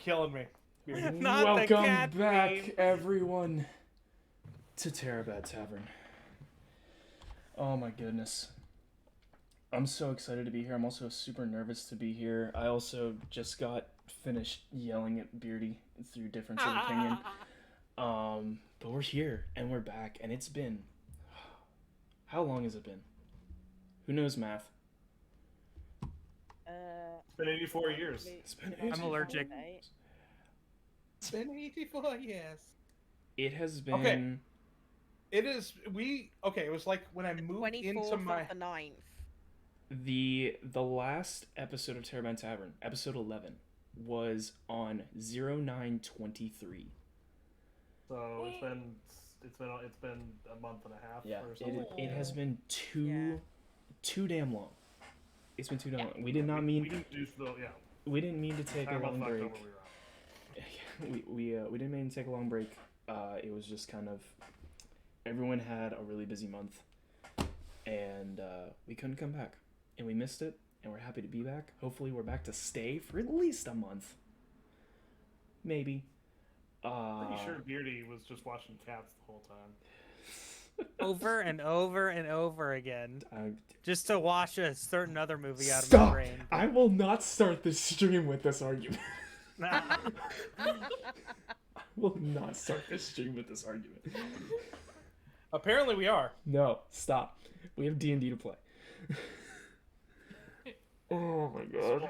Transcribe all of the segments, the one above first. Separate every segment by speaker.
Speaker 1: killing me.
Speaker 2: Not the
Speaker 3: Welcome
Speaker 2: cat
Speaker 3: back,
Speaker 2: theme.
Speaker 3: everyone, to Terribad Tavern. Oh my goodness. I'm so excited to be here. I'm also super nervous to be here. I also just got finished yelling at Beardy through difference of opinion. But we're here, and we're back, and it's been... How long has it been? Who knows math?
Speaker 1: It's been 84 years.
Speaker 3: It's been
Speaker 2: I'm allergic.
Speaker 1: It's been 84 years.
Speaker 3: It has been...
Speaker 1: Okay. It is, it was like when I moved
Speaker 4: 24th
Speaker 1: into my...
Speaker 4: of the 9th.
Speaker 3: The last episode of Terribad Tavern, episode 11, was on 09/23.
Speaker 1: So it's been a month and a half.
Speaker 3: Yeah,
Speaker 1: or something.
Speaker 3: it has been too damn long. It's been too damn long. We did not mean. We didn't mean to take a long break. We didn't mean to take a long break. It was just kind of, everyone had a really busy month, and we couldn't come back, and we missed it, and we're happy to be back. Hopefully, we're back to stay for at least a month. Maybe.
Speaker 1: Pretty sure Beardy was just watching cats the whole time.
Speaker 2: Over and over and over again. Just to watch a certain other movie out of my
Speaker 3: Stop!
Speaker 2: brain.
Speaker 3: I will not start this stream with this argument. I will not start this stream with this argument.
Speaker 1: Apparently we are.
Speaker 3: No, stop. We have D&D to play. Oh my god.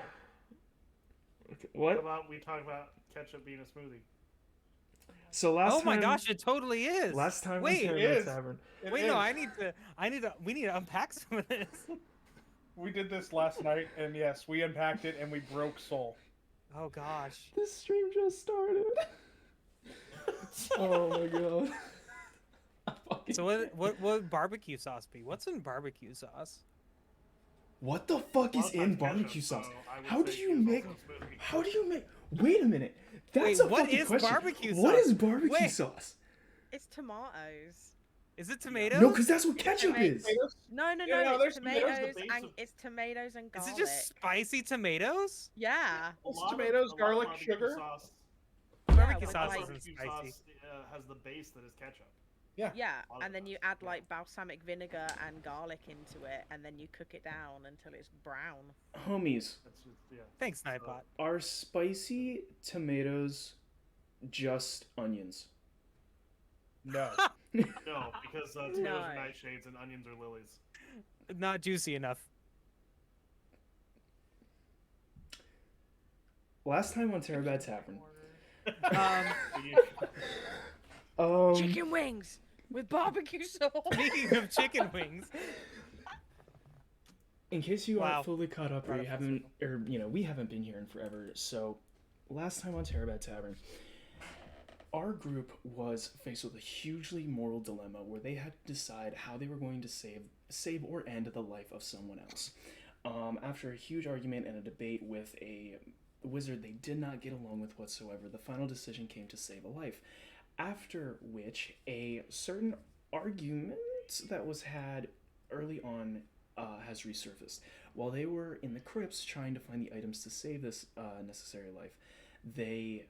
Speaker 3: Okay, what?
Speaker 1: How about we talk about ketchup being a smoothie?
Speaker 3: So last
Speaker 2: Oh my
Speaker 3: time,
Speaker 2: gosh, it totally is.
Speaker 3: Last time
Speaker 2: Wait,
Speaker 3: we
Speaker 1: it
Speaker 3: Terribad
Speaker 1: is.
Speaker 3: Tavern.
Speaker 2: Wait, no, we need to unpack some of this.
Speaker 1: We did this last night, and yes, we unpacked it, and we broke Soul.
Speaker 2: Oh gosh.
Speaker 3: This stream just started. Oh my god.
Speaker 2: So what would barbecue sauce be? What's in barbecue sauce?
Speaker 3: What the fuck is in barbecue sauce? How do you make? Wait a minute. That's a
Speaker 2: what
Speaker 3: fucking
Speaker 2: is
Speaker 3: question.
Speaker 2: barbecue
Speaker 3: What
Speaker 2: sauce?
Speaker 3: is barbecue
Speaker 2: Wait.
Speaker 3: sauce?
Speaker 4: It's tomatoes.
Speaker 2: Is it tomatoes?
Speaker 3: No, because that's what ketchup is.
Speaker 4: No,
Speaker 1: Yeah,
Speaker 4: it's
Speaker 1: there's the base
Speaker 4: and
Speaker 1: of-
Speaker 4: it's tomatoes and
Speaker 2: Is
Speaker 4: garlic.
Speaker 2: it just spicy tomatoes?
Speaker 4: Yeah.
Speaker 1: It's tomatoes, garlic, sugar.
Speaker 2: Barbecue
Speaker 4: with,
Speaker 2: sauce
Speaker 4: like-
Speaker 2: isn't spicy.
Speaker 1: Has the base that is ketchup.
Speaker 4: Yeah,
Speaker 1: All of
Speaker 4: and then
Speaker 1: that.
Speaker 4: you add like balsamic vinegar and garlic into it, and then you cook it down until it's brown.
Speaker 3: Homies,
Speaker 1: That's just, yeah.
Speaker 2: Thanks, Nightbot.
Speaker 3: are spicy tomatoes just onions?
Speaker 1: No. No, because tomatoes
Speaker 4: No.
Speaker 1: are nightshades and onions are lilies.
Speaker 2: Not juicy enough.
Speaker 3: Last time on Terribad Tavern.
Speaker 4: Chicken wings with barbecue sauce.
Speaker 2: Speaking of chicken wings,
Speaker 3: In case you
Speaker 2: Wow.
Speaker 3: aren't fully caught up, or
Speaker 2: Right
Speaker 3: you
Speaker 2: up
Speaker 3: haven't, or we haven't been here in forever. So, last time on Terribad Tavern, our group was faced with a hugely moral dilemma where they had to decide how they were going to save or end the life of someone else. After a huge argument and a debate with a wizard they did not get along with whatsoever, the final decision came to save a life. After which, a certain argument that was had early on has resurfaced. While they were in the crypts trying to find the items to save this necessary life, they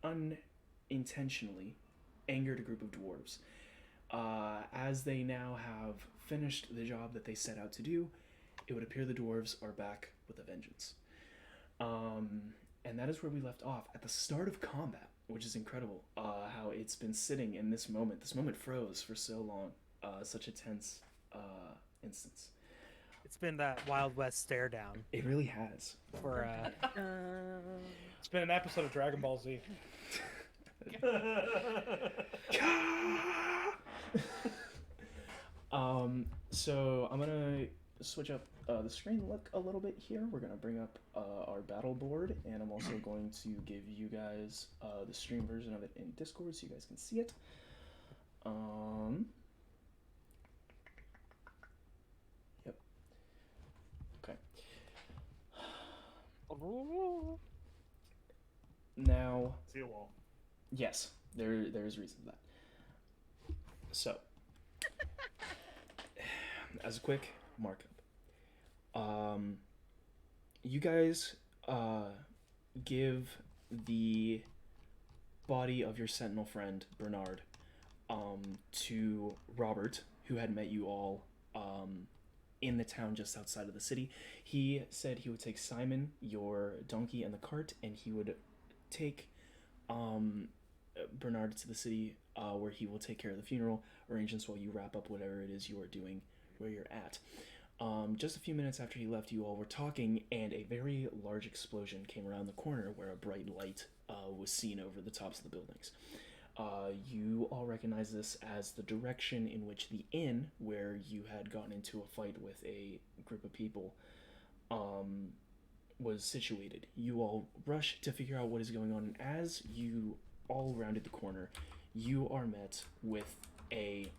Speaker 3: unintentionally angered a group of dwarves. As they now have finished the job that they set out to do, it would appear the dwarves are back with a vengeance. And that is where we left off at the start of combat, which is incredible. How it's been sitting in this moment. This moment froze for so long. Such a tense instance.
Speaker 2: it's been that Wild West stare down
Speaker 3: It really has.
Speaker 2: for
Speaker 1: It's been an episode of Dragon Ball Z.
Speaker 3: So I'm gonna switch up the screen look a little bit here. We're gonna bring up our battle board, and I'm also going to give you guys the stream version of it in Discord so you guys can see it. Yep. Okay. Now,
Speaker 1: See a wall.
Speaker 3: yes, there's reason for that. So, as a quick markup, you guys give the body of your sentinel friend, Bernard, to Robert, who had met you all in the town just outside of the city. He said he would take Simon, your donkey, and the cart, and he would take Bernard to the city where he will take care of the funeral arrangements while you wrap up whatever it is you are doing where you're at. Just a few minutes after he left, you all were talking, and a very large explosion came around the corner where a bright light was seen over the tops of the buildings. You all recognize this as the direction in which the inn, where you had gotten into a fight with a group of people, was situated. You all rush to figure out what is going on, and as you all rounded the corner, you are met with a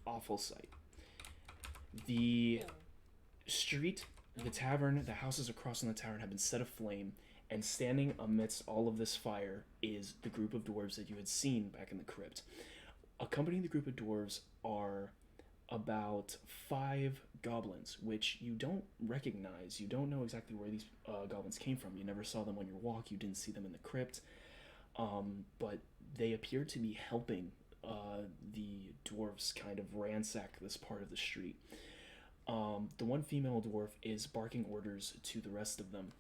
Speaker 3: awful sight. The street, the tavern, the houses across from the tavern have been set aflame, and standing amidst all of this fire is the group of dwarves that you had seen back in the crypt. Accompanying the group of dwarves are about 5 goblins, which you don't recognize. You don't know exactly where these goblins came from. You never saw them on your walk. You didn't see them in the crypt. But they appear to be helping the dwarves kind of ransack this part of the street. The one female dwarf is barking orders to the rest of them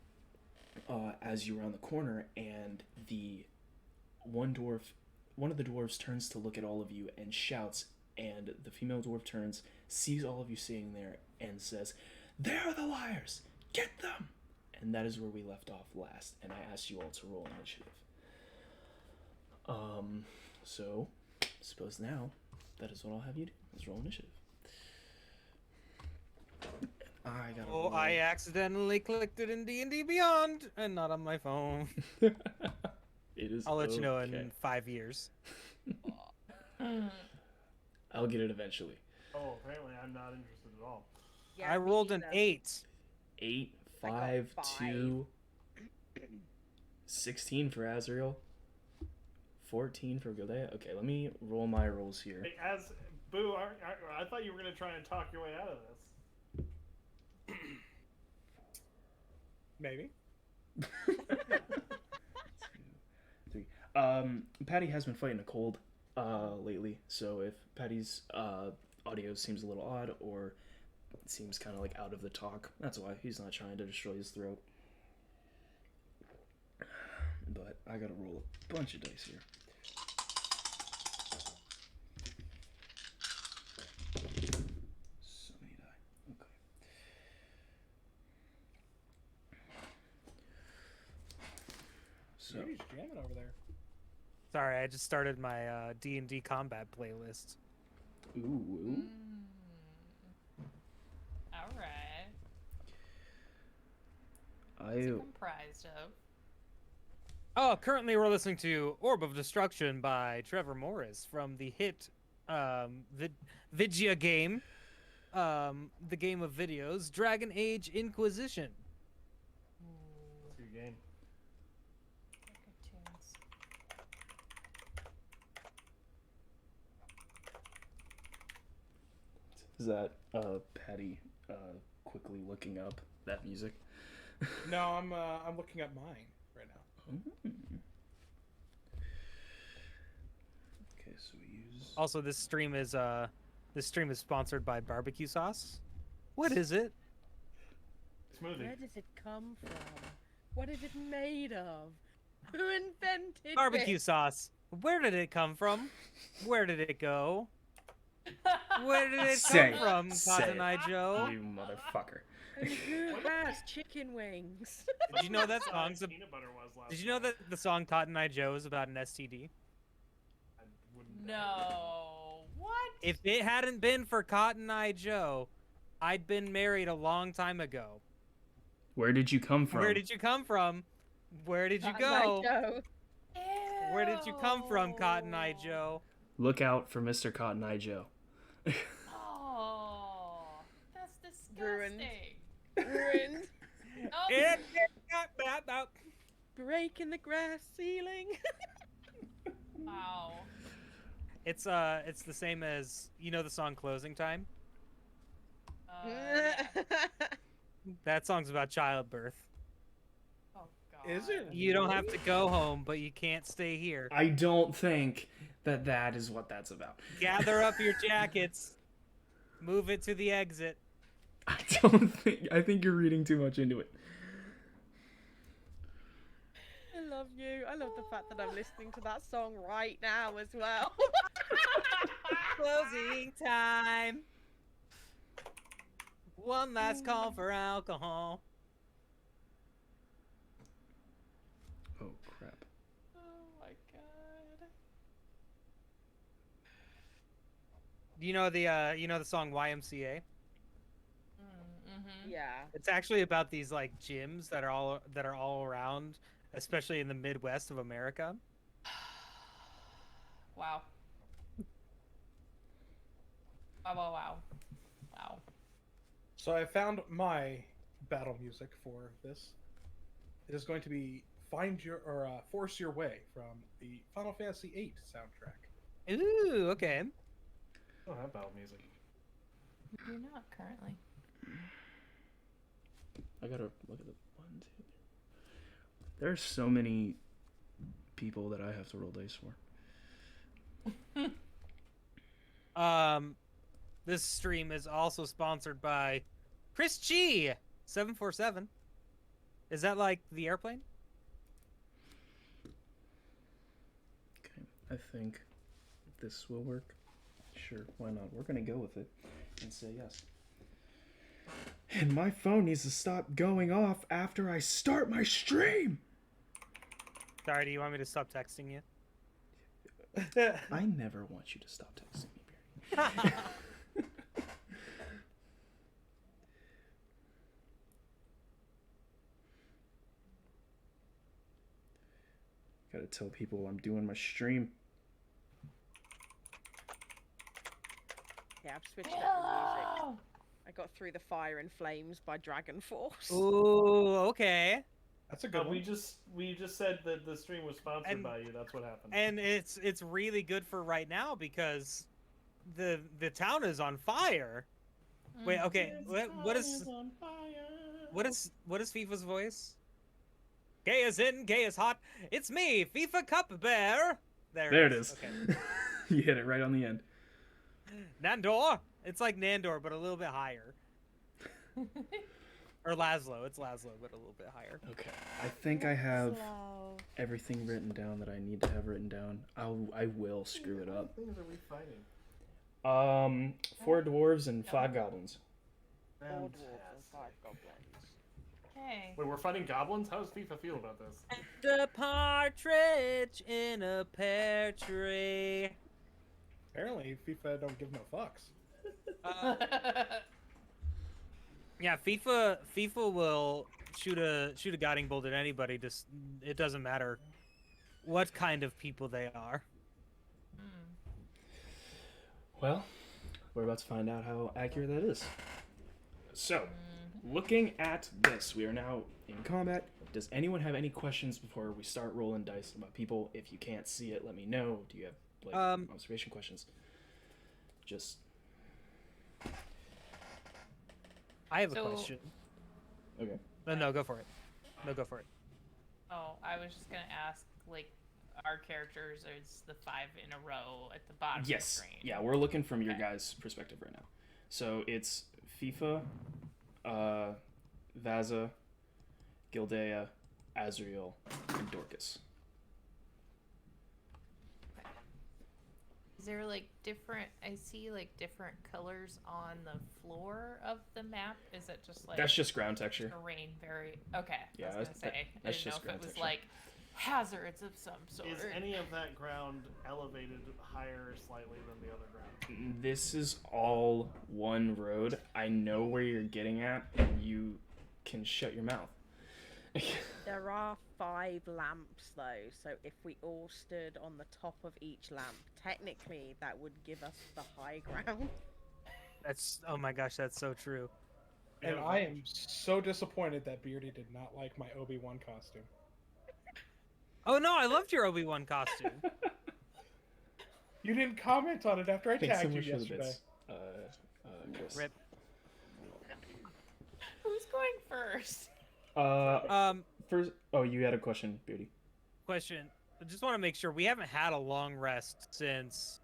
Speaker 3: as you round the corner, and the one of the dwarves turns to look at all of you and shouts, and the female dwarf turns, sees all of you sitting there, and says, "There are the liars! Get them!" And that is where we left off last, and I asked you all to roll initiative. So, suppose now, that is what I'll have you do. Let's roll initiative. I gotta roll.
Speaker 2: I accidentally clicked it in D&D Beyond, and not on my phone.
Speaker 3: It is
Speaker 2: I'll let you know
Speaker 3: okay.
Speaker 2: in 5 years.
Speaker 3: I'll get it eventually.
Speaker 1: Oh, apparently I'm not interested at all.
Speaker 4: Yeah,
Speaker 2: I
Speaker 4: me
Speaker 2: rolled an
Speaker 4: either.
Speaker 2: 8.
Speaker 3: 8,
Speaker 4: I got
Speaker 3: 5,
Speaker 4: 5.
Speaker 3: 2, 16 for Azrael, 14 for Godea. Okay, let me roll my rolls here.
Speaker 1: Hey, Boo, I thought you were going to try and talk your way out of this.
Speaker 2: Maybe.
Speaker 3: 2, 3. Patty has been fighting a cold lately, so if Patty's audio seems a little odd or it seems kind of like out of the talk, that's why. He's not trying to destroy his throat. But I gotta roll a bunch of dice here. So many die. Okay. So
Speaker 5: Maybe he's jamming over there.
Speaker 2: Sorry, I just started my D&D combat playlist.
Speaker 3: ooh.
Speaker 6: All right.
Speaker 3: I
Speaker 6: What's it comprised of?
Speaker 2: Oh, currently we're listening to Orb of Destruction by Trevor Morris from the hit Vigia game, the game of videos, Dragon Age Inquisition.
Speaker 1: What's your game?
Speaker 6: Good tunes.
Speaker 3: Is that Patty quickly looking up that music?
Speaker 5: No, I'm looking at mine right now.
Speaker 3: Okay, so we use.
Speaker 2: Also, this stream is sponsored by barbecue sauce. What is it?
Speaker 1: Smoothie.
Speaker 4: Where does it come from? What is it made of? Who invented
Speaker 2: Barbecue
Speaker 4: it?
Speaker 2: sauce. Where did it come from? Where did it go? Where did it
Speaker 3: Say
Speaker 2: come
Speaker 3: it.
Speaker 2: from,
Speaker 3: Say
Speaker 2: Cotton
Speaker 3: it.
Speaker 2: Eye Joe?
Speaker 3: You motherfucker.
Speaker 4: And who has chicken wings?
Speaker 2: Did you know that
Speaker 1: What
Speaker 2: song's
Speaker 1: peanut butter was last
Speaker 2: Did you know
Speaker 1: night?
Speaker 2: that the song Cotton Eye Joe is about an STD?
Speaker 1: I wouldn't
Speaker 6: No. What?
Speaker 2: If it hadn't been for Cotton Eye Joe, I'd been married a long time ago.
Speaker 3: Where did you come from?
Speaker 2: Where did you come from? Where did you
Speaker 4: Cotton Eye
Speaker 2: go?
Speaker 4: Joe.
Speaker 2: Where did you come from, Cotton Eye Joe?
Speaker 3: Look out for Mr. Cotton Eye Joe.
Speaker 6: Oh, that's disgusting.
Speaker 4: Ruined. Ruined.
Speaker 6: Oh,
Speaker 4: Break in the grass ceiling.
Speaker 6: wow.
Speaker 2: It's the same as, you know, the song Closing Time?
Speaker 6: Yeah.
Speaker 2: That song's about childbirth.
Speaker 6: Oh God.
Speaker 5: Is it?
Speaker 2: You don't have to go home, but you can't stay here.
Speaker 3: I don't think that is what that's about.
Speaker 2: Gather up your jackets. Move it to the exit.
Speaker 3: I think you're reading too much into it.
Speaker 4: I love you. I love the fact that I'm listening to that song right now as well.
Speaker 2: Closing time. One last call for alcohol.
Speaker 3: Oh crap.
Speaker 6: Oh my god.
Speaker 2: You know the song YMCA?
Speaker 6: Mm-hmm.
Speaker 4: Yeah.
Speaker 2: It's actually about these like gyms that are all around, especially in the Midwest of America.
Speaker 6: Wow. Wow, wow, wow. Wow.
Speaker 5: So I found my battle music for this. It is going to be Force Your Way from the Final Fantasy VIII soundtrack.
Speaker 2: Ooh, okay.
Speaker 1: I don't have battle music.
Speaker 6: You're not currently.
Speaker 3: I gotta look at the 1, 2, 3. There are so many people that I have to roll dice for.
Speaker 2: This stream is also sponsored by Chris G 747. Is that like the airplane?
Speaker 3: Okay, I think this will work. Sure, why not? We're gonna go with it and say yes. And my phone needs to stop going off after I start my stream.
Speaker 2: Sorry, do you want me to stop texting you?
Speaker 3: I never want you to stop texting me, Barry. Gotta tell people I'm doing my stream.
Speaker 4: Yeah, I'm switching up the music. I got Through the Fire and Flames by Dragon Force.
Speaker 2: Ooh, okay.
Speaker 5: That's a good one.
Speaker 1: We just said that the stream was sponsored by you. That's what happened.
Speaker 2: And it's really good for right now because the town is on fire. Wait, okay. What is FIFA's voice? Gay is in, gay is hot. It's me, FIFA Cup Bear.
Speaker 3: There it is.
Speaker 2: Okay.
Speaker 3: You hit it right on the end.
Speaker 2: Nandor. It's like Nandor, but a little bit higher. Or Laszlo. It's Laszlo, but a little bit higher.
Speaker 3: Okay. I think I have everything written down that I need to have written down. I will screw it up.
Speaker 1: What things are we fighting?
Speaker 3: 4 dwarves and 5 goblins.
Speaker 4: 4 dwarves and 5 goblins.
Speaker 6: Hey.
Speaker 1: Wait, we're fighting goblins? How does FIFA feel about this?
Speaker 2: The partridge in a pear tree.
Speaker 5: Apparently, FIFA don't give no fucks.
Speaker 2: Yeah, FIFA will shoot a guiding bolt at anybody. Just it doesn't matter what kind of people they are.
Speaker 3: Well, we're about to find out how accurate that is. So, looking at this, we are now in combat. Does anyone have any questions before we start rolling dice about people? If you can't see it, let me know. Do you have observation questions? Just.
Speaker 2: I have a question.
Speaker 3: Okay.
Speaker 2: No, go for it. No, go for it.
Speaker 6: Oh, I was just gonna ask, like, our characters is the 5 in a row at the bottom of the screen.
Speaker 3: Yeah, we're looking from your guys' perspective right now. So it's FIFA, Vaza, Gildea, Azriel, and Dorcas.
Speaker 6: Is there like different? I see like different colors on the floor of the map. Is it just like
Speaker 3: That's just ground texture.
Speaker 6: terrain? Very okay.
Speaker 3: Yeah,
Speaker 6: I was gonna say.
Speaker 3: that's
Speaker 6: I didn't
Speaker 3: just
Speaker 6: know if
Speaker 3: ground
Speaker 6: it was
Speaker 3: texture.
Speaker 6: like hazards of some sort.
Speaker 1: Is any of that ground elevated higher slightly than the other ground?
Speaker 3: This is all one road. I know where you're getting at, and you can shut your mouth.
Speaker 4: There are 5 lamps though, so if we all stood on the top of each lamp, technically that would give us the high ground.
Speaker 2: That's oh my gosh, that's so true.
Speaker 5: And I am so disappointed that Beardy did not like my Obi-Wan costume.
Speaker 2: Oh no, I loved your Obi-Wan costume.
Speaker 5: You didn't comment on it after I
Speaker 3: Thanks so
Speaker 5: tagged you
Speaker 3: much for the
Speaker 5: yesterday.
Speaker 3: bits. Chris.
Speaker 2: Rip.
Speaker 6: Who's going first?
Speaker 3: first. Oh, you had a question, Beauty.
Speaker 2: Question. I just want to make sure we haven't had a long rest since.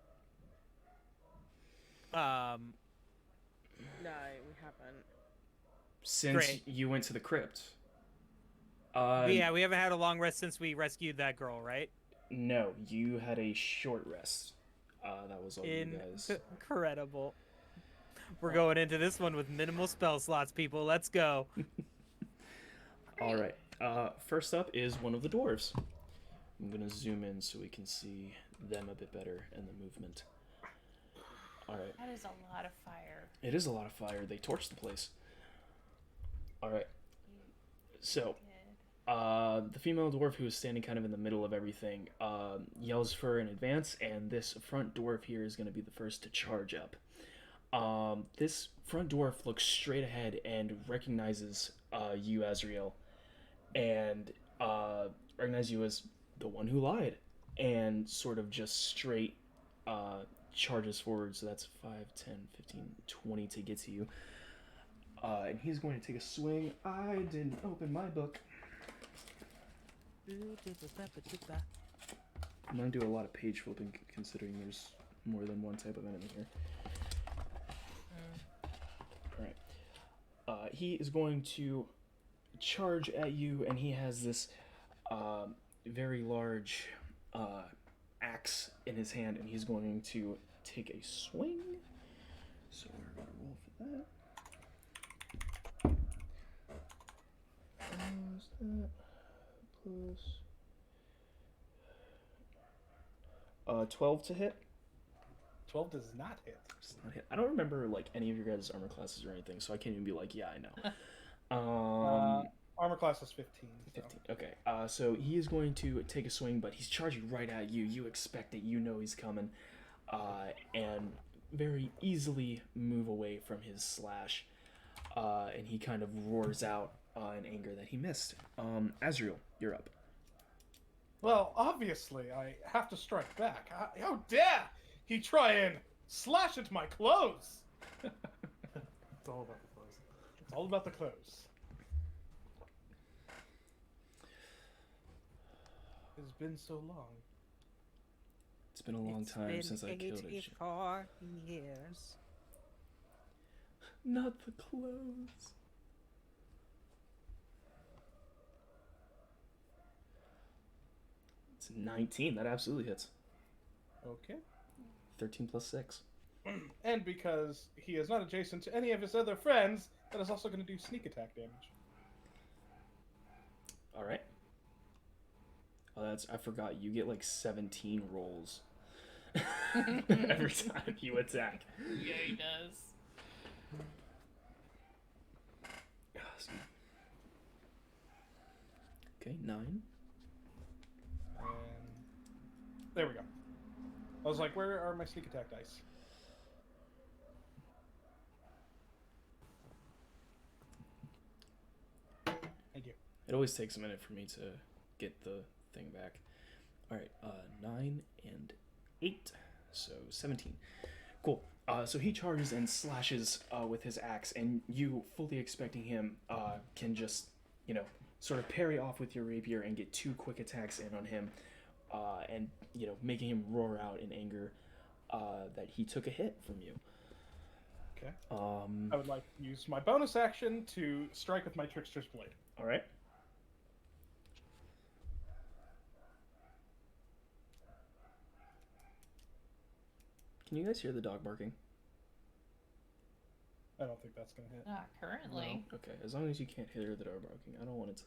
Speaker 4: No, we haven't.
Speaker 3: Since
Speaker 2: Great.
Speaker 3: you went to the crypt.
Speaker 2: Yeah, we haven't had a long rest since we rescued that girl, right?
Speaker 3: No, you had a short rest. That was all you guys.
Speaker 2: Incredible. We're going into this one with minimal spell slots, people. Let's go.
Speaker 3: All right. First up is one of the dwarves. I'm gonna zoom in so we can see them a bit better and the movement. All right.
Speaker 6: That is a lot of fire.
Speaker 3: It is a lot of fire. They torched the place. All right. So, the female dwarf who is standing kind of in the middle of everything yells for an advance, and this front dwarf here is going to be the first to charge up. This front dwarf looks straight ahead and recognizes you, Azriel, and recognizes you as the one who lied, and sort of just straight charges forward. So that's 5, 10, 15, 20 to get to you. And he's going to take a swing. I didn't open my book. I'm going to do a lot of page flipping considering there's more than one type of enemy here. Alright. He is going to charge at you, and he has this very large axe in his hand, and he's going to take a swing. So we're going to roll for that. Plus 12 to hit.
Speaker 5: 12 does not hit.
Speaker 3: Does not hit. I don't remember like any of your guys' armor classes or anything, so I can't even be like, yeah, I know.
Speaker 5: Armor class is 15.
Speaker 3: 15. Okay. So he is going to take a swing, but he's charging right at you. You expect it. You know he's coming, and very easily move away from his slash. And he kind of roars out in anger that he missed. Azriel, you're up.
Speaker 5: Well, obviously, I have to strike back. How dare he try and slash at my clothes?
Speaker 1: It's all about the clothes.
Speaker 5: It's all about the clothes. It's been so long.
Speaker 3: It's been a long time since I killed it.
Speaker 2: 84 years.
Speaker 3: Not the clothes. It's 19. That absolutely hits.
Speaker 5: Okay.
Speaker 3: 13 plus 6.
Speaker 5: And because he is not adjacent to any of his other friends, that is also going to do sneak attack damage.
Speaker 3: All right. Oh, I forgot. You get like 17 rolls every time you attack.
Speaker 6: Yeah, he does.
Speaker 3: Okay, 9.
Speaker 5: And there we go. I was like, where are my sneak attack dice? Thank you.
Speaker 3: It always takes a minute for me to get the thing back. All right, 9 and 8, so 17. Cool. So he charges and slashes with his axe, and you, fully expecting him, can just, sort of parry off with your rapier and get 2 quick attacks in on him, and, making him roar out in anger that he took a hit from you.
Speaker 5: Okay. I would like to use my bonus action to strike with my Trickster's Blade.
Speaker 3: All right. Can you guys hear the dog barking?
Speaker 5: I don't think that's going to hit.
Speaker 6: Not currently.
Speaker 3: No? Okay, as long as you can't hear the dog barking. I don't want it to,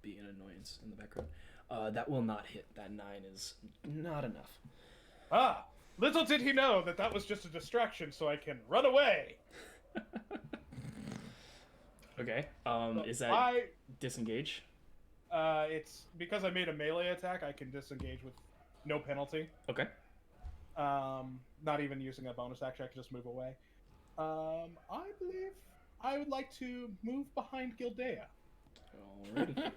Speaker 3: be an annoyance in the background. That will not hit. That 9 is not enough.
Speaker 5: Ah! Little did he know that that was just a distraction so I can run away!
Speaker 3: Okay, is that disengage?
Speaker 5: It's because I made a melee attack, I can disengage with no penalty.
Speaker 3: Okay.
Speaker 5: Not even using a bonus action, I can just move away. I believe I would like to move behind Gildea.
Speaker 3: Alrighty.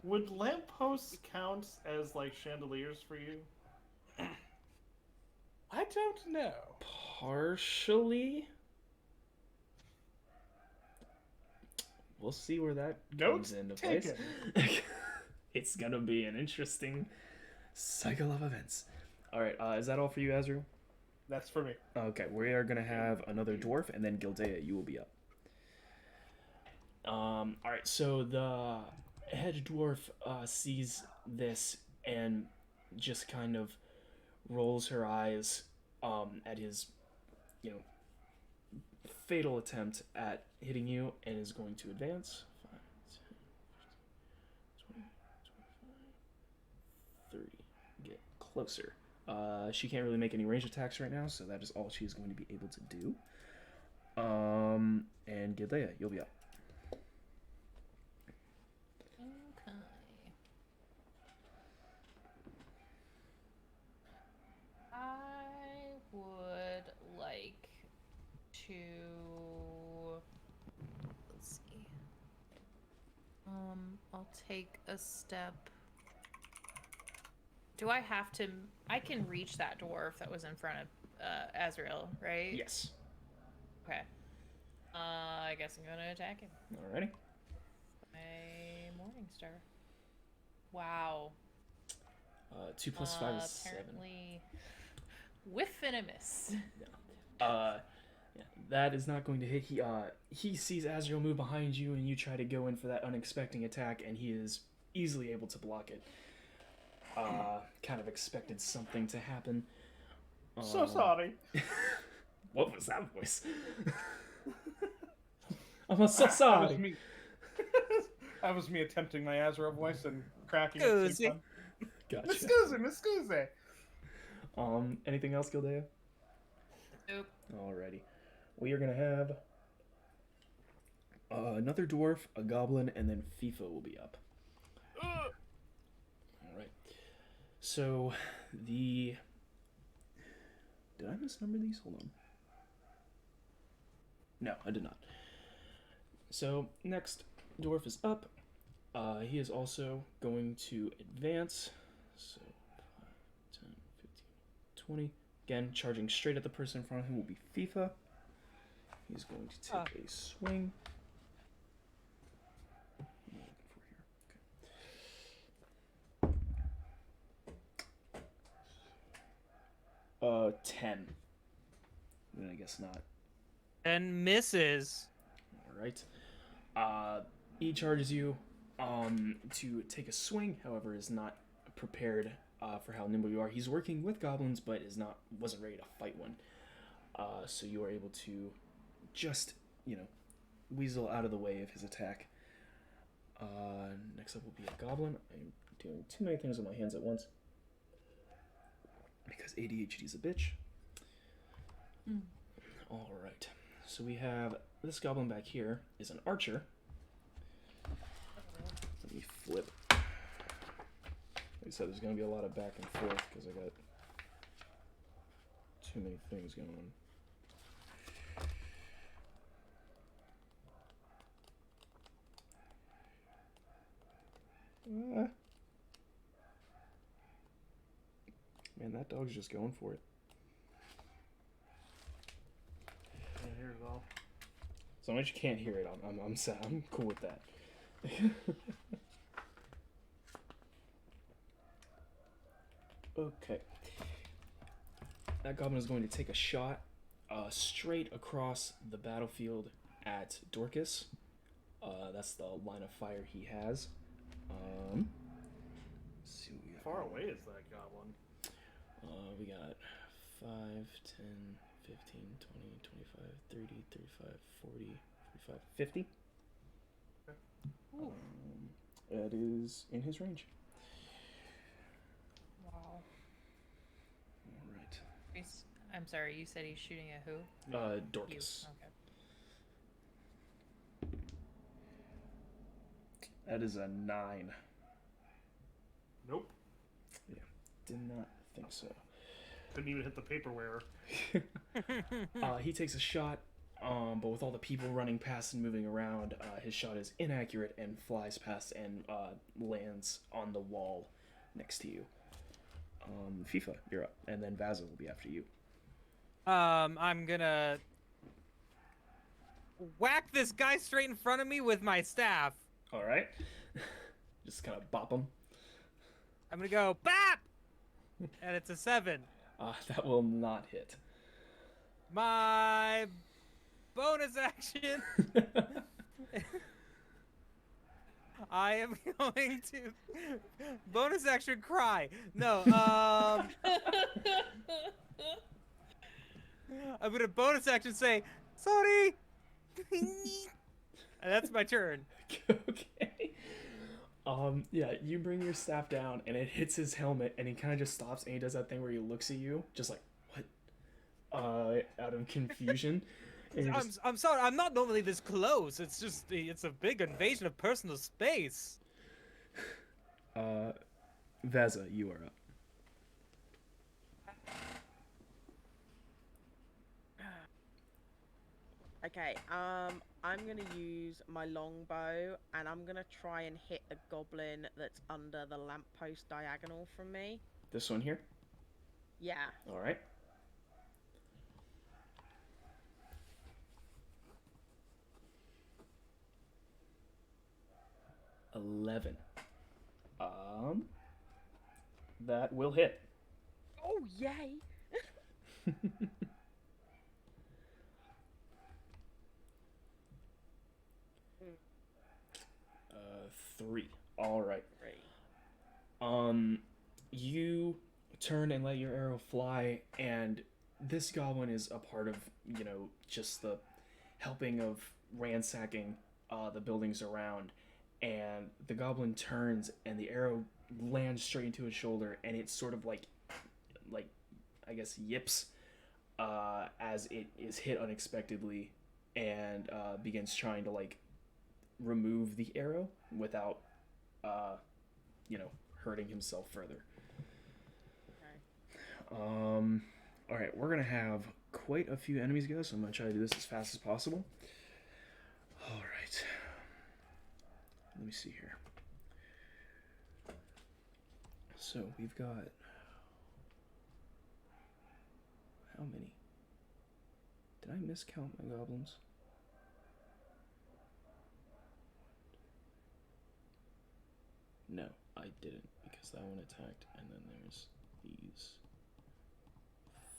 Speaker 1: Would lampposts count as chandeliers for you?
Speaker 5: I don't know.
Speaker 3: Partially. we'll see where that
Speaker 1: Notes
Speaker 3: comes into place.
Speaker 1: taken.
Speaker 3: It's gonna be an interesting cycle of events. All right, is that all for you, Azrael?
Speaker 5: That's for me.
Speaker 3: Okay, we are gonna have another dwarf, and then Gildea, you will be up. All right, so the head dwarf sees this and just kind of rolls her eyes at his, fatal attempt at hitting you, and is going to advance. 5, 10, 20, 25, 30. Get closer. She can't really make any range attacks right now, so that is all she's going to be able to do. And Gildea, you'll be up.
Speaker 6: Okay. I would like to. Let's see. I'll take a step. Do I have to? I can reach that dwarf that was in front of Azrael, right?
Speaker 3: Yes.
Speaker 6: Okay. I guess I'm gonna attack him.
Speaker 3: Alrighty.
Speaker 6: My Morning Star. Wow.
Speaker 3: 2 plus 5 is 7.
Speaker 6: Apparently, whiff and a miss.
Speaker 3: Yeah, that is not going to hit. He sees Azrael move behind you, and you try to go in for that unexpected attack, and he is easily able to block it. Kind of expected something to happen.
Speaker 1: So sorry.
Speaker 3: What was that voice? I'm so
Speaker 5: That was
Speaker 3: sorry.
Speaker 5: me. That was me attempting my Azrael voice and cracking at the same time.
Speaker 3: Gotcha.
Speaker 5: Excuse me.
Speaker 3: Anything else, Gildea?
Speaker 6: Nope.
Speaker 3: Alrighty. We are gonna have another dwarf, a goblin, and then FIFA will be up. Alright. So, did I misnumber these? Hold on. No, I did not. So, next dwarf is up. He is also going to advance. So, 5, 10, 15, 20. Again, charging straight at the person in front of him will be FIFA. He's going to take a swing. What am I looking for here? Okay. 10. I guess not.
Speaker 2: And misses.
Speaker 3: Alright. He charges you to take a swing, however, is not prepared for how nimble you are. He's working with goblins, but wasn't ready to fight one. So you are able to just, weasel out of the way of his attack. Next up will be a goblin. I'm doing too many things with my hands at once. Because ADHD is a bitch. Alright. So we have this goblin back here is an archer. Let me flip. Like I said, there's going to be a lot of back and forth because I got too many things going on. Man, that dog's just going for it.
Speaker 1: Yeah, here's all.
Speaker 3: As long as you can't hear it, I'm sad. I'm cool with that. Okay. That goblin is going to take a shot straight across the battlefield at Dorcas. That's the line of fire he has. Let's see what we got.
Speaker 1: Far away is that goblin?
Speaker 3: We got 5, 10, 15, 20, 25, 30, 35, 40, 45, 50. That is in his range.
Speaker 6: Wow.
Speaker 3: Alright.
Speaker 6: I'm sorry, you said he's shooting at who?
Speaker 3: Dorcas.
Speaker 6: You. Okay.
Speaker 3: That is a 9.
Speaker 1: Nope.
Speaker 3: Yeah, did not think so.
Speaker 1: Couldn't even hit the paperware.
Speaker 3: He takes a shot, but with all the people running past and moving around, his shot is inaccurate and flies past and lands on the wall next to you. FIFA, you're up, and then Vaza will be after you.
Speaker 2: I'm gonna whack this guy straight in front of me with my staff.
Speaker 3: All right. Just kind of bop him.
Speaker 2: I'm gonna go BAP, and it's a 7.
Speaker 3: That will not hit.
Speaker 2: My bonus action. I am going to bonus action cry. No, I'm gonna bonus action say sorry, and that's my turn.
Speaker 3: Okay. Yeah, you bring your staff down and it hits his helmet and he kind of just stops and he does that thing where he looks at you, just like, what? Out of confusion. And you're just,
Speaker 2: I'm sorry. I'm not normally this close. It's just it's a big invasion of personal space.
Speaker 3: Veza, you are up.
Speaker 4: Okay, I'm gonna use my longbow and I'm gonna try and hit the goblin that's under the lamppost diagonal from me.
Speaker 3: This one here?
Speaker 4: Yeah.
Speaker 3: All right. $11. That will hit.
Speaker 4: Oh, yay!
Speaker 3: 3. All right.
Speaker 4: 3.
Speaker 3: You turn and let your arrow fly, and this goblin is a part of, just the helping of ransacking the buildings around, and the goblin turns and the arrow lands straight into his shoulder, and it sort of like I guess yips as it is hit unexpectedly, and begins trying to remove the arrow without hurting himself further.
Speaker 4: Okay.
Speaker 3: All right, we're gonna have quite a few enemies go, so I'm gonna try to do this as fast as possible. All right, let me see here. So we've got how many? Did I miscount my goblins? No, I didn't, because that one attacked, and then there's these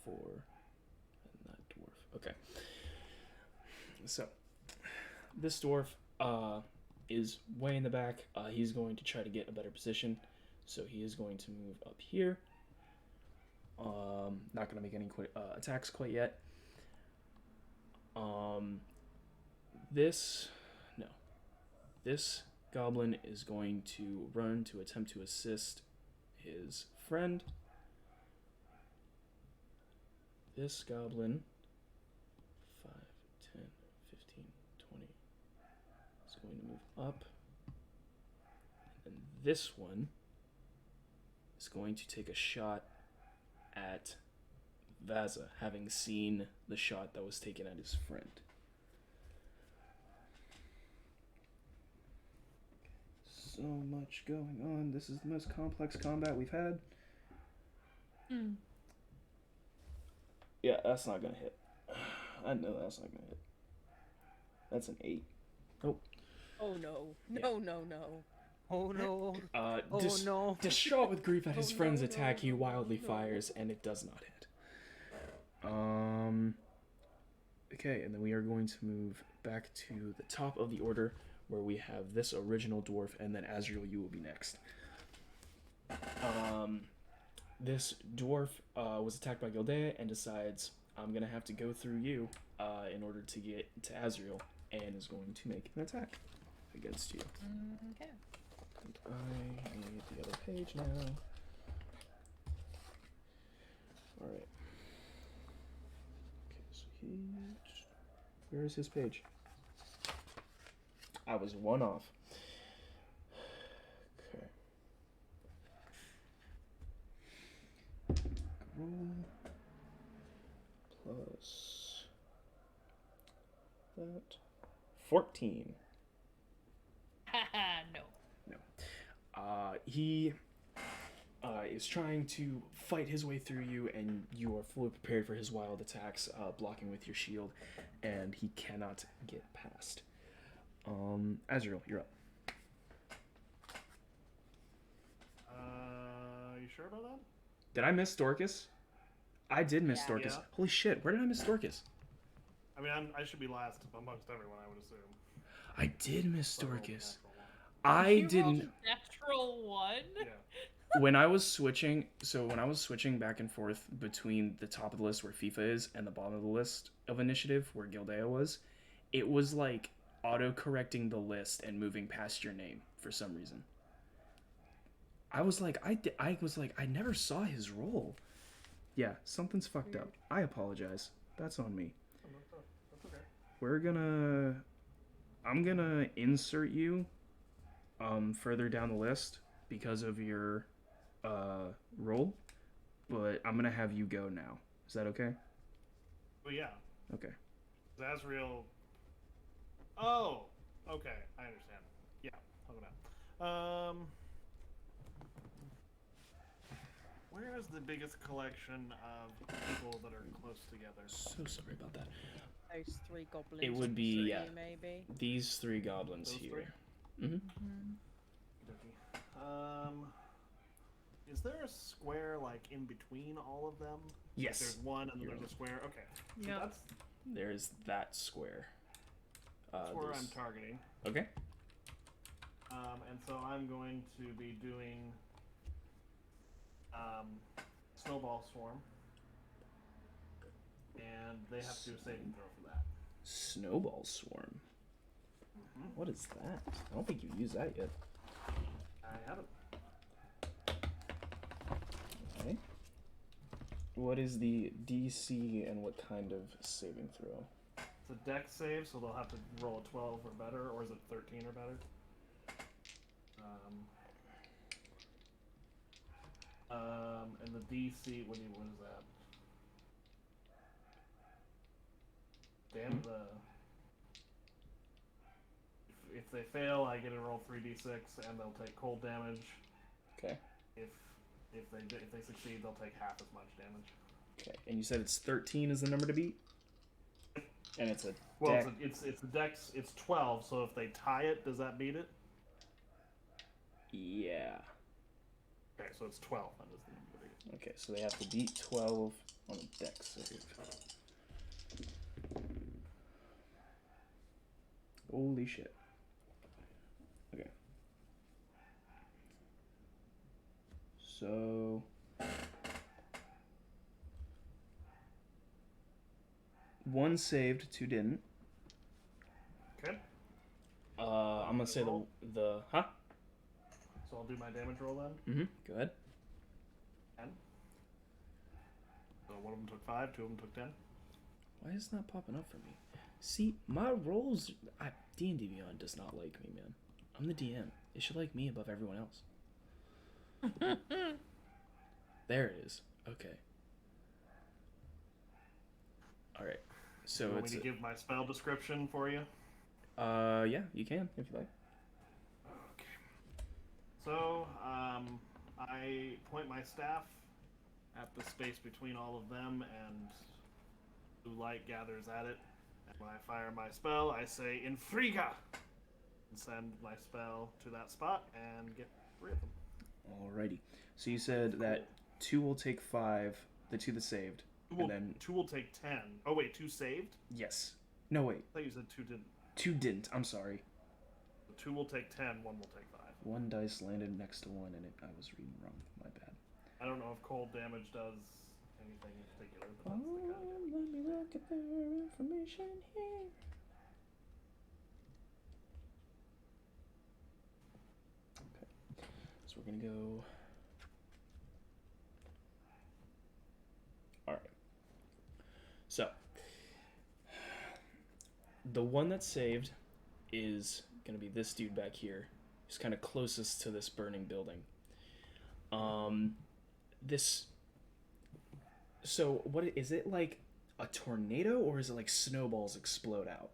Speaker 3: 4 and that dwarf. Okay. So this dwarf is way in the back. He's going to try to get a better position, so he is going to move up here. Not going to make any attacks quite yet. This goblin is going to run to attempt to assist his friend. This goblin, 5, 10, 15, 20, is going to move up. And this one is going to take a shot at Veza, having seen the shot that was taken at his friend. So much going on. This is the most complex combat we've had. Yeah, that's not gonna hit. I know that's not gonna hit. That's an 8. Nope.
Speaker 4: Oh no. No, no, no.
Speaker 2: Oh no.
Speaker 3: Oh
Speaker 2: no.
Speaker 3: Distraught with grief at his
Speaker 4: Oh,
Speaker 3: friend's
Speaker 4: no,
Speaker 3: attack, he
Speaker 4: no,
Speaker 3: wildly
Speaker 4: no.
Speaker 3: fires, and it does not hit. Okay, and then we are going to move back to the top of the order, where we have this original dwarf, and then Azrael, you will be next. This dwarf was attacked by Gildea and decides, I'm going to have to go through you in order to get to Azrael, and is going to make an attack against you.
Speaker 6: Okay.
Speaker 3: And I need the other page now. Alright. Okay, so where is his page? I was 1 off. Okay. Roll plus that. 14.
Speaker 6: No.
Speaker 3: He is trying to fight his way through you, and you are fully prepared for his wild attacks, blocking with your shield. and he cannot get past. Azrael, you're up.
Speaker 1: You sure about that?
Speaker 3: Did I miss Dorcas? I did miss
Speaker 4: Yeah.
Speaker 3: Dorcas.
Speaker 1: Yeah.
Speaker 3: Holy shit, where did I miss Dorcas?
Speaker 1: I mean, I should be last amongst everyone, I would assume.
Speaker 3: I did miss
Speaker 1: So I rolled a
Speaker 3: Dorcas.
Speaker 1: natural one.
Speaker 3: I
Speaker 6: You rolled
Speaker 3: didn't.
Speaker 6: a natural one.
Speaker 1: Yeah.
Speaker 3: When I was switching back and forth between the top of the list where FIFA is and the bottom of the list of initiative where Gildea was, it was like auto-correcting the list and moving past your name for some reason. I was like, I never saw his roll. Yeah, something's fucked up. I apologize. That's on me.
Speaker 1: Oh, that's okay.
Speaker 3: I'm gonna insert you further down the list because of your roll, but I'm gonna have you go now. Is that okay?
Speaker 1: Well, yeah.
Speaker 3: Okay.
Speaker 1: Azrael. Oh, okay. I understand. Yeah. Hold on. Where is the biggest collection of people that are close together?
Speaker 3: So sorry about that.
Speaker 4: Those 3 goblins.
Speaker 3: It would
Speaker 4: to
Speaker 3: be,
Speaker 4: three,
Speaker 3: yeah.
Speaker 4: maybe.
Speaker 3: These 3 goblins
Speaker 1: Those
Speaker 3: here.
Speaker 1: 3?
Speaker 3: Mm-hmm.
Speaker 1: Is there a square like in between all of them?
Speaker 3: Yes.
Speaker 1: There's one and then
Speaker 3: You're
Speaker 1: there's a square. Okay. So
Speaker 6: Yep.
Speaker 3: There's that square.
Speaker 1: That's where
Speaker 3: There's-
Speaker 1: I'm targeting.
Speaker 3: Okay.
Speaker 1: And so I'm going to be doing Snowball Swarm. And they have to do a saving throw for that.
Speaker 3: Snowball Swarm.
Speaker 1: Mhm.
Speaker 3: What is that? I don't think you've used that yet.
Speaker 1: I haven't.
Speaker 3: Okay. What is the DC and what kind of saving throw?
Speaker 1: It's a dex save, so they'll have to roll a 12 or better, or is it 13 or better? And the DC, what is that? Damn if they fail, I get to roll 3d6, and they'll take cold damage.
Speaker 3: Okay.
Speaker 1: If they succeed, they'll take half as much damage.
Speaker 3: Okay. And you said it's 13 is the number to beat? And it's a
Speaker 1: Well,
Speaker 3: dex.
Speaker 1: it's a dex. It's 12. So if they tie it, does that beat it?
Speaker 3: Yeah.
Speaker 1: Okay, so it's 12. That is the number to beat.
Speaker 3: Okay, so they have to beat 12 on a dex save. Holy shit. Okay. So... One saved, 2 didn't.
Speaker 1: Okay.
Speaker 3: I'm gonna say the huh?
Speaker 1: So I'll do my damage roll then.
Speaker 3: Mm-hmm. Go ahead.
Speaker 1: 10. So one of them took 5. 2 of them took 10.
Speaker 3: Why is it not popping up for me? See, my rolls... D&D Beyond does not like me, man. I'm the DM. It should like me above everyone else. There it is. Okay. Alright. So
Speaker 1: You want
Speaker 3: it's...
Speaker 1: me to give my spell description for you?
Speaker 3: Yeah, you can, if you like.
Speaker 1: Okay. So, I point my staff at the space between all of them, and blue light gathers at it. And when I fire my spell, I say "Infriga," and send my spell to that spot and get 3 of them.
Speaker 3: Alrighty. So you said that 2 will take 5, the 2 that saved,
Speaker 1: Well,
Speaker 3: and then...
Speaker 1: 2 will take 10. Oh wait, 2 saved?
Speaker 3: Yes. No, wait.
Speaker 1: I thought you said 2 didn't.
Speaker 3: 2 didn't. I'm sorry.
Speaker 1: 2 will take 10, 1 will take 5.
Speaker 3: 1 dice landed next to 1, and I was reading wrong. My bad.
Speaker 1: I don't know if cold damage does anything in particular, but that's the kind of damage.
Speaker 3: Let me look at their information here. Okay, so we're gonna go. All right. So the one that's saved is gonna be this dude back here, who's kind of closest to this burning building. So what is it, like a tornado, or is it like snowballs explode out?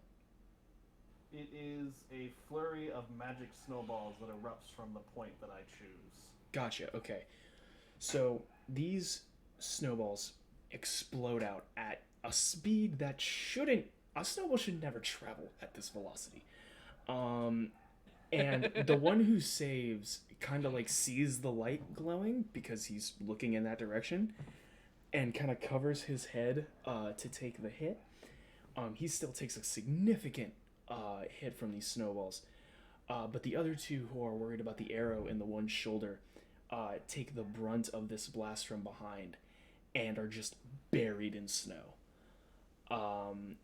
Speaker 1: It is a flurry of magic snowballs that erupts from the point that I choose.
Speaker 3: Gotcha. Okay. So these snowballs explode out at a speed that shouldn't a snowball should never travel at this velocity. And the one who saves kind of like sees the light glowing because he's looking in that direction, and kind of covers his head to take the hit. He still takes a significant hit from these snowballs. But the other two who are worried about the arrow in the one shoulder take the brunt of this blast from behind and are just buried in snow.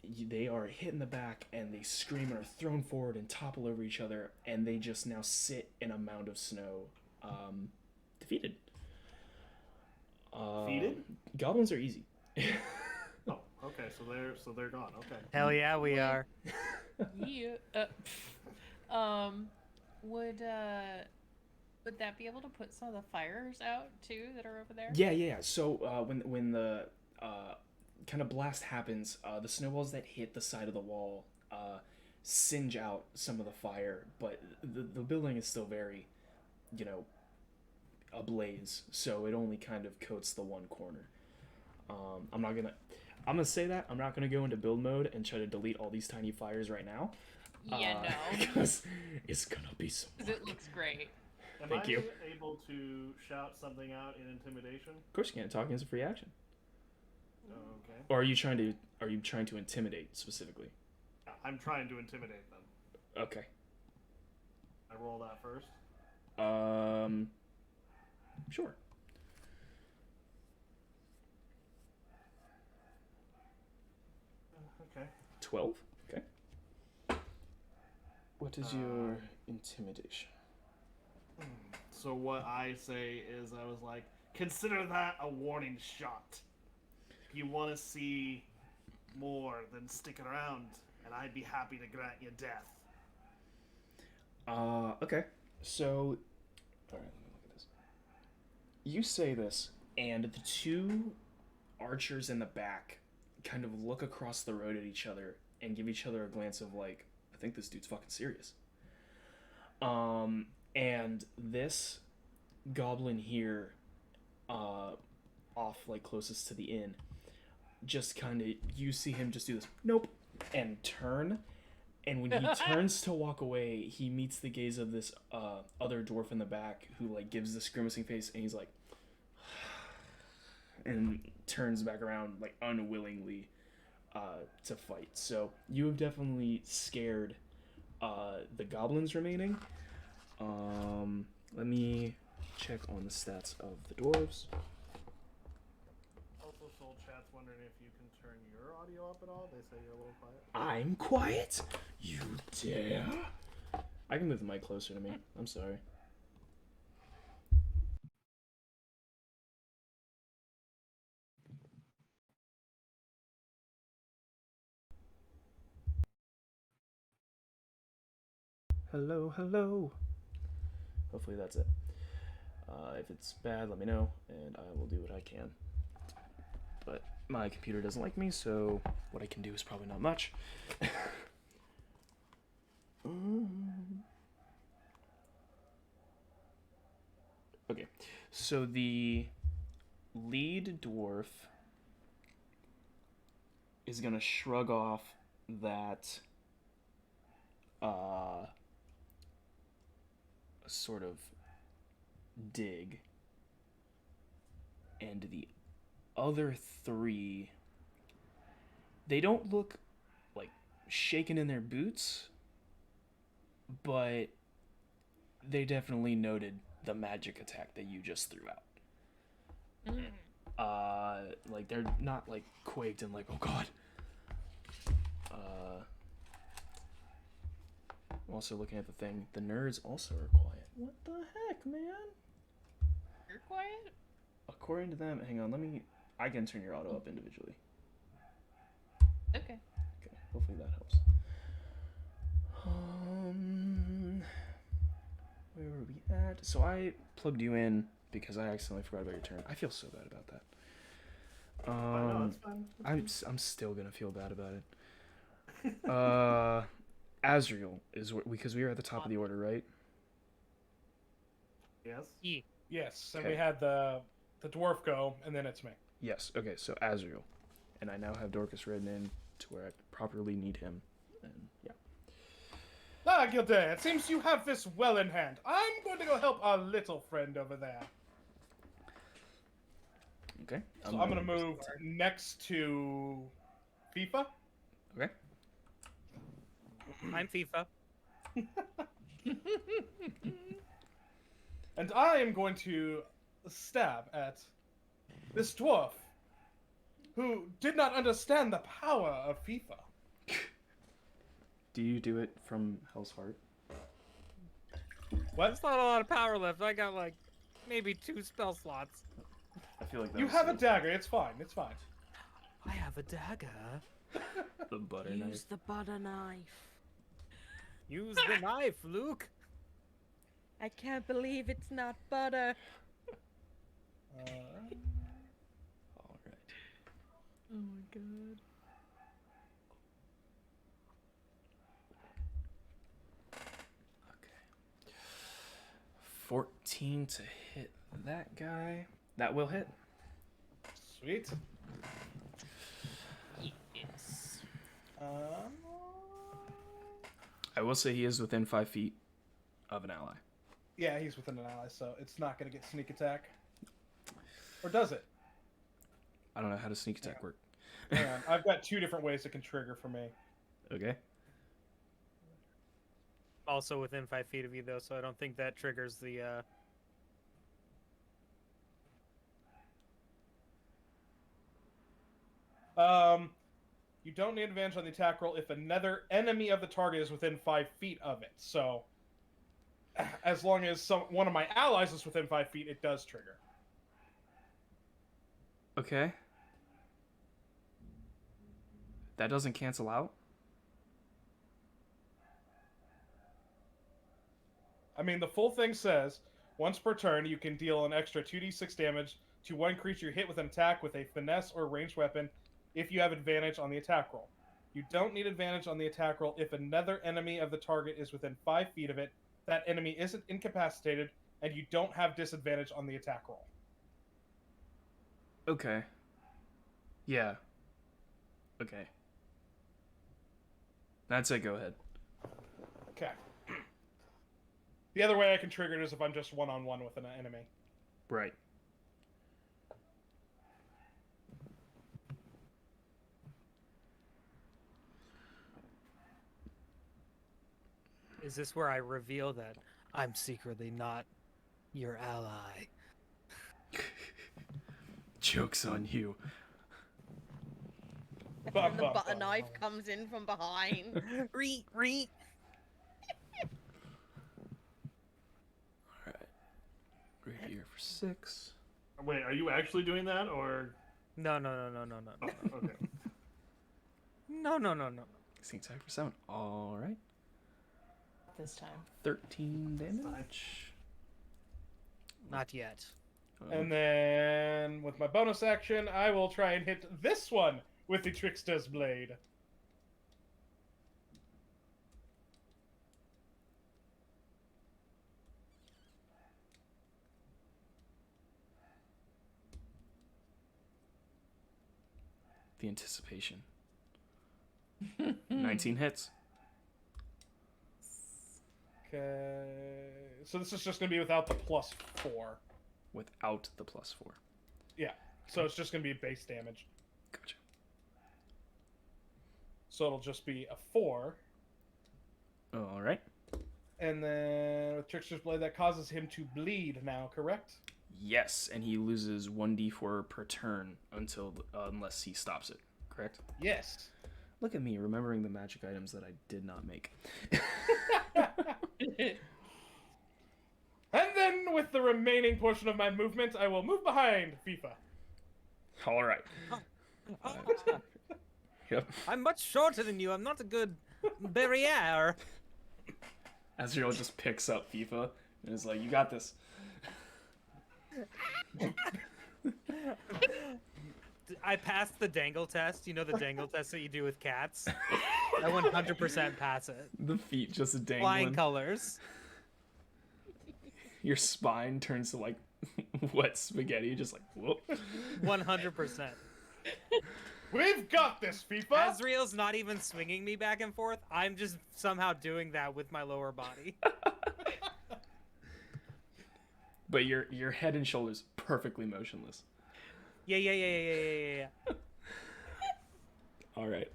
Speaker 3: They are hit in the back and they scream and are thrown forward and topple over each other, and they just now sit in a mound of snow, defeated.
Speaker 1: Defeated?
Speaker 3: Goblins are easy.
Speaker 1: Oh, okay. So they're gone. Okay.
Speaker 2: Hell yeah, we are.
Speaker 6: Yeah. Would that be able to put some of the fires out too that are over there?
Speaker 3: Yeah. So when the kind of blast happens, the snowballs that hit the side of the wall singe out some of the fire, but the building is still very, ablaze. So it only kind of coats the one corner. I'm gonna say that I'm not gonna go into build mode and try to delete all these tiny fires right now.
Speaker 6: Yeah, no.
Speaker 3: Because it's gonna be so.
Speaker 6: Because it looks great.
Speaker 1: Am
Speaker 3: you.
Speaker 1: I able to shout something out in intimidation?
Speaker 3: Of course you can't. Talking is a free action.
Speaker 1: Okay.
Speaker 3: Or are you trying to intimidate specifically?
Speaker 1: I'm trying to intimidate them.
Speaker 3: Okay.
Speaker 1: I roll that first.
Speaker 3: Sure.
Speaker 1: Okay.
Speaker 3: 12. Okay. What is your intimidation?
Speaker 1: So what I say is, I was like, consider that a warning shot. If you want to see more, then stick it around, and I'd be happy to grant you death.
Speaker 3: Okay. So, all right, let me look at this. You say this, and the two archers in the back kind of look across the road at each other and give each other a glance of like, I think this dude's fucking serious. And this goblin here, off like closest to the inn, just kind of, you see him just do this, nope, and turn. And when he turns to walk away, he meets the gaze of this other dwarf in the back who like gives this grimacing face, and he's like, and turns back around like unwillingly to fight. So you have definitely scared the goblins remaining. Let me check on the stats of the dwarves.
Speaker 1: Also, Soul Chat's wondering if you can turn your audio up at all. They say you're a little quiet.
Speaker 3: I'm quiet? You dare? I can move the mic closer to me. I'm sorry. Hello, hello. Hopefully that's it. If it's bad, let me know, and I will do what I can. But my computer doesn't like me, so what I can do is probably not much. Okay, so the lead dwarf is gonna shrug off that sort of dig, and the other three, they don't look like shaken in their boots, but they definitely noted the magic attack that you just threw out. Like they're not like quaked and like, oh god. Also looking at the thing, the nerds also are quiet. What the heck, man?
Speaker 6: You're quiet?
Speaker 3: According to them, hang on, I can turn your auto up individually.
Speaker 6: Okay.
Speaker 3: Okay, hopefully that helps. Where were we at? So I plugged you in because I accidentally forgot about your turn. I feel so bad about that.
Speaker 1: No, it's fine.
Speaker 3: I'm still gonna feel bad about it. Azriel is because we are at the top of the order, right?
Speaker 1: Yes?
Speaker 5: Yes, and
Speaker 3: Okay.
Speaker 5: we had the dwarf go, and then it's me.
Speaker 3: Yes. Okay, so Azriel, and I now have Dorcas written in to where I properly need him. And yeah.
Speaker 5: Ah, Gilday, it seems you have this well in hand. I'm going to go help our little friend over there.
Speaker 3: Okay.
Speaker 5: So I'm going to move next to FIFA.
Speaker 3: Okay.
Speaker 2: I'm FIFA.
Speaker 5: And I am going to stab at this dwarf who did not understand the power of FIFA.
Speaker 3: Do you do it from Hell's Heart?
Speaker 5: What?
Speaker 2: There's not a lot of power left. I got like maybe 2 spell slots.
Speaker 3: I feel like that
Speaker 5: You
Speaker 3: was
Speaker 5: have a dagger. It's fine. It's fine.
Speaker 2: I have a dagger.
Speaker 3: the butter
Speaker 4: Use
Speaker 3: knife.
Speaker 4: the butter knife.
Speaker 2: Use the knife, Luke.
Speaker 4: I can't believe it's not butter.
Speaker 3: All right.
Speaker 4: Oh my god.
Speaker 3: Okay. 14 to hit that guy. That will hit.
Speaker 5: Sweet.
Speaker 6: Yes.
Speaker 3: I will say he is within 5 feet of an ally.
Speaker 5: Yeah, he's within an ally, so it's not going to get sneak attack. Or does it?
Speaker 3: I don't know how does sneak attack work.
Speaker 5: Hang on. I've got 2 different ways it can trigger for me.
Speaker 3: Okay.
Speaker 2: Also within 5 feet of you, though, so I don't think that triggers the.
Speaker 5: You don't need advantage on the attack roll if another enemy of the target is within 5 feet of it. So, as long as one of my allies is within 5 feet, it does trigger.
Speaker 3: Okay. That doesn't cancel out?
Speaker 5: I mean, the full thing says, once per turn, you can deal an extra 2d6 damage to one creature hit with an attack with a finesse or ranged weapon if you have advantage on the attack roll. You don't need advantage on the attack roll if another enemy of the target is within 5 feet of it, that enemy isn't incapacitated, and you don't have disadvantage on the attack roll.
Speaker 3: Okay. Yeah. Okay. That's it, go ahead.
Speaker 5: Okay. The other way I can trigger it is if I'm just one-on-one with an enemy.
Speaker 3: Right.
Speaker 2: Is this where I reveal that I'm secretly not your ally?
Speaker 3: Joke's on you.
Speaker 4: And
Speaker 5: Bum,
Speaker 4: then the
Speaker 5: bum,
Speaker 4: butter
Speaker 5: bum,
Speaker 4: knife
Speaker 5: bum.
Speaker 4: comes in from behind.
Speaker 2: Reet, reet.
Speaker 3: Alright. Rapier for 6.
Speaker 1: Wait, are you actually doing that, or?
Speaker 2: No.
Speaker 1: Oh, okay.
Speaker 2: No.
Speaker 3: Sneak attack for 7. Alright.
Speaker 6: This time.
Speaker 3: 13 damage.
Speaker 2: Not yet.
Speaker 5: And then, with my bonus action, I will try and hit this one with the Trickster's Blade.
Speaker 3: The anticipation. 19 hits.
Speaker 5: Okay. So this is just going to be without the +4.
Speaker 3: Without the +4.
Speaker 5: Yeah. So it's just going to be base damage.
Speaker 3: Gotcha.
Speaker 5: So it'll just be a 4.
Speaker 3: Alright.
Speaker 5: And then with Trickster's Blade, that causes him to bleed now, correct?
Speaker 3: Yes, and he loses 1d4 per turn until unless he stops it. Correct?
Speaker 5: Yes.
Speaker 3: Look at me remembering the magic items that I did not make.
Speaker 5: And then with the remaining portion of my movement, I will move behind FIFA.
Speaker 3: All right. Yep.
Speaker 2: I'm much shorter than you. I'm not a good barrier.
Speaker 3: Azrael just picks up FIFA and is like, "You got this."
Speaker 2: I passed the dangle test. You know the dangle test that you do with cats? I 100% pass it.
Speaker 3: The feet just
Speaker 2: Flying
Speaker 3: dangling.
Speaker 2: colors.
Speaker 3: Your spine turns to like wet spaghetti, just like whoop.
Speaker 2: 100%.
Speaker 5: We've got this, FIFA.
Speaker 2: Azriel's not even swinging me back and forth. I'm just somehow doing that with my lower body.
Speaker 3: But your head and shoulders perfectly motionless.
Speaker 2: Yeah.
Speaker 3: All right.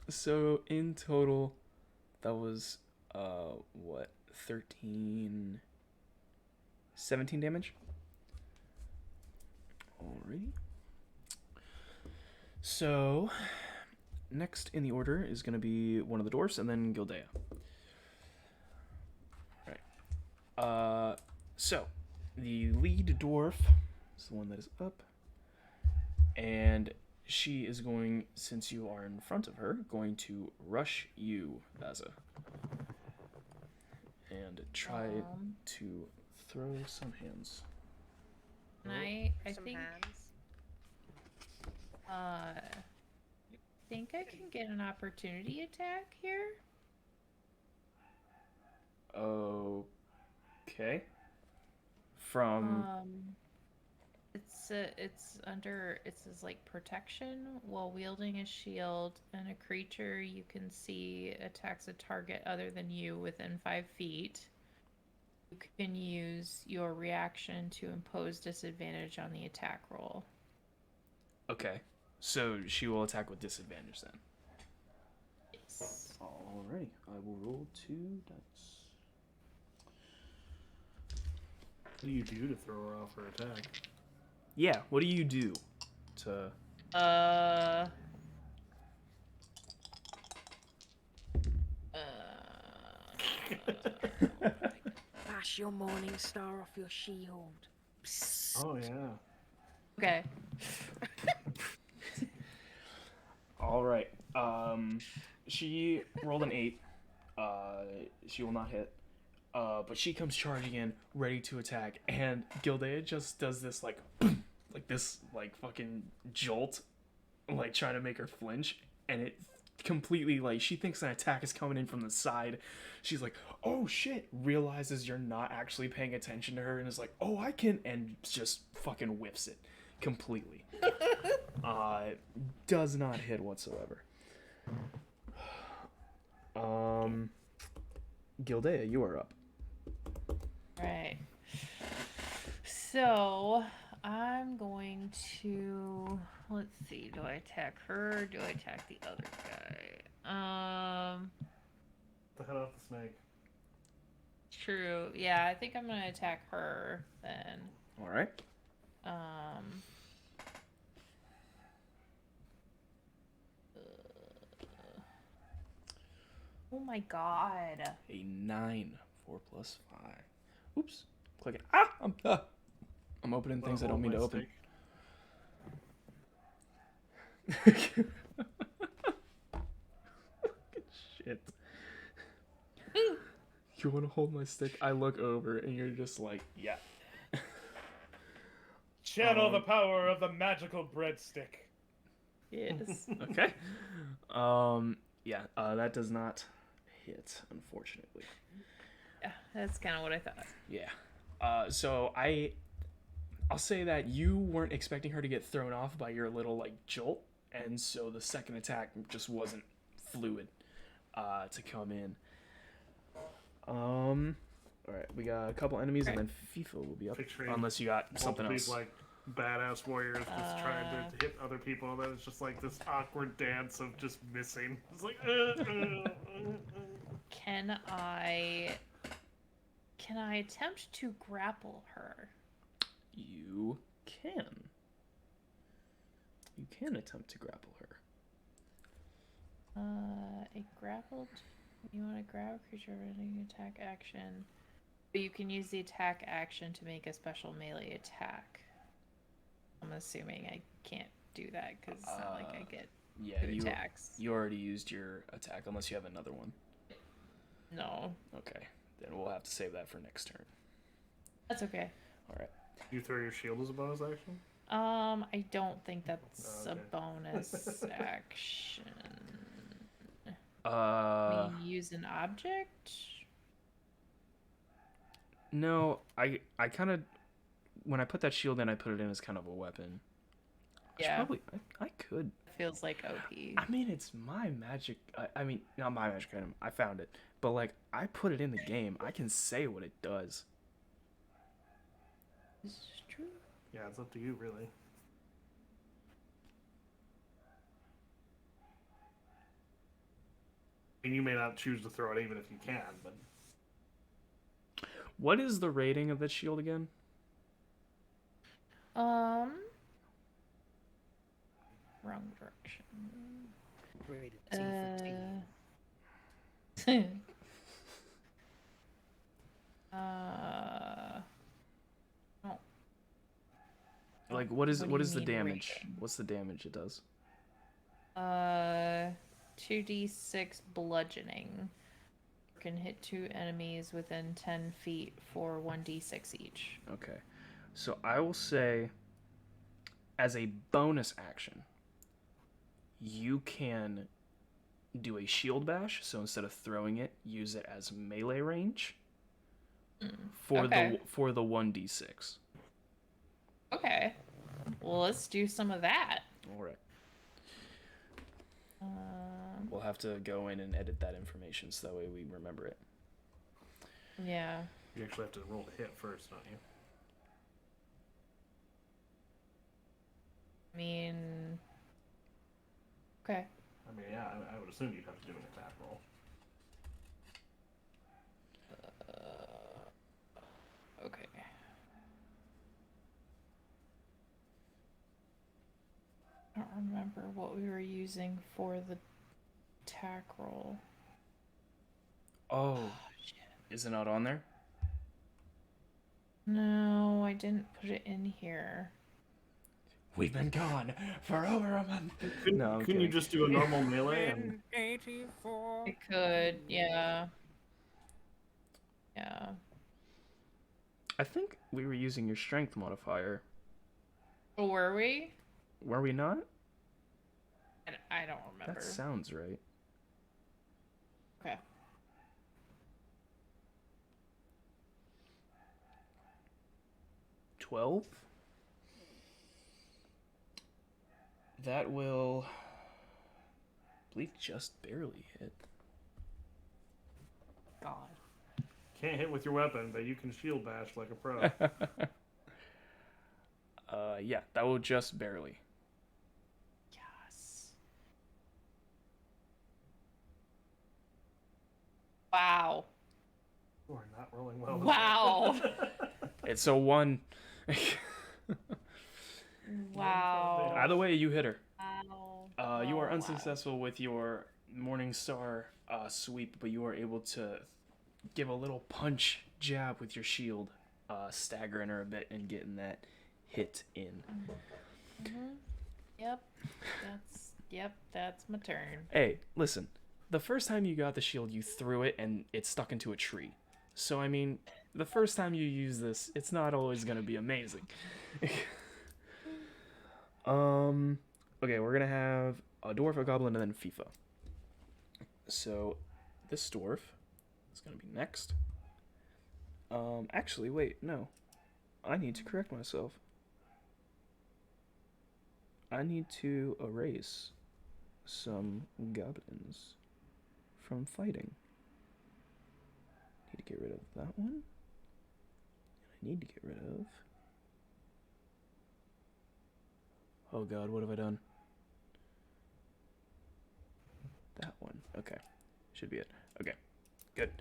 Speaker 3: So in total, that was what 13, 17 damage. Alrighty. So next in the order is gonna be one of the dwarfs and then Gildea. All right. So the lead dwarf is the one that is up. And she is going, since you are in front of her, going to rush you, Baza. And try to throw some hands.
Speaker 6: And I
Speaker 4: Some
Speaker 6: think
Speaker 4: hands.
Speaker 6: think I can get an opportunity attack here.
Speaker 3: Okay. From
Speaker 6: It's under, it says like protection while wielding a shield, and a creature you can see attacks a target other than you within 5 feet. You can use your reaction to impose disadvantage on the attack roll.
Speaker 3: Okay. So she will attack with disadvantage then.
Speaker 6: Yes.
Speaker 3: Alrighty. I will roll 2 dice.
Speaker 1: What do you do to throw her off her attack?
Speaker 3: Yeah, what do you do to...
Speaker 4: Bash your morning star off your shield.
Speaker 1: Oh yeah.
Speaker 6: Okay.
Speaker 3: All right. She rolled an 8. She will not hit. But she comes charging in, ready to attack, and Gildea just does this like this fucking jolt, like trying to make her flinch, and it completely, like, she thinks an attack is coming in from the side. She's like, oh shit, realizes you're not actually paying attention to her, and is like, oh, I can, and just fucking whiffs it completely. Does not hit whatsoever. Gildea, you are up.
Speaker 6: Right. So I'm going to, let's see, do I attack her or do I attack the other guy?
Speaker 1: The head off the snake.
Speaker 6: True. Yeah, I think I'm gonna attack her then.
Speaker 3: All right.
Speaker 6: Oh my god.
Speaker 3: A 9. 4 plus 5. Oops. Click it. I'm opening things I don't mean to open. Shit. You want to hold my stick? I look over and you're just like, yeah.
Speaker 5: Channel the power of the magical breadstick.
Speaker 6: Yes.
Speaker 3: Okay. Yeah, that does not hit, unfortunately.
Speaker 6: Yeah, that's kind of what I thought.
Speaker 3: Yeah. So I'll say that you weren't expecting her to get thrown off by your little, like, jolt, and so the second attack just wasn't fluid to come in. All right, we got a couple enemies, and then FIFA will be up,
Speaker 1: Picturing
Speaker 3: unless you got something
Speaker 1: All
Speaker 3: else.
Speaker 1: these like badass warriors just trying to hit other people, and then it's just like this awkward dance of just missing. It's like.
Speaker 6: Can I attempt to grapple her?
Speaker 3: You can. You can attempt to grapple her.
Speaker 6: A grappled. You want to grab a creature with an attack action. But you can use the attack action to make a special melee attack. I'm assuming I can't do that because it's not like I get
Speaker 3: Yeah,
Speaker 6: good attacks.
Speaker 3: you already used your attack, unless you have another one.
Speaker 6: No,
Speaker 3: Okay, then we'll have to save that for next turn.
Speaker 6: that's okay.
Speaker 3: All right.
Speaker 1: You throw your shield as a bonus action?
Speaker 6: I don't think that's
Speaker 1: Oh, okay.
Speaker 6: a bonus action.
Speaker 3: Uh,
Speaker 6: We use an object.
Speaker 3: no, I kind of, when I put that shield in, I put it in as kind of a weapon. I should
Speaker 6: Yeah.
Speaker 3: probably, I could.
Speaker 6: feels like OP.
Speaker 3: I mean, it's my magic. I mean, not my magic item. I found it, but like, I put it in the game. I can say what it does.
Speaker 6: This is true.
Speaker 1: Yeah, it's up to you, really. I mean, you may not choose to throw it even if you can, but
Speaker 3: What is the rating of that shield again?
Speaker 6: Wrong direction.
Speaker 2: Rated T for T.
Speaker 6: Oh.
Speaker 3: Like, what is
Speaker 6: What do
Speaker 3: what
Speaker 6: you
Speaker 3: is the
Speaker 6: mean
Speaker 3: damage?
Speaker 6: rating?
Speaker 3: What's the damage it does?
Speaker 6: 2d6 bludgeoning. Can hit 2 enemies within 10 feet for 1d6 each.
Speaker 3: Okay, so I will say, as a bonus action, you can do a shield bash. So instead of throwing it, use it as melee range for
Speaker 6: okay.
Speaker 3: the 1d6.
Speaker 6: Okay. Well, let's do some of that.
Speaker 3: All right. We'll have to go in and edit that information so that way we remember it.
Speaker 6: Yeah.
Speaker 1: you actually have to roll to hit first, don't you?
Speaker 6: I mean. Okay.
Speaker 1: I mean, yeah, I would assume you'd have to do an attack roll.
Speaker 6: Okay. I don't remember what we were using for the attack roll.
Speaker 3: Oh, is it not on there?
Speaker 6: No, I didn't put it in here.
Speaker 3: We've been gone for over a month. No, I'm
Speaker 1: Couldn't you
Speaker 3: kidding.
Speaker 1: just do a normal melee? And...
Speaker 2: 84.
Speaker 6: I could, yeah. Yeah.
Speaker 3: I think we were using your strength modifier.
Speaker 6: Oh, were we?
Speaker 3: Were we not?
Speaker 6: I don't remember.
Speaker 3: That sounds right.
Speaker 6: Okay.
Speaker 3: $12. That will, I believe, just barely hit.
Speaker 6: God.
Speaker 1: Can't hit with your weapon, but you can shield bash like a pro.
Speaker 3: Yeah, that will just barely.
Speaker 6: Yes. Wow.
Speaker 1: You are not rolling well.
Speaker 6: Wow.
Speaker 3: It's a 1.
Speaker 6: Wow.
Speaker 3: Either way, you hit her.
Speaker 6: Wow.
Speaker 3: You are
Speaker 6: Oh,
Speaker 3: unsuccessful with your Morning Star sweep, but you are able to give a little punch jab with your shield, staggering her a bit and getting that hit in.
Speaker 6: Yep. That's my turn.
Speaker 3: Hey, listen. The first time you got the shield, you threw it and it stuck into a tree. So, I mean, the first time you use this, it's not always going to be amazing. Okay, we're going to have a dwarf, a goblin, and then FIFA. So, this dwarf is going to be next. Actually, wait, no. I need to correct myself. I need to erase some goblins from fighting. Need to get rid of that one. And I need to get rid of... Oh god, what have I done? That one. Okay. Should be it. Okay. Good.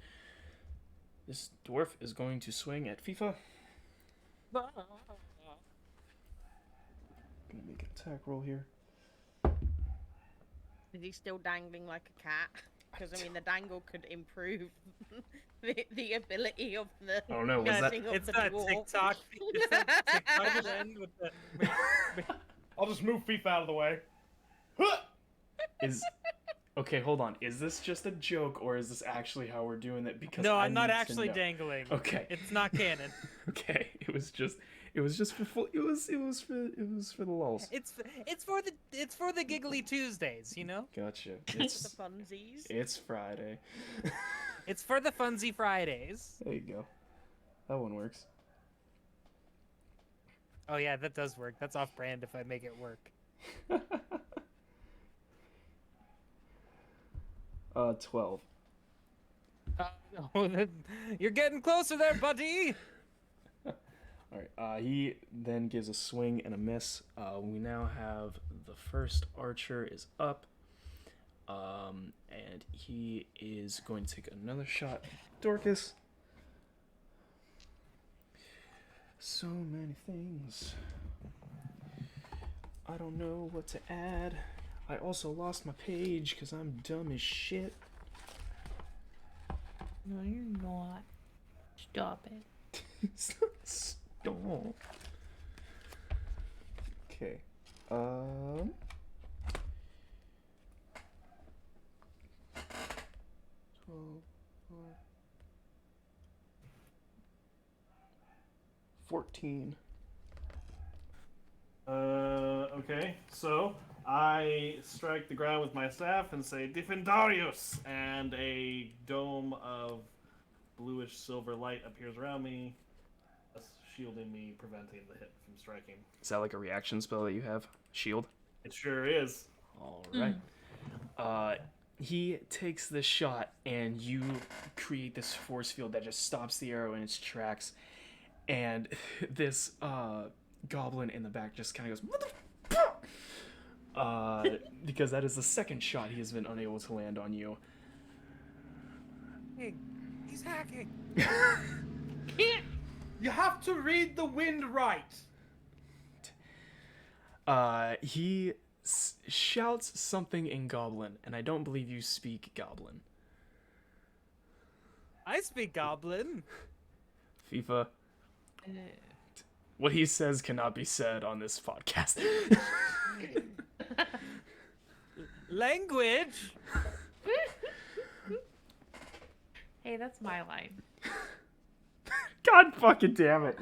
Speaker 3: This dwarf is going to swing at FIFA. Gonna make an attack roll here.
Speaker 4: Is he still dangling like a cat? Because I mean, the dangle could improve the ability of the.
Speaker 3: Oh no, was that-
Speaker 4: nursing of
Speaker 2: It's
Speaker 4: the
Speaker 2: that
Speaker 4: dwarf.
Speaker 2: TikTok. It's that TikTok trend with the.
Speaker 5: I'll just move FIFA out of the way.
Speaker 3: Is okay, hold on. Is this just a joke or is this actually how we're doing it? Because
Speaker 2: No,
Speaker 3: I
Speaker 2: I'm not
Speaker 3: need to
Speaker 2: actually
Speaker 3: know.
Speaker 2: dangling.
Speaker 3: Okay.
Speaker 2: It's not canon.
Speaker 3: Okay. It was just for full, it was for the lulz.
Speaker 2: It's for the giggly Tuesdays, you know.
Speaker 3: Gotcha.
Speaker 4: The
Speaker 3: It's
Speaker 4: funsies.
Speaker 3: it's Friday.
Speaker 2: It's for the funsy Fridays.
Speaker 3: There you go. That one works.
Speaker 2: Oh yeah, that does work. That's off brand if I make it work.
Speaker 3: 12.
Speaker 2: Oh, you're getting closer there, buddy.
Speaker 3: All right. He then gives a swing and a miss. We now have the first archer is up. And he is going to take another shot. Dorcas. So many things. I don't know what to add. I also lost my page because I'm dumb as shit.
Speaker 6: No, you're not. Stop it.
Speaker 3: Stop. Okay. 12, 14.
Speaker 1: Okay, so I strike the ground with my staff and say Defendarius, and a dome of bluish silver light appears around me, thus shielding me, preventing the hit from striking.
Speaker 3: Is that like a reaction spell that you have? Shield?
Speaker 1: It sure is.
Speaker 3: All right. He takes the shot, and you create this force field that just stops the arrow in its tracks. And this goblin in the back just kind of goes, "What the fuck?" Because that is the second shot he has been unable to land on you.
Speaker 2: Hey, he's hacking.
Speaker 5: You have to read the wind right.
Speaker 3: He shouts something in Goblin, and I don't believe you speak Goblin.
Speaker 2: I speak Goblin.
Speaker 3: FIFA. What he says cannot be said on this podcast.
Speaker 2: Language.
Speaker 6: Hey, that's my line.
Speaker 3: God fucking damn it.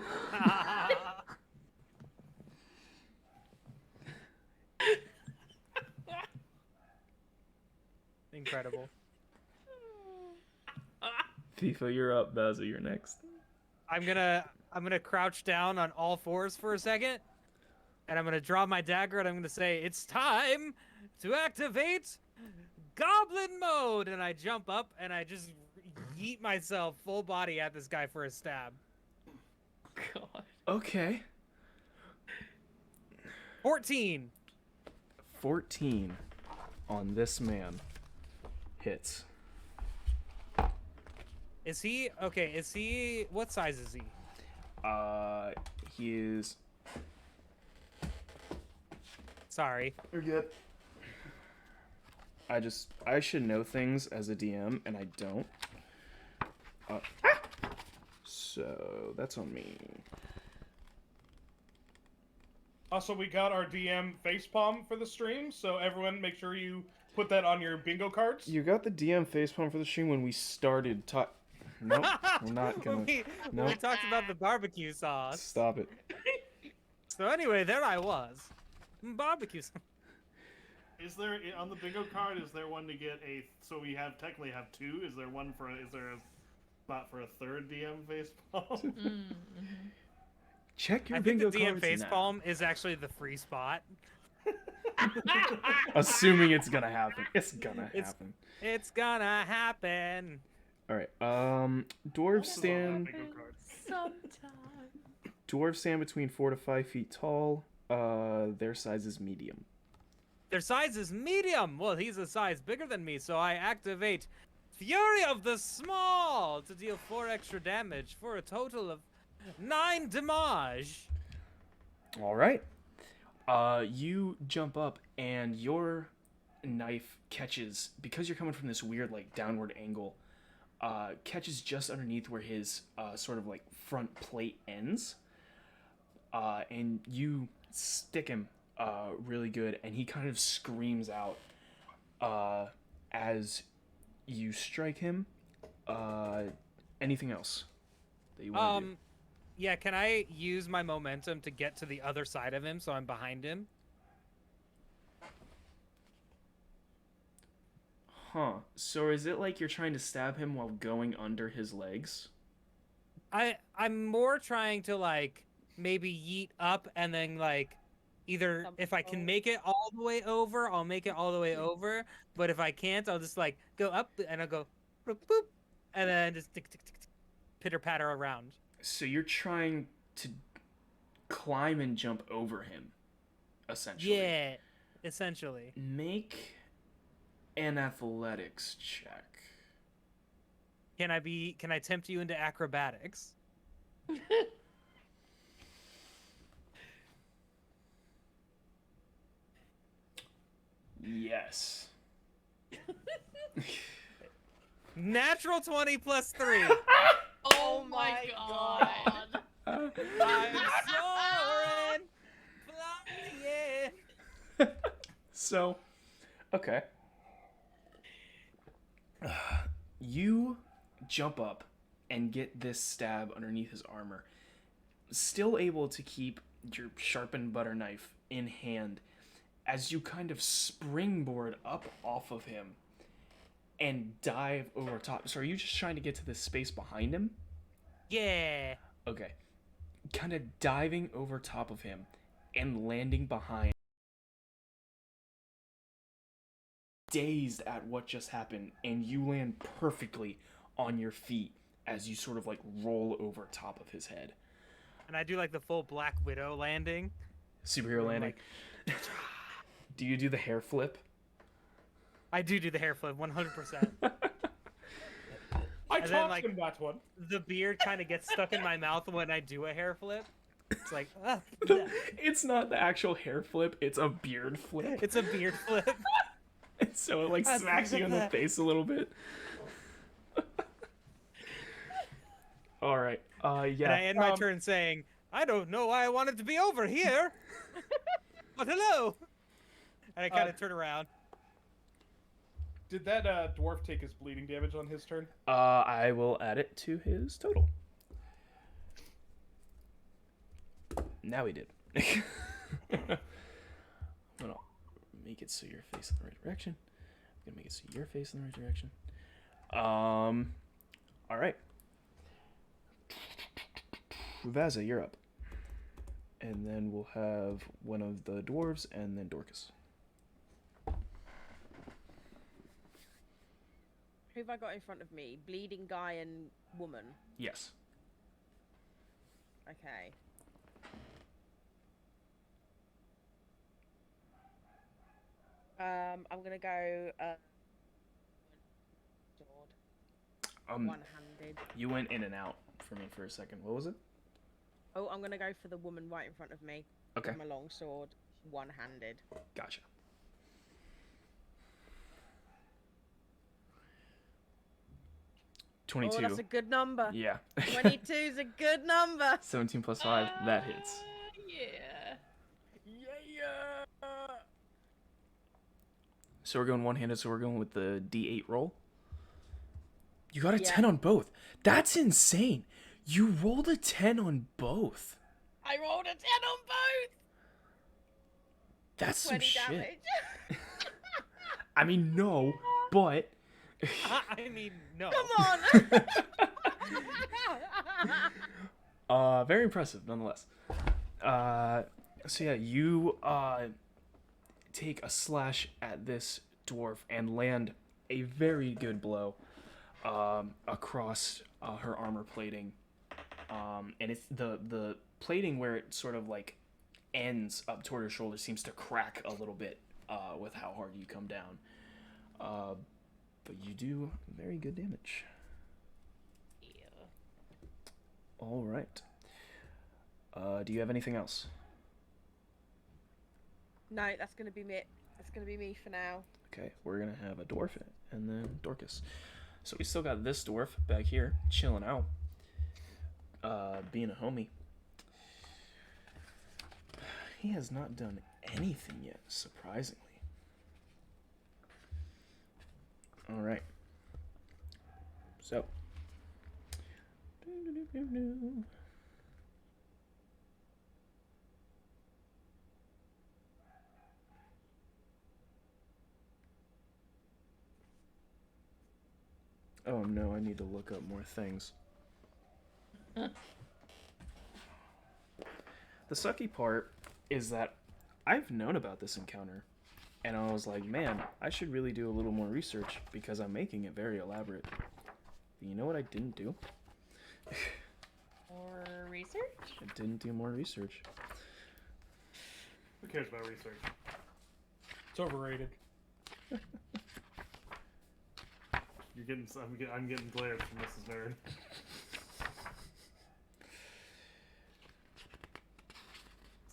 Speaker 2: Incredible.
Speaker 3: FIFA, you're up. Basil, you're next.
Speaker 2: I'm gonna crouch down on all fours for a second, and I'm gonna draw my dagger, and I'm gonna say, "It's time to activate Goblin mode!" And I jump up, and I just yeet myself full body at this guy for a stab.
Speaker 6: God.
Speaker 3: Okay.
Speaker 2: 14.
Speaker 3: 14 on this man hits.
Speaker 2: Is he okay? Is he what size is he?
Speaker 3: He is.
Speaker 2: Sorry.
Speaker 3: You're good. I should know things as a DM, and I don't. So that's on me.
Speaker 5: Also, we got our DM facepalm for the stream, so everyone make sure you put that on your bingo cards.
Speaker 3: You got the DM facepalm for the stream when we started Nope, we're not gonna.
Speaker 2: when we
Speaker 3: Nope.
Speaker 2: talked about the barbecue sauce.
Speaker 3: Stop it.
Speaker 2: So anyway, there I was. Barbecue sauce.
Speaker 1: Is there on the bingo card? Is there one to get a? So we technically have two. Is there one for? Is there a spot for a third DM facepalm?
Speaker 3: Check your
Speaker 2: I think
Speaker 3: bingo
Speaker 2: the DM
Speaker 3: cards now.
Speaker 2: facepalm is actually the free spot.
Speaker 3: Assuming it's gonna happen. It's gonna happen.
Speaker 2: It's gonna happen.
Speaker 3: All right. Dwarves stand.
Speaker 1: Bingo card.
Speaker 6: Sometime.
Speaker 3: Dwarves stand between 4 to 5 feet tall. Their size is medium.
Speaker 2: Their size is medium. Well, he's a size bigger than me, so I activate Fury of the Small to deal 4 extra damage for a total of 9 damage.
Speaker 3: All right. You jump up and your knife catches, because you're coming from this weird like downward angle, catches just underneath where his sort of like front plate ends. And you stick him really good, and he kind of screams out as you strike him. Anything else that you want to do?
Speaker 2: Yeah, can I use my momentum to get to the other side of him so I'm behind him?
Speaker 3: Huh. So is it like you're trying to stab him while going under his legs?
Speaker 2: I'm more trying to like maybe yeet up and then like either if I can make it all the way over, I'll make it all the way over. But if I can't, I'll just like go up and I'll go boop, boop, and then just tick, tick, tick, tick, pitter patter around.
Speaker 3: So you're trying to climb and jump over him, essentially.
Speaker 2: Yeah, essentially.
Speaker 3: Make an athletics check.
Speaker 2: Can I tempt you into acrobatics?
Speaker 3: Yes.
Speaker 2: Natural 20 plus 3.
Speaker 6: Oh my god.
Speaker 2: I'm soaring, flying.
Speaker 3: So, okay. You jump up and get this stab underneath his armor. Still able to keep your sharpened butter knife in hand as you kind of springboard up off of him and dive over top. So are you just trying to get to the space behind him?
Speaker 2: Yeah.
Speaker 3: Okay. Kind of diving over top of him and landing behind. Dazed at what just happened, and you land perfectly on your feet as you sort of like roll over top of his head.
Speaker 2: And I do like the full Black Widow landing.
Speaker 3: Superhero
Speaker 2: I'm
Speaker 3: landing. Do you do the hair flip?
Speaker 2: I do the hair flip 100%.
Speaker 5: I
Speaker 2: And then,
Speaker 5: taught
Speaker 2: like,
Speaker 5: him that one.
Speaker 2: The beard kind of gets stuck in my mouth when I do a hair flip. It's like,
Speaker 3: It's not the actual hair flip, it's a beard flip.
Speaker 2: it's a beard flip.
Speaker 3: So it like smacks you in the face a little bit. All right. Yeah.
Speaker 2: And I end my turn saying, I don't know why I wanted to be over here. But hello. And I kind of turn around.
Speaker 5: Did that dwarf take his bleeding damage on his turn?
Speaker 3: I will add it to his total. Now he did. I'm gonna make it so you're facing the right direction. I'm gonna make it so you're facing the right direction. All right. Vaza, you're up. And then we'll have one of the dwarves and then Dorcas.
Speaker 4: Who have I got in front of me? Bleeding guy and woman.
Speaker 3: Yes.
Speaker 4: Okay. I'm gonna go sword. One-handed.
Speaker 3: You went in and out for me for a second. What was it?
Speaker 4: Oh, I'm gonna go for the woman right in front of me.
Speaker 3: Okay.
Speaker 4: With my long sword, one-handed.
Speaker 3: Gotcha.
Speaker 4: Oh,
Speaker 3: 22.
Speaker 4: that's a good number.
Speaker 3: Yeah.
Speaker 4: 22 is a good number.
Speaker 3: 17 plus 5, that hits.
Speaker 6: Yeah.
Speaker 4: Yeah.
Speaker 3: So we're going one-handed, so we're going with the D8 roll. You got a
Speaker 4: Yeah.
Speaker 3: 10 on both. That's insane. You rolled a 10 on both.
Speaker 4: I rolled a 10 on both.
Speaker 3: That's some
Speaker 4: 20
Speaker 3: shit.
Speaker 4: damage.
Speaker 3: I mean, no, but...
Speaker 2: I mean, no.
Speaker 4: Come on.
Speaker 3: Very impressive, nonetheless. So yeah, you take a slash at this dwarf and land a very good blow across her armor plating, and it's the plating where it sort of like ends up toward her shoulder seems to crack a little bit with how hard you come down. But you do very good damage.
Speaker 6: Yeah.
Speaker 3: All right. Do you have anything else?
Speaker 4: No, that's gonna be me. That's gonna be me for now.
Speaker 3: Okay, we're gonna have a dwarf and then Dorcas. So we still got this dwarf back here chilling out, being a homie. He has not done anything yet, surprisingly. All right. So. Oh no, I need to look up more things. The sucky part is that I've known about this encounter And I was like, man, I should really do a little more research because I'm making it very elaborate. You know what I didn't do?
Speaker 6: Or research?
Speaker 3: I didn't do more research.
Speaker 1: Who cares about research?
Speaker 5: It's overrated.
Speaker 1: You're getting. I'm getting glares from Mrs. Nerd.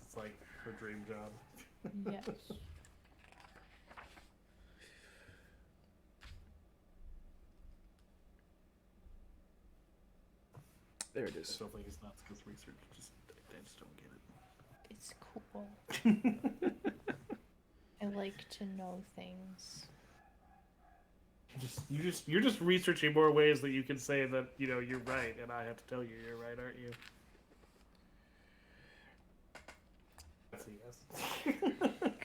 Speaker 1: It's like her dream job.
Speaker 6: Yes.
Speaker 3: There it
Speaker 1: I
Speaker 3: is.
Speaker 1: still think it's nuts because research just I just don't get
Speaker 6: It's cool.
Speaker 1: it.
Speaker 6: I like to know things.
Speaker 1: You're just researching more ways that you can say that you're right, and I have to tell you you're right, aren't you? That's a yes.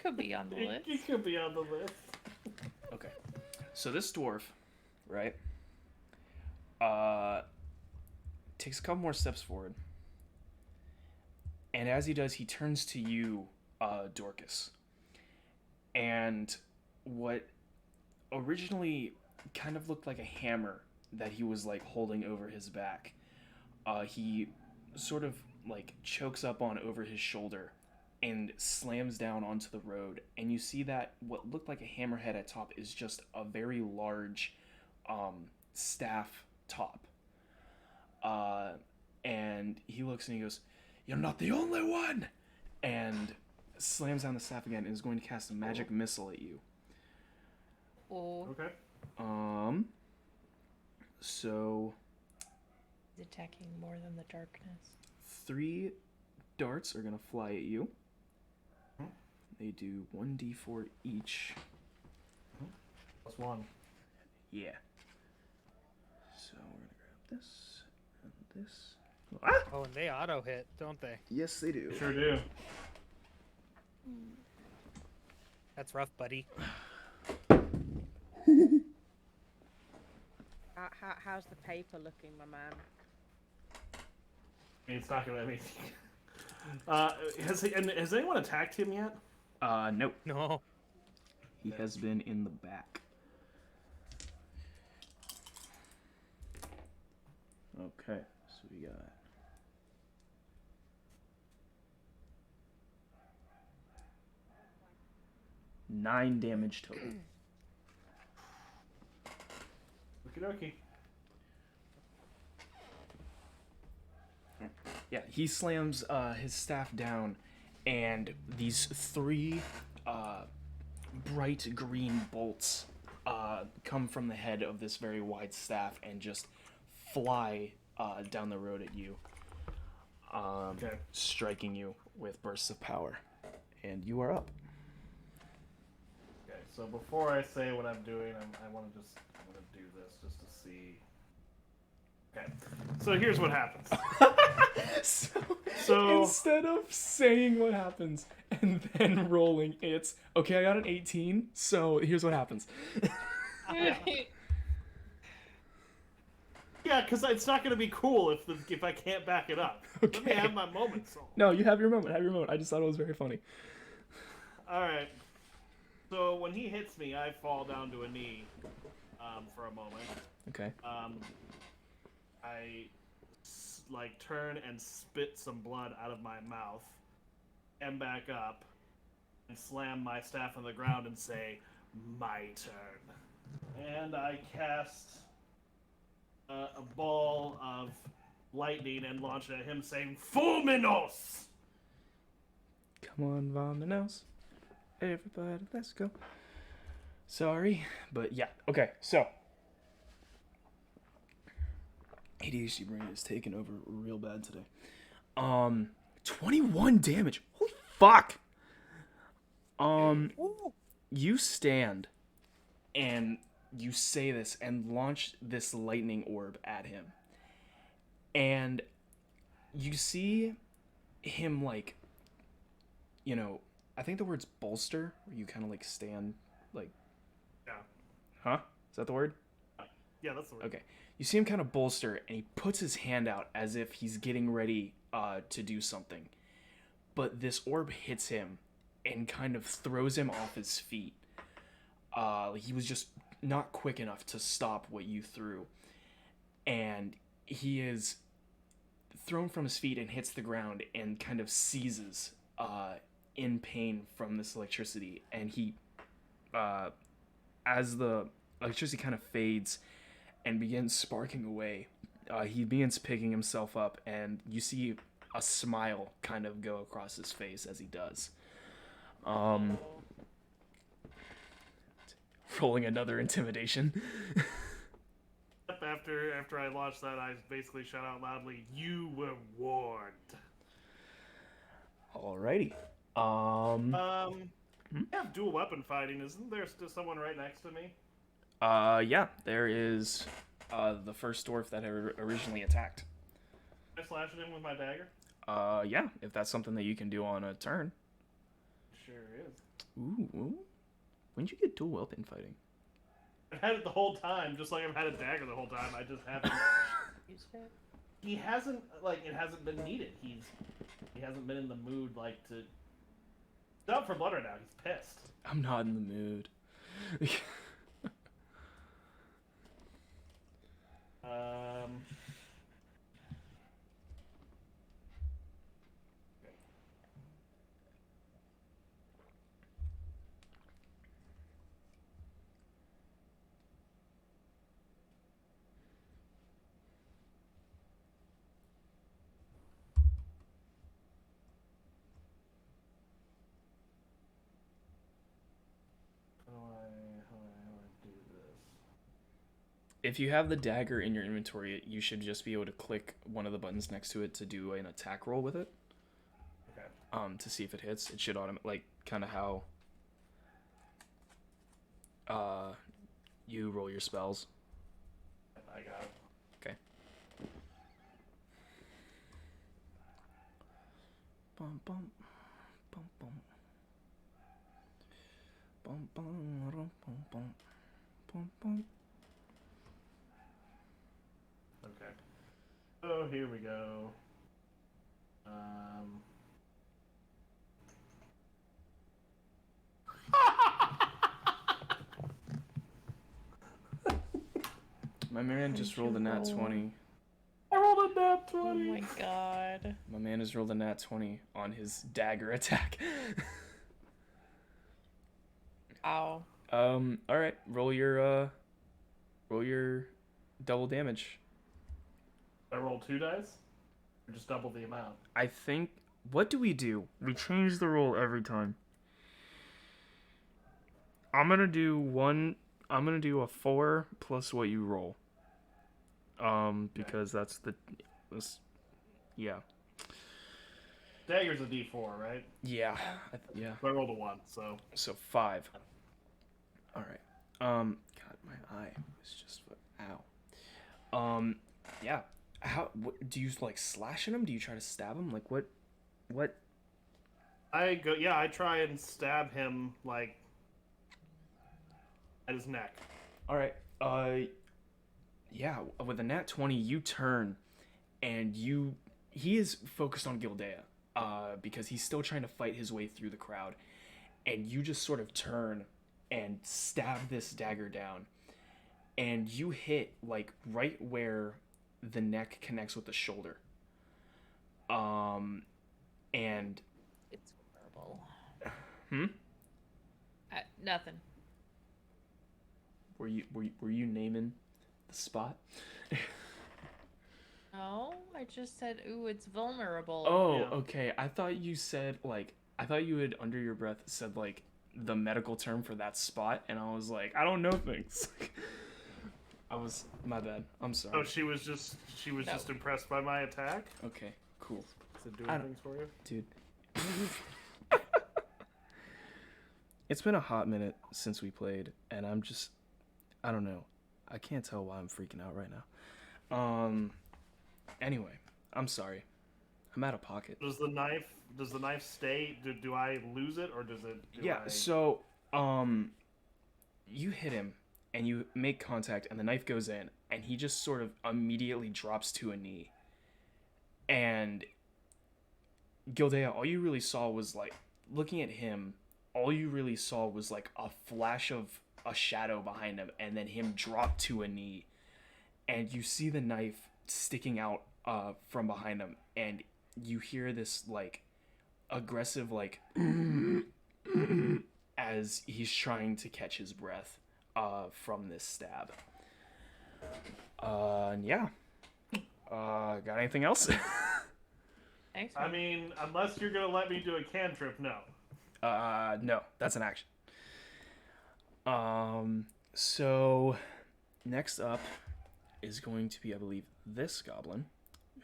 Speaker 6: Could be on the list.
Speaker 1: It could be on the list.
Speaker 3: Okay. So this dwarf, right, takes a couple more steps forward. And as he does, he turns to you, Dorcas. And what originally kind of looked like a hammer that he was like holding over his back, he sort of like chokes up on over his shoulder and slams down onto the road. And you see that what looked like a hammerhead at top is just a very large staff top. And he looks and he goes, "You're not the only one!" And slams down the staff again and is going to cast a magic missile at you.
Speaker 6: Oh,
Speaker 1: Okay.
Speaker 3: So
Speaker 6: he's attacking more than the darkness.
Speaker 3: 3 darts are gonna fly at you.
Speaker 1: Hmm.
Speaker 3: They do 1d4 each.
Speaker 1: +1.
Speaker 3: Yeah. So we're gonna grab this and this. Ah!
Speaker 2: Oh, and they auto hit, don't they?
Speaker 3: Yes, they do.
Speaker 1: Sure do.
Speaker 2: That's rough, buddy.
Speaker 4: How's the paper looking, my man?
Speaker 1: I mean, it's not gonna. I mean, has anyone attacked him yet?
Speaker 3: Nope.
Speaker 2: No.
Speaker 3: He has been in the back. Okay, so we got 9 damage total.
Speaker 1: Okie dokie.
Speaker 3: Yeah, he slams his staff down, and these 3 bright green bolts come from the head of this very wide staff and just fly down the road at you,
Speaker 1: Okay.
Speaker 3: striking you with bursts of power. And you are up.
Speaker 1: Okay. So before I say what I'm doing, I'm gonna do this just to see. Okay. So here's what happens. So
Speaker 3: instead of saying what happens and then rolling, it's okay. I got an 18, so here's what happens.
Speaker 1: yeah, because it's not gonna be cool if I can't back it up. Let me
Speaker 3: Okay.
Speaker 1: have my moment, Saul.
Speaker 3: No, you have your moment. Have your moment. I just thought it was very funny.
Speaker 1: All right. So when he hits me, I fall down to a knee for a moment.
Speaker 3: Okay.
Speaker 1: I turn and spit some blood out of my mouth, and back up, and slam my staff on the ground and say, "My turn." And I cast a ball of lightning and launch it at him, saying, "Fulminos!"
Speaker 3: Come on, Vominos. Everybody, let's go. Sorry, but yeah. Okay, so ADHD brain is taking over real bad today. 21 damage. Holy fuck. You stand and you say this and launch this lightning orb at him. And you see him like, I think the word's bolster, where you kind of like stand like,
Speaker 1: Yeah.
Speaker 3: huh? Is that the word?
Speaker 1: Yeah, that's the word.
Speaker 3: Okay. You see him kind of bolster, and he puts his hand out as if he's getting ready to do something. But this orb hits him, and kind of throws him off his feet. He was just not quick enough to stop what you threw. And he is thrown from his feet and hits the ground and kind of seizes in pain from this electricity. And he, as the electricity kind of fades and begins sparking away, he begins picking himself up, and you see a smile kind of go across his face as he does. Rolling another intimidation.
Speaker 1: After I launched that, I basically shout out loudly, "You were warned."
Speaker 3: Alrighty.
Speaker 1: Yeah, dual weapon fighting. Isn't there still someone right next to me?
Speaker 3: Yeah, there is the first dwarf that originally attacked.
Speaker 1: Am I slashing him with my dagger?
Speaker 3: Yeah, if that's something that you can do on a turn.
Speaker 1: Sure is.
Speaker 3: Ooh. When'd you get dual weapon fighting?
Speaker 1: I've had it the whole time, just like I've had a dagger the whole time. I just haven't.
Speaker 6: Used it.
Speaker 1: He hasn't, like, it hasn't been needed. He hasn't been in the mood, like, to. He's out for blood right now. He's pissed.
Speaker 3: I'm not in the mood.
Speaker 1: How do I do this?
Speaker 3: If you have the dagger in your inventory, you should just be able to click one of the buttons next to it to do an attack roll with it.
Speaker 1: Okay.
Speaker 3: To see if it hits. It should like kind of how you roll your spells.
Speaker 1: I got it.
Speaker 3: Okay. Bum bum bum bum. Bum bum bum bum bum bum.
Speaker 1: Okay. Oh, here we go.
Speaker 3: My man just rolled a nat 20.
Speaker 1: I rolled a nat
Speaker 6: Oh
Speaker 1: 20.
Speaker 6: my god.
Speaker 3: My man has rolled a nat 20 on his dagger attack.
Speaker 6: Ow.
Speaker 3: Alright, roll your double damage.
Speaker 1: I rolled 2 dice? Or just double the amount?
Speaker 3: I think, what do? We change the roll every time. I'm gonna do a 4 plus what you roll. Because that's yeah.
Speaker 1: Dagger's a d4, right?
Speaker 3: Yeah. Yeah.
Speaker 1: So I rolled a 1, so.
Speaker 3: So 5. Alright. God, my eye was just, ow. Yeah. Do you, like, slash at him? Do you try to stab him? Like, what?
Speaker 1: I try and stab him, like, at his neck.
Speaker 3: Alright. Yeah, with a nat 20, you turn, and he is focused on Gildea, because he's still trying to fight his way through the crowd, and you just sort of turn and stab this dagger down, and you hit, like, right where the neck connects with the shoulder. And...
Speaker 6: It's horrible.
Speaker 3: Hmm?
Speaker 6: Nothing.
Speaker 3: Were you naming the spot?
Speaker 6: No, I just said, ooh, it's vulnerable.
Speaker 3: Oh,
Speaker 1: Yeah.
Speaker 3: okay. I thought you said, like, I thought you had, under your breath, said, like, the medical term for that spot, and I was like, I don't know things. My bad. I'm sorry.
Speaker 1: Oh, she was just impressed by my attack?
Speaker 3: Okay, cool.
Speaker 1: Is it
Speaker 3: I
Speaker 1: doing
Speaker 3: don't-
Speaker 1: things for you?
Speaker 3: Dude. It's been a hot minute since we played, and I don't know. I can't tell why I'm freaking out right now. Anyway, I'm sorry. I'm out of pocket.
Speaker 1: Does the knife stay? Do I lose it, or does it?
Speaker 3: So, you hit him, and you make contact, and the knife goes in, and he just sort of immediately drops to a knee. And Gildea, all you really saw was, like, looking at him, all you really saw was like a flash of a shadow behind him, and then him drop to a knee, and you see the knife sticking out from behind him, and you hear this like aggressive like as he's trying to catch his breath from this stab. And yeah. Got anything else?
Speaker 6: Thanks.
Speaker 1: I mean, unless you're gonna let me do a cantrip, no.
Speaker 3: No, that's an action. So next up is going to be, I believe, this goblin,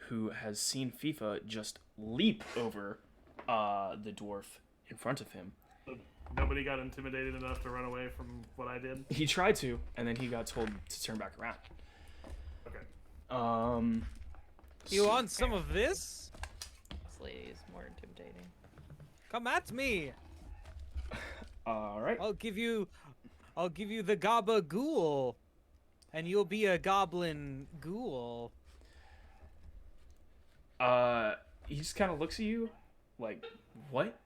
Speaker 3: who has seen FIFA just leap over the dwarf in front of him.
Speaker 1: Nobody got intimidated enough to run away from what I did?
Speaker 3: He tried to, and then he got told to turn back around.
Speaker 1: Okay.
Speaker 2: You want some of this?
Speaker 6: This lady is more intimidating.
Speaker 2: Come at me.
Speaker 3: All right.
Speaker 2: I'll give you the gabagool, and you'll be a goblin ghoul.
Speaker 3: He just kind of looks at you, like, what?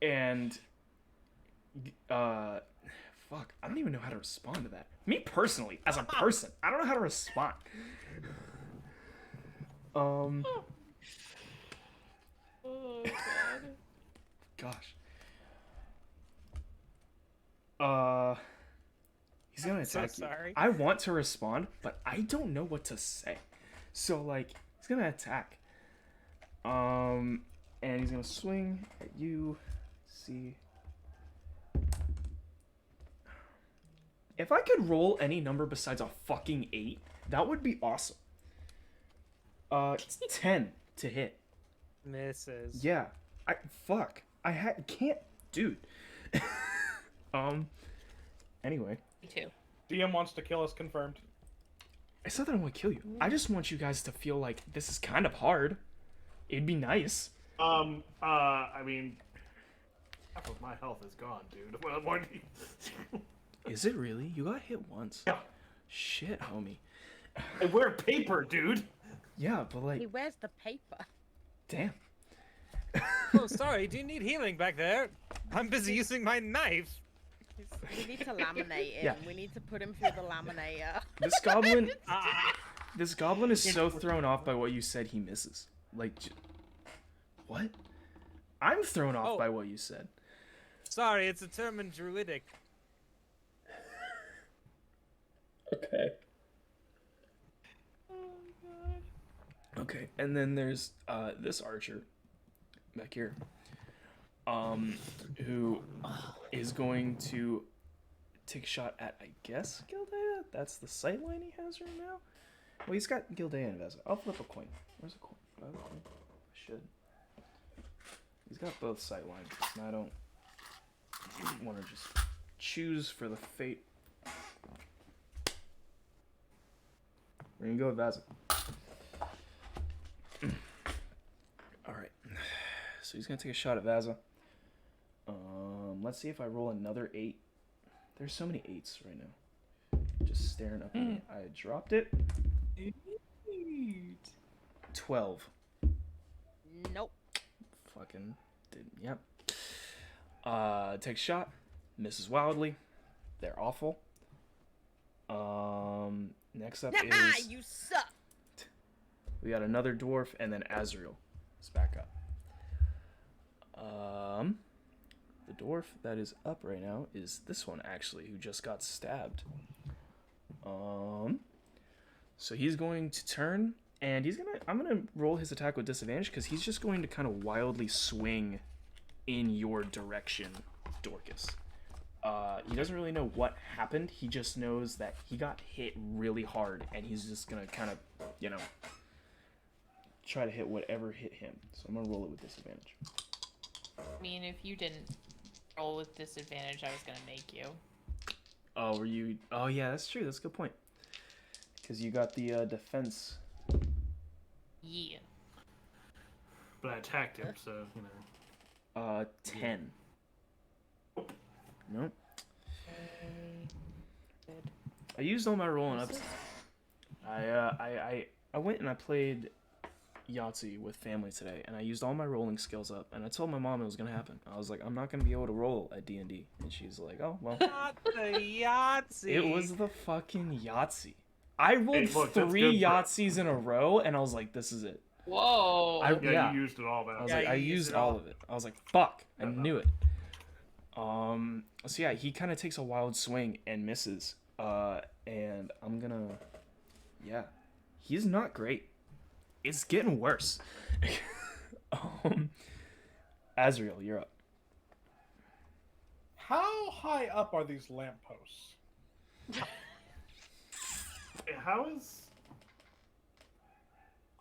Speaker 3: And fuck, I don't even know how to respond to that. Me personally, as a person, I don't know how to respond.
Speaker 6: Oh god.
Speaker 3: Gosh. He's gonna
Speaker 2: I'm so
Speaker 3: attack you.
Speaker 2: sorry.
Speaker 3: I want to respond, but I don't know what to say. So like, he's gonna attack. And he's gonna swing at you. See. If I could roll any number besides a fucking 8, that would be awesome. It's 10 to hit.
Speaker 2: Misses.
Speaker 3: Yeah. Can't, dude. Anyway.
Speaker 6: Me too.
Speaker 5: DM wants to kill us, confirmed.
Speaker 3: It's not that I want to kill you. I just want you guys to feel like this is kind of hard. It'd be nice.
Speaker 1: I mean, half of my health is gone, dude. What more do you...
Speaker 3: Is it really? You got hit once.
Speaker 1: Yeah.
Speaker 3: Shit, homie.
Speaker 1: I wear paper, dude.
Speaker 3: Yeah, but like,
Speaker 4: He wears the paper.
Speaker 3: damn.
Speaker 2: Oh, sorry. Do you need healing back there? I'm busy using my knife.
Speaker 4: We need to laminate him.
Speaker 3: Yeah.
Speaker 4: We need to put him through the laminator.
Speaker 3: This goblin is so thrown off by what you said he misses. Like, what? I'm thrown off
Speaker 2: Oh.
Speaker 3: by what you said.
Speaker 2: Sorry, it's a term in Druidic.
Speaker 3: Okay.
Speaker 6: Oh god.
Speaker 3: Okay, and then there's this archer back here, who is going to take a shot at, I guess, Gildea? That's the sightline he has right now? Well, he's got Gildea and Veza. I'll flip a coin. Where's the coin? Do I have a coin? I should. He's got both sightlines, and I don't want to just choose for the fate. We're gonna go with Veza. Alright. So he's gonna take a shot at Veza. Let's see if I roll another 8. There's so many 8s right now. Just staring up at me. I dropped it. 12.
Speaker 4: Nope.
Speaker 3: Fucking didn't. Yep. Take a shot. Misses wildly. They're awful. Next up is
Speaker 4: You suck.
Speaker 3: we got another dwarf, and then Azrael is back up. The dwarf that is up right now is this one actually, who just got stabbed. So he's going to turn, and I'm gonna roll his attack with disadvantage because he's just going to kind of wildly swing in your direction, Dorcas. He doesn't really know what happened. He just knows that he got hit really hard, and he's just gonna kind of, try to hit whatever hit him. So I'm gonna roll it with disadvantage.
Speaker 6: I mean, if you didn't roll with disadvantage, I was gonna make you.
Speaker 3: Oh, were you? Oh, yeah, that's true. That's a good point. Because you got the defense.
Speaker 6: Yeah.
Speaker 1: But I attacked him, so,
Speaker 3: 10. Nope.
Speaker 6: Good.
Speaker 3: I used all my rolling ups. I went and I played Yahtzee with family today, and I used all my rolling skills up, and I told my mom it was gonna happen. I was like, I'm not gonna be able to roll at D&D, and she's like, oh well.
Speaker 2: Not the Yahtzee.
Speaker 3: It was the fucking Yahtzee. I rolled
Speaker 1: look, that's
Speaker 3: 3
Speaker 1: good for-
Speaker 3: Yahtzees in a row, and I was like, this is it.
Speaker 6: Whoa.
Speaker 1: Yeah, you used it all, man.
Speaker 3: I was
Speaker 2: Yeah,
Speaker 3: like, I
Speaker 2: you used
Speaker 3: used
Speaker 2: it
Speaker 3: all
Speaker 2: all.
Speaker 3: of it. I was like, fuck, I
Speaker 1: Uh-huh.
Speaker 3: knew it. So yeah, he kind of takes a wild swing and misses. And I'm gonna, yeah, he's not great. It's getting worse. Azriel, you're up.
Speaker 5: How high up are these lampposts?
Speaker 1: Hey, how is?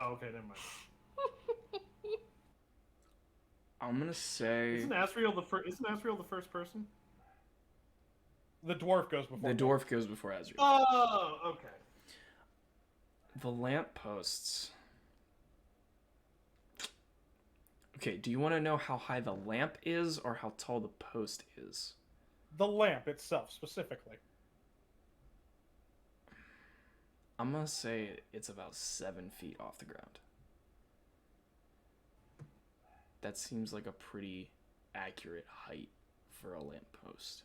Speaker 1: Oh, okay, never mind.
Speaker 3: I'm gonna say
Speaker 1: Isn't Asriel the first person?
Speaker 5: The dwarf goes before.
Speaker 3: the
Speaker 5: me.
Speaker 3: dwarf goes before Azriel.
Speaker 1: Oh, okay.
Speaker 3: The lampposts. Okay, do you want to know how high the lamp is or how tall the post is?
Speaker 5: The lamp itself, specifically.
Speaker 3: I'm gonna say it's about 7 feet off the ground. That seems like a pretty accurate height for a lamppost.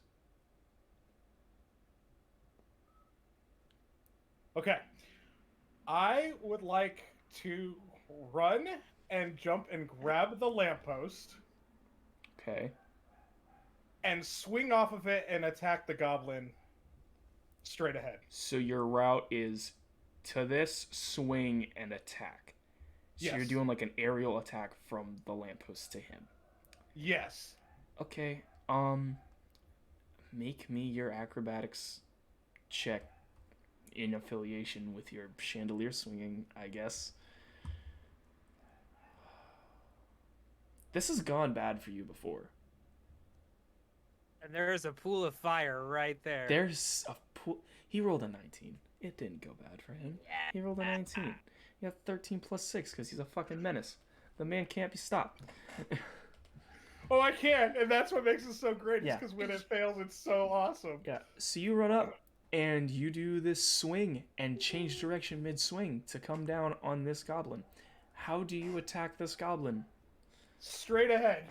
Speaker 5: Okay. I would like to run and jump and grab the lamppost
Speaker 3: Okay.
Speaker 5: and swing off of it and attack the goblin straight ahead.
Speaker 3: So your route is to this, swing, and attack. So you're
Speaker 5: Yes.
Speaker 3: doing like an aerial attack from the lamppost to him.
Speaker 5: Yes.
Speaker 3: Okay, make me your acrobatics check in affiliation with your chandelier swinging, I guess. This has gone bad for you before.
Speaker 2: And there's a pool of fire right there.
Speaker 3: There's a pool. He rolled a 19. It didn't go bad for him. He rolled a 19. He got 13 plus 6 because he's a fucking menace. The man can't be stopped.
Speaker 5: Oh, I can, and that's what makes it so great.
Speaker 3: Yeah.
Speaker 5: Because when it fails, it's so awesome.
Speaker 3: Yeah, so you run up and you do this swing and change direction mid-swing to come down on this goblin. How do you attack this goblin?
Speaker 5: Straight ahead.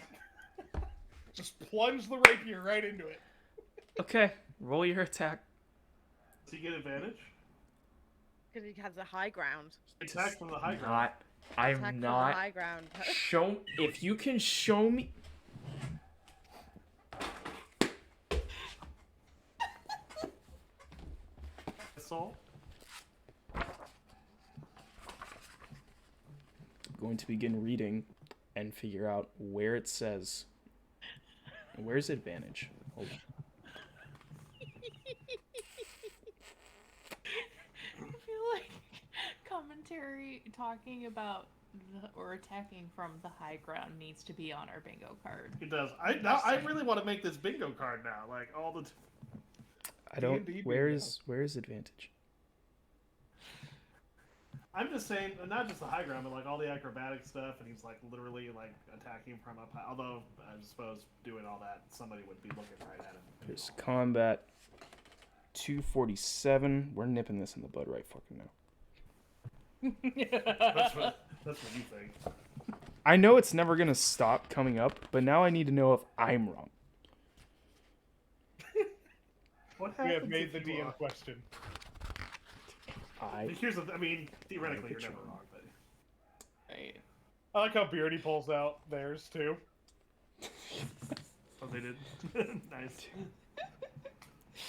Speaker 5: Just plunge the rapier right into it.
Speaker 3: Okay, roll your attack.
Speaker 1: Does he get advantage?
Speaker 4: Because he has the high ground.
Speaker 1: Attack from the high ground.
Speaker 4: Attack
Speaker 3: I'm
Speaker 4: from
Speaker 3: not.
Speaker 4: the high ground.
Speaker 3: Show. If you can show me.
Speaker 1: Assault.
Speaker 3: I'm going to begin reading and figure out where it says. Where's advantage? Hold on.
Speaker 6: I feel like commentary talking about or attacking from the high ground needs to be on our bingo card.
Speaker 1: It does. I really want to make this bingo card now. Like all the.
Speaker 3: I don't.
Speaker 5: D&D
Speaker 3: Where
Speaker 5: bingo.
Speaker 3: is advantage?
Speaker 1: I'm just saying, not just the high ground, but like all the acrobatic stuff, and he's like literally like attacking from up high. Although I suppose doing all that, somebody would be looking right at him.
Speaker 3: There's combat. 247. We're nipping this in the bud right fucking now.
Speaker 1: That's what you think.
Speaker 3: I know it's never gonna stop coming up, but now I need to know if I'm wrong.
Speaker 1: What
Speaker 5: We
Speaker 1: happens
Speaker 5: have made
Speaker 1: if
Speaker 5: the
Speaker 1: you
Speaker 5: DM
Speaker 1: are-
Speaker 5: question.
Speaker 1: Here's the. I mean, theoretically, you're never wrong, but.
Speaker 5: I like how Beardy pulls out theirs too.
Speaker 1: Oh, they did. Nice.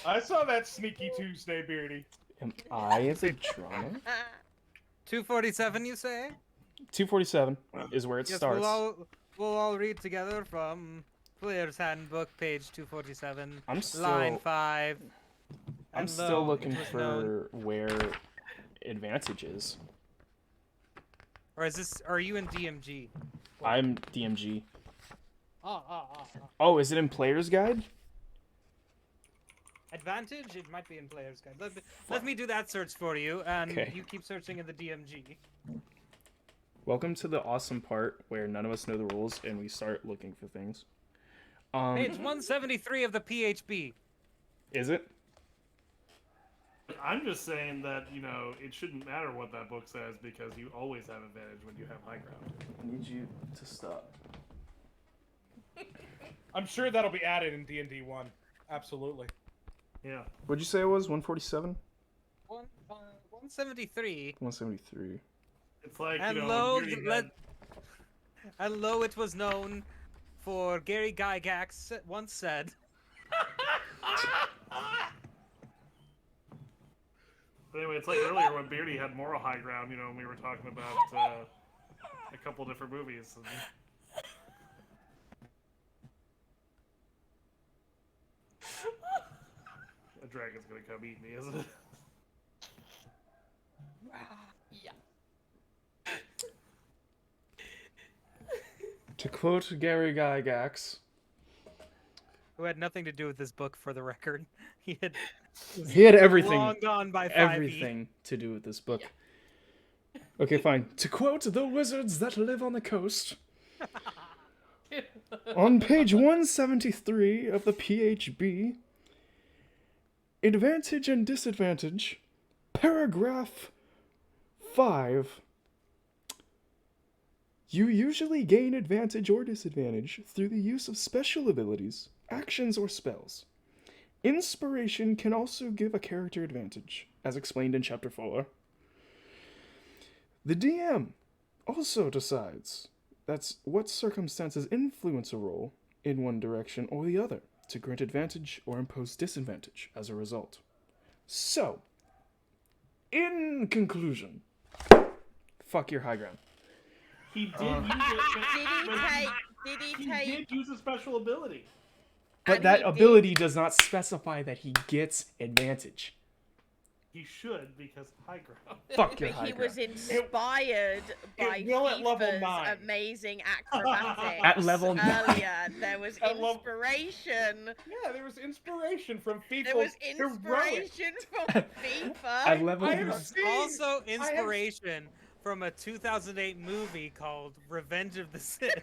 Speaker 5: I saw that sneaky Tuesday, Beardy.
Speaker 3: Am I a big drama?
Speaker 2: 247, you say?
Speaker 3: 247 is where it
Speaker 2: Yes,
Speaker 3: starts.
Speaker 2: we'll all read together from Player's Handbook, page 247,
Speaker 3: I'm still
Speaker 2: line 5.
Speaker 3: I'm
Speaker 2: And
Speaker 3: still
Speaker 2: lo,
Speaker 3: looking
Speaker 2: it was known-
Speaker 3: for where advantage is.
Speaker 2: Or is this? Are you in DMG?
Speaker 3: I'm DMG.
Speaker 2: Ah.
Speaker 3: Oh, is it in Player's Guide?
Speaker 2: Advantage? It might be in Player's Guide. Let me do that search for you, and
Speaker 3: Okay.
Speaker 2: you keep searching in the DMG.
Speaker 3: Welcome to the awesome part where none of us know the rules and we start looking for things.
Speaker 2: Page 173 of the PHB.
Speaker 3: Is it?
Speaker 1: I'm just saying that, it shouldn't matter what that book says because you always have advantage when you have high ground.
Speaker 3: I need you to stop.
Speaker 5: I'm sure that'll be added in D&D 1. Absolutely.
Speaker 1: Yeah.
Speaker 3: What'd you say it was? 147?
Speaker 2: 173.
Speaker 3: 173.
Speaker 1: It's like,
Speaker 2: And
Speaker 1: when
Speaker 2: lo,
Speaker 1: Beardy
Speaker 2: and lo, it was known for Gary Gygax once said.
Speaker 1: But anyway, it's like earlier when Beardy had moral high ground, when we were talking about a couple different movies. And... A dragon's gonna come eat me, isn't it?
Speaker 6: Yeah.
Speaker 3: To quote Gary Gygax,
Speaker 2: Who had nothing to do with this book, for the record. He had
Speaker 3: everything.
Speaker 2: long gone by 5e.
Speaker 3: Everything to do with this book. Okay, fine. To quote the wizards that live on the coast, on page 173 of the PHB, advantage and disadvantage, paragraph 5. You usually gain advantage or disadvantage through the use of special abilities, actions, or spells. Inspiration can also give a character advantage, as explained in Chapter 4. The DM also decides that's what circumstances influence a roll in one direction or the other to grant advantage or impose disadvantage as a result. So, in conclusion, fuck your high ground.
Speaker 1: He did use it.
Speaker 4: Did he
Speaker 1: He
Speaker 4: take?
Speaker 1: did use a special ability.
Speaker 3: But
Speaker 4: And
Speaker 3: that
Speaker 4: he did-
Speaker 3: ability does not specify that he gets advantage.
Speaker 1: He should, because high ground.
Speaker 3: Fuck your
Speaker 4: But
Speaker 3: high
Speaker 4: he
Speaker 3: ground.
Speaker 4: was inspired by
Speaker 5: will at level
Speaker 4: Tifa's
Speaker 5: 9.
Speaker 4: amazing acrobatics.
Speaker 3: At level 9.
Speaker 4: Earlier, there was
Speaker 5: At level-
Speaker 4: inspiration.
Speaker 5: Yeah, there was inspiration from FIFA.
Speaker 4: There was
Speaker 5: heroic.
Speaker 4: inspiration from FIFA.
Speaker 3: At level
Speaker 5: I
Speaker 2: There
Speaker 5: have
Speaker 2: was
Speaker 5: seen-
Speaker 2: also
Speaker 5: I have-
Speaker 2: inspiration from a 2008 movie called Revenge of the Sith.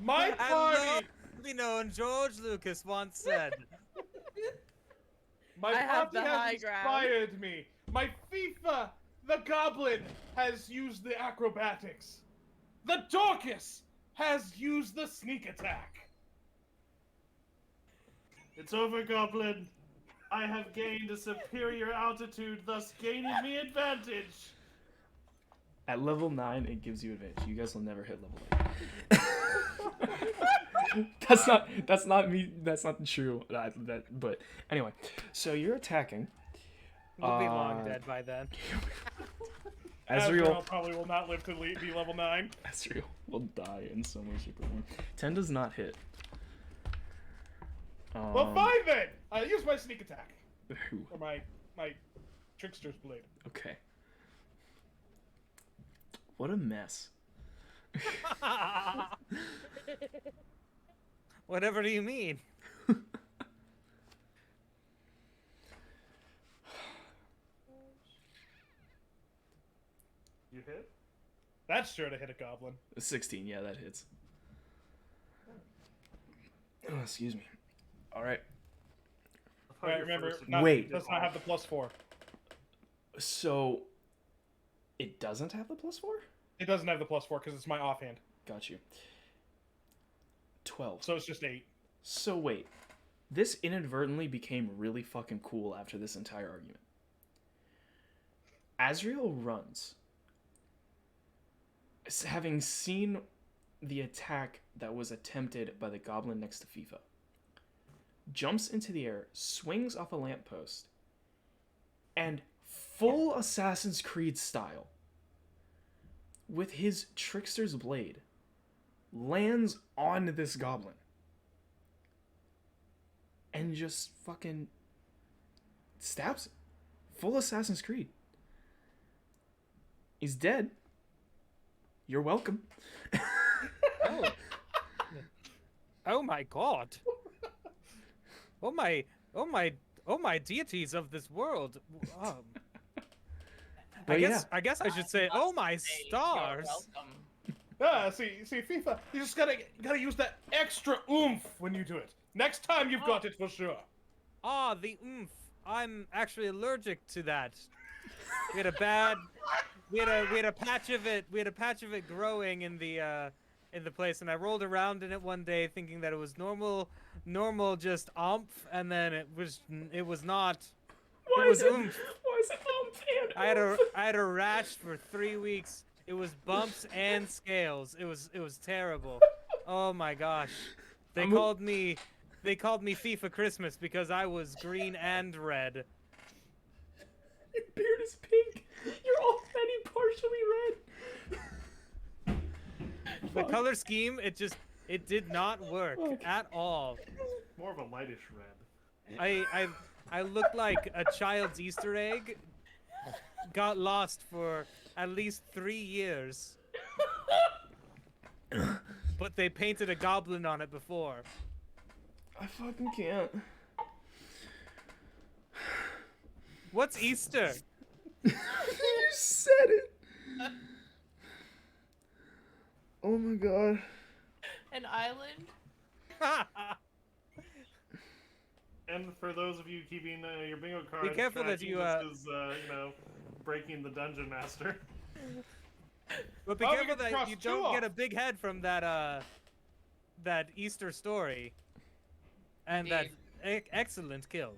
Speaker 5: My
Speaker 2: And
Speaker 5: party.
Speaker 2: known George Lucas once said.
Speaker 5: My
Speaker 4: I have
Speaker 5: party
Speaker 4: the
Speaker 5: has
Speaker 4: high ground.
Speaker 5: inspired me. My FIFA, the Goblin, has used the acrobatics. The Dorcas has used the sneak attack.
Speaker 1: It's over, Goblin. I have gained a superior altitude, thus gaining me advantage.
Speaker 3: At level 9, it gives you advantage. You guys will never hit level 8. That's not me. That's not true. But anyway, so you're attacking.
Speaker 2: We'll be long dead by then.
Speaker 3: Azrael
Speaker 5: probably will not live to be level 9.
Speaker 3: Azrael will die in some way, shape, or form. 10 does not hit.
Speaker 5: Well, fine then. I use my sneak attack.
Speaker 3: Who?
Speaker 5: Or my trickster's blade.
Speaker 3: Okay. What a mess.
Speaker 2: Whatever do you mean?
Speaker 1: You hit?
Speaker 5: That's sure to hit a goblin.
Speaker 3: 16, yeah, that hits. Oh, excuse me. All right.
Speaker 5: Right, remember,
Speaker 3: Wait.
Speaker 5: does not have the +4.
Speaker 3: So, it doesn't have the +4?
Speaker 5: It doesn't have the +4 because it's my offhand.
Speaker 3: Got you. 12.
Speaker 5: So it's just 8.
Speaker 3: So wait, this inadvertently became really fucking cool after this entire argument. Azrael runs, having seen the attack that was attempted by the goblin next to FIFA, jumps into the air, swings off a lamppost, and full Assassin's Creed style, with his trickster's blade, lands on this goblin. And just fucking stabs him. Full Assassin's Creed. He's dead. You're welcome.
Speaker 2: Oh. Oh my god. Oh my deities of this world.
Speaker 3: But
Speaker 2: I guess I should say, oh my stars.
Speaker 5: See, FIFA, you just gotta use that extra oomph when you do it. Next time you've got it for sure.
Speaker 2: Ah, the oomph. I'm actually allergic to that. We had a patch of it. We had a patch of it growing in the place, and I rolled around in it one day thinking that it was normal just oomph, and then it was not.
Speaker 3: Why
Speaker 2: It was
Speaker 3: is it?
Speaker 2: oomph.
Speaker 3: Why is it and
Speaker 2: I had a rash for 3 weeks. It was bumps and scales. It was terrible. Oh my gosh. They called me FIFA Christmas because I was green and red.
Speaker 3: Your beard is pink. You're already partially red.
Speaker 2: The color scheme, it did not work
Speaker 3: Fuck.
Speaker 2: at all.
Speaker 1: More of a lightish red.
Speaker 2: I looked like a child's Easter egg. Got lost for at least 3 years. But they painted a goblin on it before.
Speaker 3: I fucking can't.
Speaker 2: What's Easter?
Speaker 3: You said it. Oh my god.
Speaker 6: An island?
Speaker 1: And for those of you keeping your bingo cards,
Speaker 2: careful that
Speaker 1: tracking,
Speaker 2: you,
Speaker 1: this is, breaking the dungeon master.
Speaker 2: But be
Speaker 5: Oh, we
Speaker 2: careful
Speaker 5: can
Speaker 2: that
Speaker 5: cross
Speaker 2: you
Speaker 5: two
Speaker 2: don't
Speaker 5: off.
Speaker 2: get a big head from that Easter story. And that excellent kill.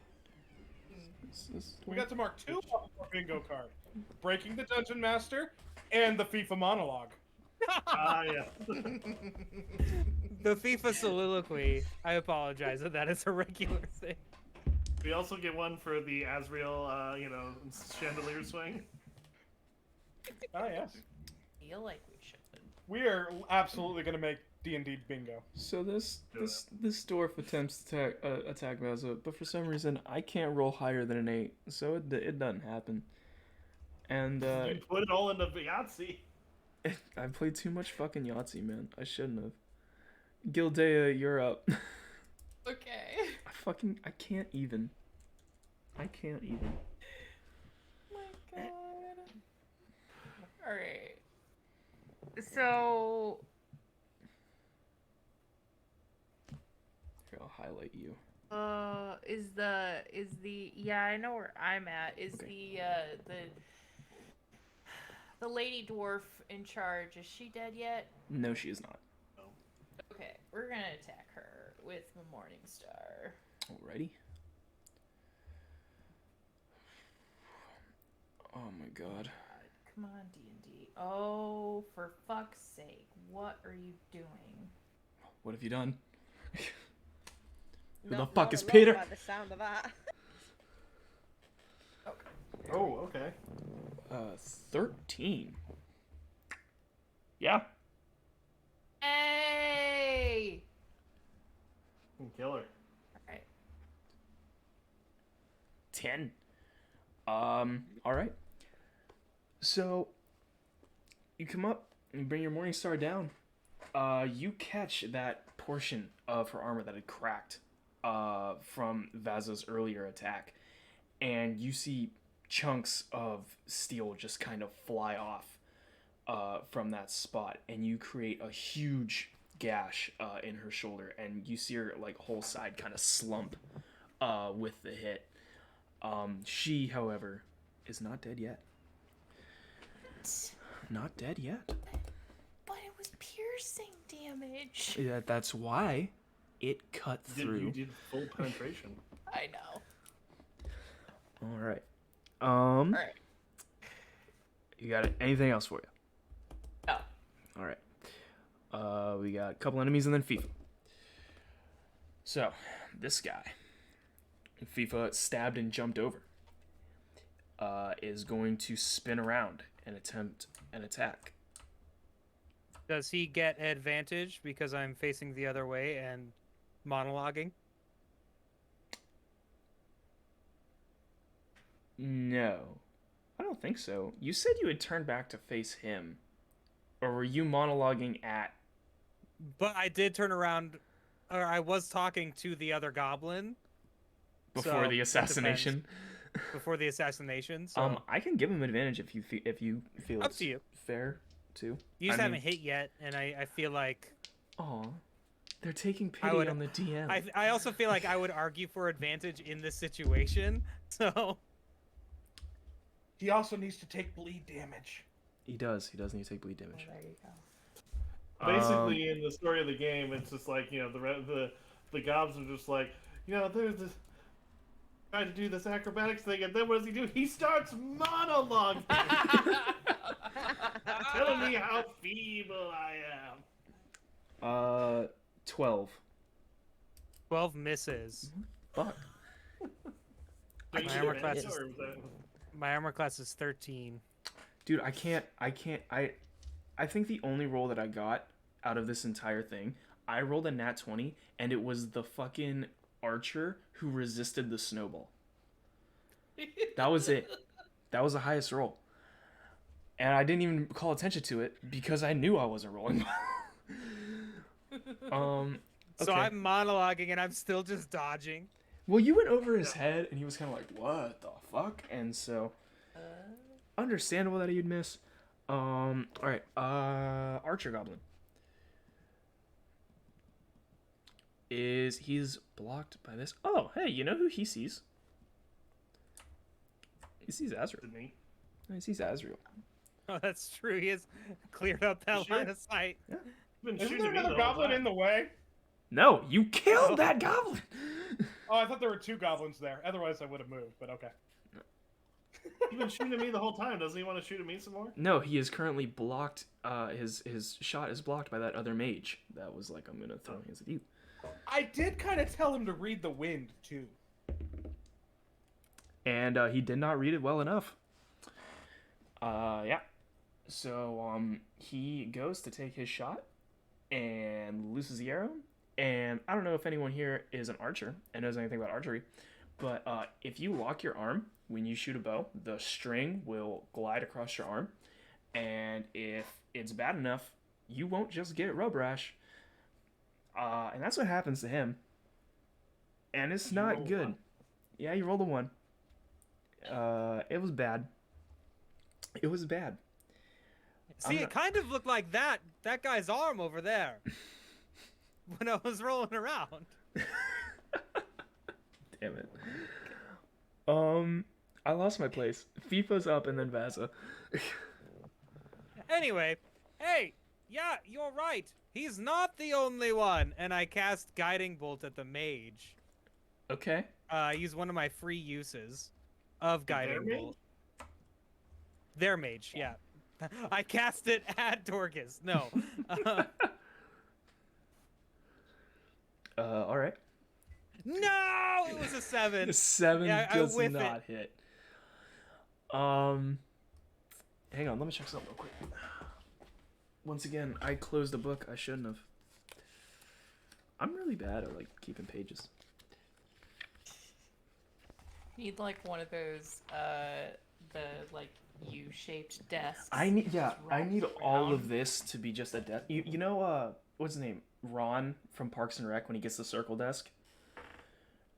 Speaker 5: We got to mark 2 off our bingo card: breaking the dungeon master and the FIFA monologue.
Speaker 1: Ah, yeah.
Speaker 2: The FIFA soliloquy. I apologize that is a regular thing.
Speaker 1: We also get one for the Azrael, chandelier swing.
Speaker 5: Ah, yes.
Speaker 6: Feel like we should.
Speaker 5: We are absolutely going to make D&D bingo.
Speaker 3: So this dwarf attempts to attack Vaza, but for some reason I can't roll higher than an 8, so it doesn't happen. And
Speaker 1: You put it all into Yahtzee.
Speaker 3: I played too much fucking Yahtzee, man. I shouldn't have. Gildea, you're up.
Speaker 6: Okay.
Speaker 3: I can't even. I can't even.
Speaker 6: Oh my god. Alright. So
Speaker 3: Here, I'll highlight you.
Speaker 6: is the yeah, I know where I'm at. Is
Speaker 3: Okay.
Speaker 6: the lady dwarf in charge, is she dead yet?
Speaker 3: No, she is not.
Speaker 6: Okay, we're gonna attack her with the Morning Star.
Speaker 3: Alrighty. Oh my god.
Speaker 6: Come on, D&D. Oh, for fuck's sake, what are you doing?
Speaker 3: What have you done? Who the
Speaker 4: Not
Speaker 3: fuck is
Speaker 4: a lot
Speaker 3: Peter?
Speaker 4: By the sound of that.
Speaker 1: Oh, okay.
Speaker 3: 13. Yeah.
Speaker 6: Hey!
Speaker 1: Kill her.
Speaker 6: Alright.
Speaker 3: 10. Alright. So, you come up and bring your Morning Star down. You catch that portion of her armor that had cracked from Vaza's earlier attack. And you see chunks of steel just kind of fly off from that spot. And you create a huge gash in her shoulder. And you see her whole side kind of slump with the hit. She, however, is not dead yet. Not dead yet.
Speaker 6: But it was piercing damage.
Speaker 3: Yeah, that's why it cut
Speaker 1: You
Speaker 3: through.
Speaker 1: did full penetration.
Speaker 6: I know.
Speaker 3: All right.
Speaker 6: Alright.
Speaker 3: You got it. Anything else for you?
Speaker 6: No.
Speaker 3: All right. We got a couple enemies and then FIFA. So, this guy, FIFA stabbed and jumped over, is going to spin around and attempt an attack.
Speaker 2: Does he get advantage because I'm facing the other way and monologuing?
Speaker 3: No, I don't think so. You said you had turned back to face him, or were you monologuing at?
Speaker 2: But I did turn around, or I was talking to the other goblin
Speaker 3: Before
Speaker 2: So,
Speaker 3: the
Speaker 2: it
Speaker 3: assassination.
Speaker 2: before the assassination. So
Speaker 3: I can give him advantage if you feel
Speaker 2: up
Speaker 3: it's
Speaker 2: to you.
Speaker 3: fair too.
Speaker 2: You just
Speaker 3: I
Speaker 2: haven't
Speaker 3: mean-
Speaker 2: hit yet, and I feel like
Speaker 3: Aw. They're taking
Speaker 2: I
Speaker 3: pity
Speaker 2: would-
Speaker 3: on the DM.
Speaker 2: I also feel like I would argue for advantage in this situation. So
Speaker 5: He also needs to take bleed damage.
Speaker 3: He does. He does need to take bleed
Speaker 6: Oh,
Speaker 3: damage.
Speaker 6: there you go.
Speaker 1: Basically, in the story of the game, it's just like, the gobs are just like, there's this trying to do this acrobatics thing, and then what does he do? He starts monologuing, telling me how feeble I am.
Speaker 3: 12.
Speaker 2: 12 misses.
Speaker 3: Fuck.
Speaker 1: Do you
Speaker 2: My
Speaker 1: do
Speaker 2: armor
Speaker 1: it,
Speaker 2: class
Speaker 1: or
Speaker 2: is-
Speaker 1: is that-
Speaker 2: My armor class is 13.
Speaker 3: Dude, I think the only roll that I got out of this entire thing, I rolled a nat 20, and it was the fucking archer who resisted the snowball. That was it. That was the highest roll. And I didn't even call attention to it because I knew I wasn't rolling.
Speaker 2: So
Speaker 3: Okay.
Speaker 2: I'm monologuing and I'm still just dodging.
Speaker 3: Well, you went over his head, and he was kind of like, "What the fuck?" And so, understandable that he'd miss. All right. Archer Goblin he's blocked by this? Oh, hey, you know who he sees? He sees Azrael.
Speaker 1: Me.
Speaker 3: He sees Azrael.
Speaker 2: Oh, that's true. He has cleared up that
Speaker 1: Sure.
Speaker 2: line of sight.
Speaker 1: You've been
Speaker 5: Isn't
Speaker 1: shooting
Speaker 5: there
Speaker 1: me
Speaker 5: another
Speaker 1: the whole
Speaker 5: goblin
Speaker 1: time.
Speaker 5: in the way?
Speaker 3: No, you killed that goblin.
Speaker 5: Oh, I thought there were 2 goblins there. Otherwise, I would have moved, but okay.
Speaker 1: You've been shooting at me the whole time. Doesn't he want to shoot at me some more?
Speaker 3: No, he is currently blocked. His shot is blocked by that other mage. That was like, I'm gonna throw hands at you.
Speaker 5: I did kind of tell him to read the wind, too.
Speaker 3: And he did not read it well enough. Yeah. So he goes to take his shot and looses the arrow. And I don't know if anyone here is an archer and knows anything about archery, but if you lock your arm when you shoot a bow, the string will glide across your arm, and if it's bad enough, you won't just get rub rash. And that's what happens to him. And it's
Speaker 1: You
Speaker 3: not
Speaker 1: rolled
Speaker 3: good.
Speaker 1: one.
Speaker 3: Yeah, you rolled a 1. It was bad. It was bad.
Speaker 2: See,
Speaker 3: I'm
Speaker 2: it kind of looked like that guy's arm over there when I was rolling around.
Speaker 3: Damn it. I lost my place. FIFA's up and then Vaza.
Speaker 2: Anyway, hey, yeah, you're right. He's not the only one. And I cast Guiding Bolt at the mage.
Speaker 3: Okay.
Speaker 2: I use one of my free uses of Guiding
Speaker 1: mage?
Speaker 2: Bolt. Their mage, yeah. I cast it at Dorcas. No.
Speaker 3: All right.
Speaker 2: No, it was a 7.
Speaker 3: The 7
Speaker 2: Yeah, I
Speaker 3: does
Speaker 2: whiff
Speaker 3: not hit. Hang on, let me check something real quick. Once again, I closed a book I shouldn't have. I'm really bad at like keeping pages.
Speaker 6: Need like one of those the like U-shaped desks.
Speaker 3: I need
Speaker 6: that just
Speaker 3: I need
Speaker 6: rolls
Speaker 3: all
Speaker 6: around.
Speaker 3: of this to be just a desk. You know what's his name? Ron from Parks and Rec when he gets the circle desk.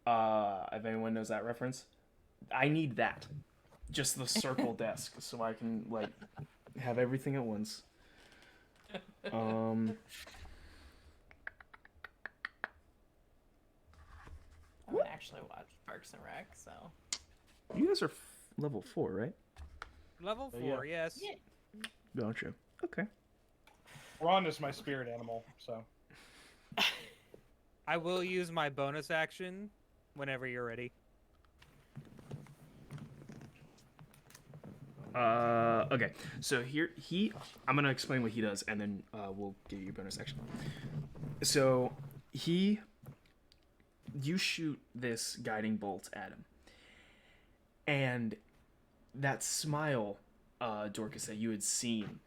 Speaker 3: If anyone knows that reference, I need that. Just the circle desk so I can like have everything at once.
Speaker 6: I haven't actually watched Parks and Rec, so
Speaker 3: You guys are level 4, right?
Speaker 2: Level 4,
Speaker 1: yeah.
Speaker 2: yes.
Speaker 6: yeah.
Speaker 3: Gotcha. Okay.
Speaker 5: Ron is my spirit animal, so.
Speaker 2: I will use my bonus action whenever you're ready.
Speaker 3: Okay. So here I'm gonna explain what he does, and then we'll give you your bonus action. So you shoot this guiding bolt at him, and that smile, Dorcas, that you had seen,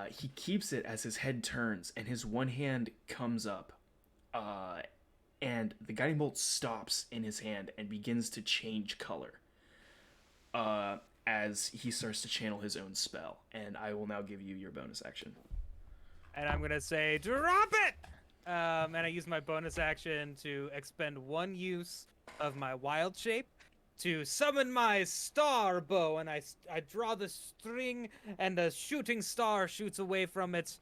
Speaker 3: he keeps it as his head turns, and his one hand comes up, and the guiding bolt stops in his hand and begins to change color. As he starts to channel his own spell, and I will now give you your bonus action.
Speaker 2: And I'm gonna say, drop it! And I use my bonus action to expend 1 use of my wild shape to summon my star bow, and I draw the string, and a shooting star shoots away from it,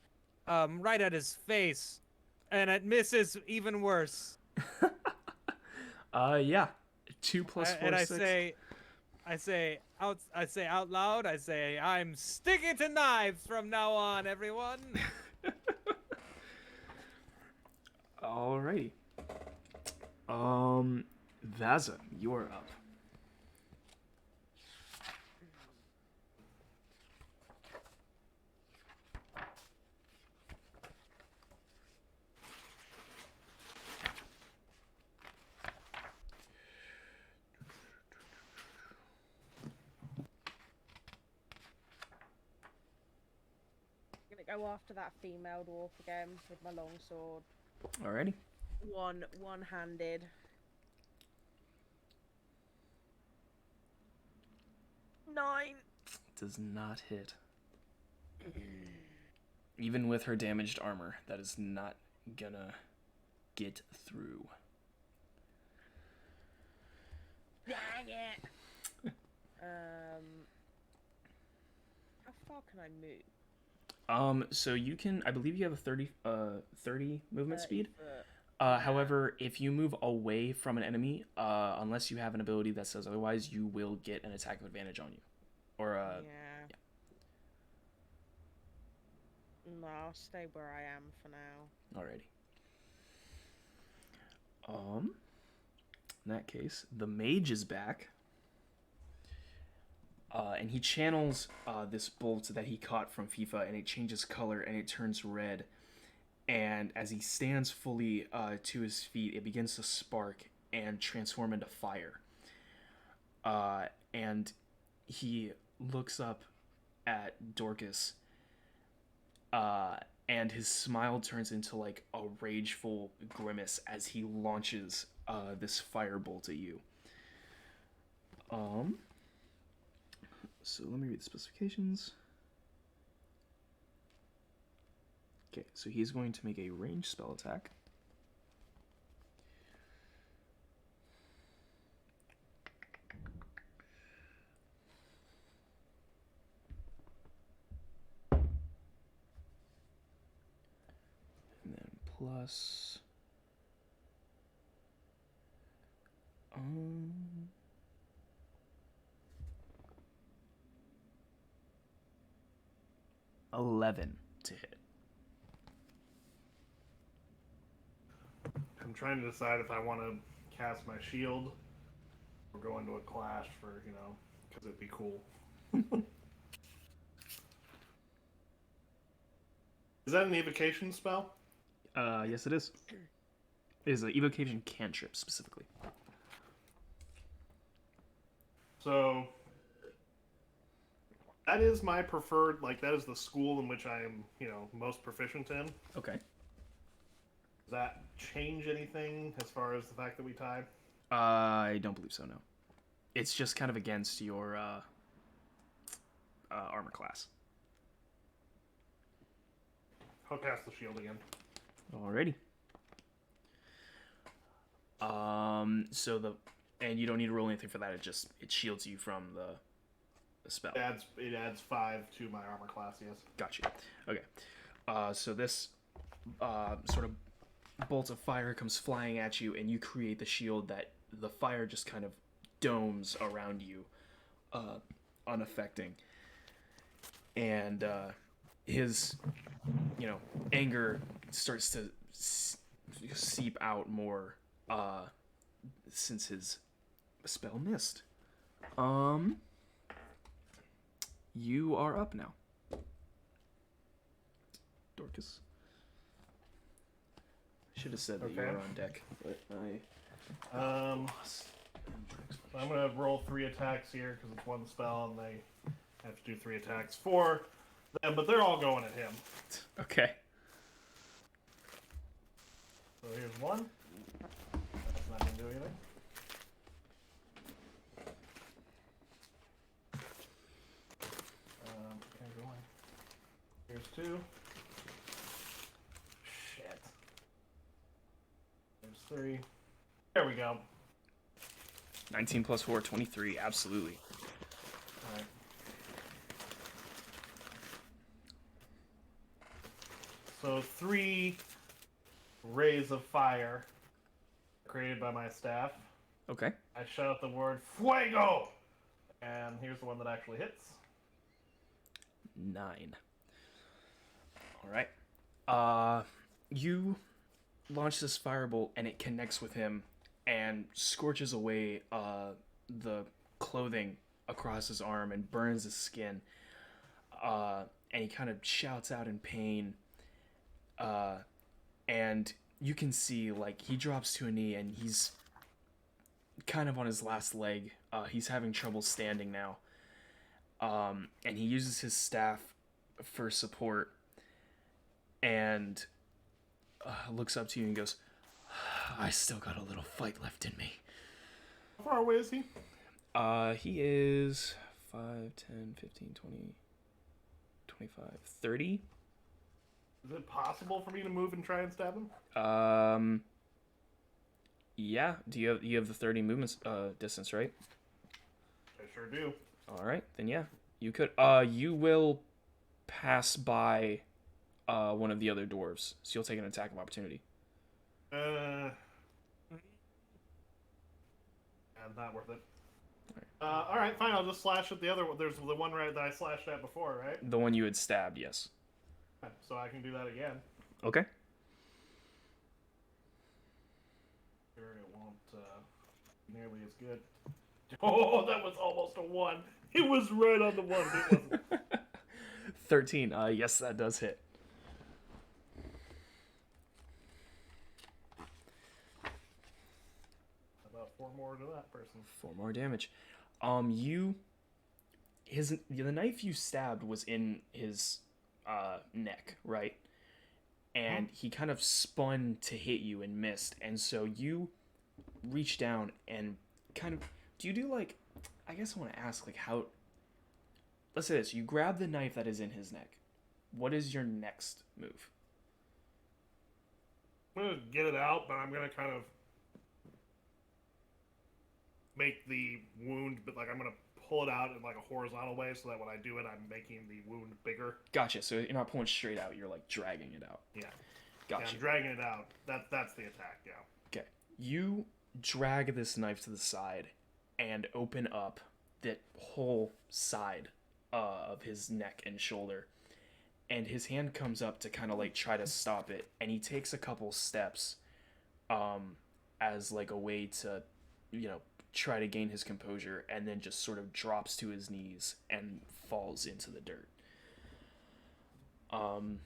Speaker 2: right at his face. And it misses even worse.
Speaker 3: Yeah. 2 plus 4,
Speaker 2: And I
Speaker 3: 6.
Speaker 2: say out loud, I say, I'm sticking to knives from now on, everyone.
Speaker 3: Alrighty. Vaza, you are up.
Speaker 4: I'm gonna go after that female dwarf again with my longsword.
Speaker 3: Alrighty.
Speaker 4: One-handed. Nine.
Speaker 3: Does not hit. Even with her damaged armor, that is not gonna get through.
Speaker 4: Dang it. How far can I move?
Speaker 3: So you can, I believe you have a 30 movement
Speaker 4: 30
Speaker 3: speed.
Speaker 4: foot.
Speaker 3: However, if you move away from an enemy, unless you have an ability that says otherwise, you will get an attack of advantage on you. Or,
Speaker 4: Yeah. No, I'll stay where I am for now.
Speaker 3: Alrighty. In that case, the mage is back. And he channels this bolt that he caught from FIFA, and it changes color and it turns red. And as he stands fully to his feet, it begins to spark and transform into fire. And he looks up at Dorcas, and his smile turns into like a rageful grimace as he launches this firebolt at you. So let me read the specifications. Okay, so he's going to make a ranged spell attack. And then plus... 11 to hit.
Speaker 1: I'm trying to decide if I want to cast my shield or go into a clash for, because it'd be cool. Is that an evocation spell?
Speaker 3: Yes, it is. It is an evocation cantrip specifically.
Speaker 1: So that is my preferred, that is the school in which I am, most proficient in.
Speaker 3: Okay.
Speaker 1: Does that change anything as far as the fact that we tied?
Speaker 3: I don't believe so, no. It's just kind of against your armor class.
Speaker 1: I'll cast the shield again.
Speaker 3: Alrighty. And you don't need to roll anything for that. It shields you from the spell.
Speaker 1: It adds 5 to my armor class. Yes.
Speaker 3: Gotcha. Okay. So this sort of bolt of fire comes flying at you, and you create the shield that the fire just kind of domes around you, unaffecting. And his, anger starts to seep out more since his spell missed. You are up now, Dorcas. Should have said that you
Speaker 1: Okay.
Speaker 3: were on deck, but
Speaker 1: I'm gonna roll 3 attacks here because it's one spell, and they have to do 3 attacks for them, but they're all going at him.
Speaker 3: Okay.
Speaker 1: So here's 1. That's not gonna do anything. Okay, go on. Here's 2. Shit. There's 3. There we go.
Speaker 3: 19 plus 4, 23. Absolutely.
Speaker 1: Alright. So 3 rays of fire created by my staff.
Speaker 3: Okay.
Speaker 1: I shout out the word "Fuego," and here's the one that actually hits.
Speaker 3: 9. All right. You launch this firebolt, and it connects with him and scorches away the clothing across his arm and burns his skin. And he kind of shouts out in pain. And you can see, like, he drops to a knee, and he's kind of on his last leg. He's having trouble standing now. And he uses his staff for support and looks up to you and goes, I still got a little fight left in me.
Speaker 1: How far away is he?
Speaker 3: He is 5, 10, 15, 20, 25, 30.
Speaker 1: Is it possible for me to move and try and stab him?
Speaker 3: Yeah. Do you have the 30 movements distance, right?
Speaker 1: I sure do.
Speaker 3: All right, then yeah, you could. You will pass by one of the other dwarves, so you'll take an attack of opportunity.
Speaker 1: And not worth it. All right, fine. I'll just slash at the other one. There's the one right that I slashed at before, right?
Speaker 3: The one you had stabbed, yes.
Speaker 1: So I can do that again.
Speaker 3: Okay.
Speaker 1: Sure, it won't nearly as good. Oh, that was almost a 1. It was right on the 1. It wasn't.
Speaker 3: 13. Yes, that does hit.
Speaker 1: About 4 more to that person.
Speaker 3: 4 more damage. The knife you stabbed was in his neck, right? And he kind of spun to hit you and missed, and so you reach down and kind of, do you do like, I guess I want to ask, like, how, let's say this, you grab the knife that is in his neck. What is your next move?
Speaker 1: I'm gonna get it out, but I'm gonna kind of make the wound, but like I'm gonna pull it out in like a horizontal way, so that when I do it, I'm making the wound bigger.
Speaker 3: Gotcha. So you're not pulling straight out; you're like dragging it out.
Speaker 1: Yeah.
Speaker 3: Gotcha.
Speaker 1: Yeah, I'm dragging it out. That's the attack. Yeah.
Speaker 3: Okay. You drag this knife to the side and open up that whole side of his neck and shoulder, and his hand comes up to kind of like try to stop it, and he takes a couple steps as like a way to, try to gain his composure, and then just sort of drops to his knees and falls into the dirt. And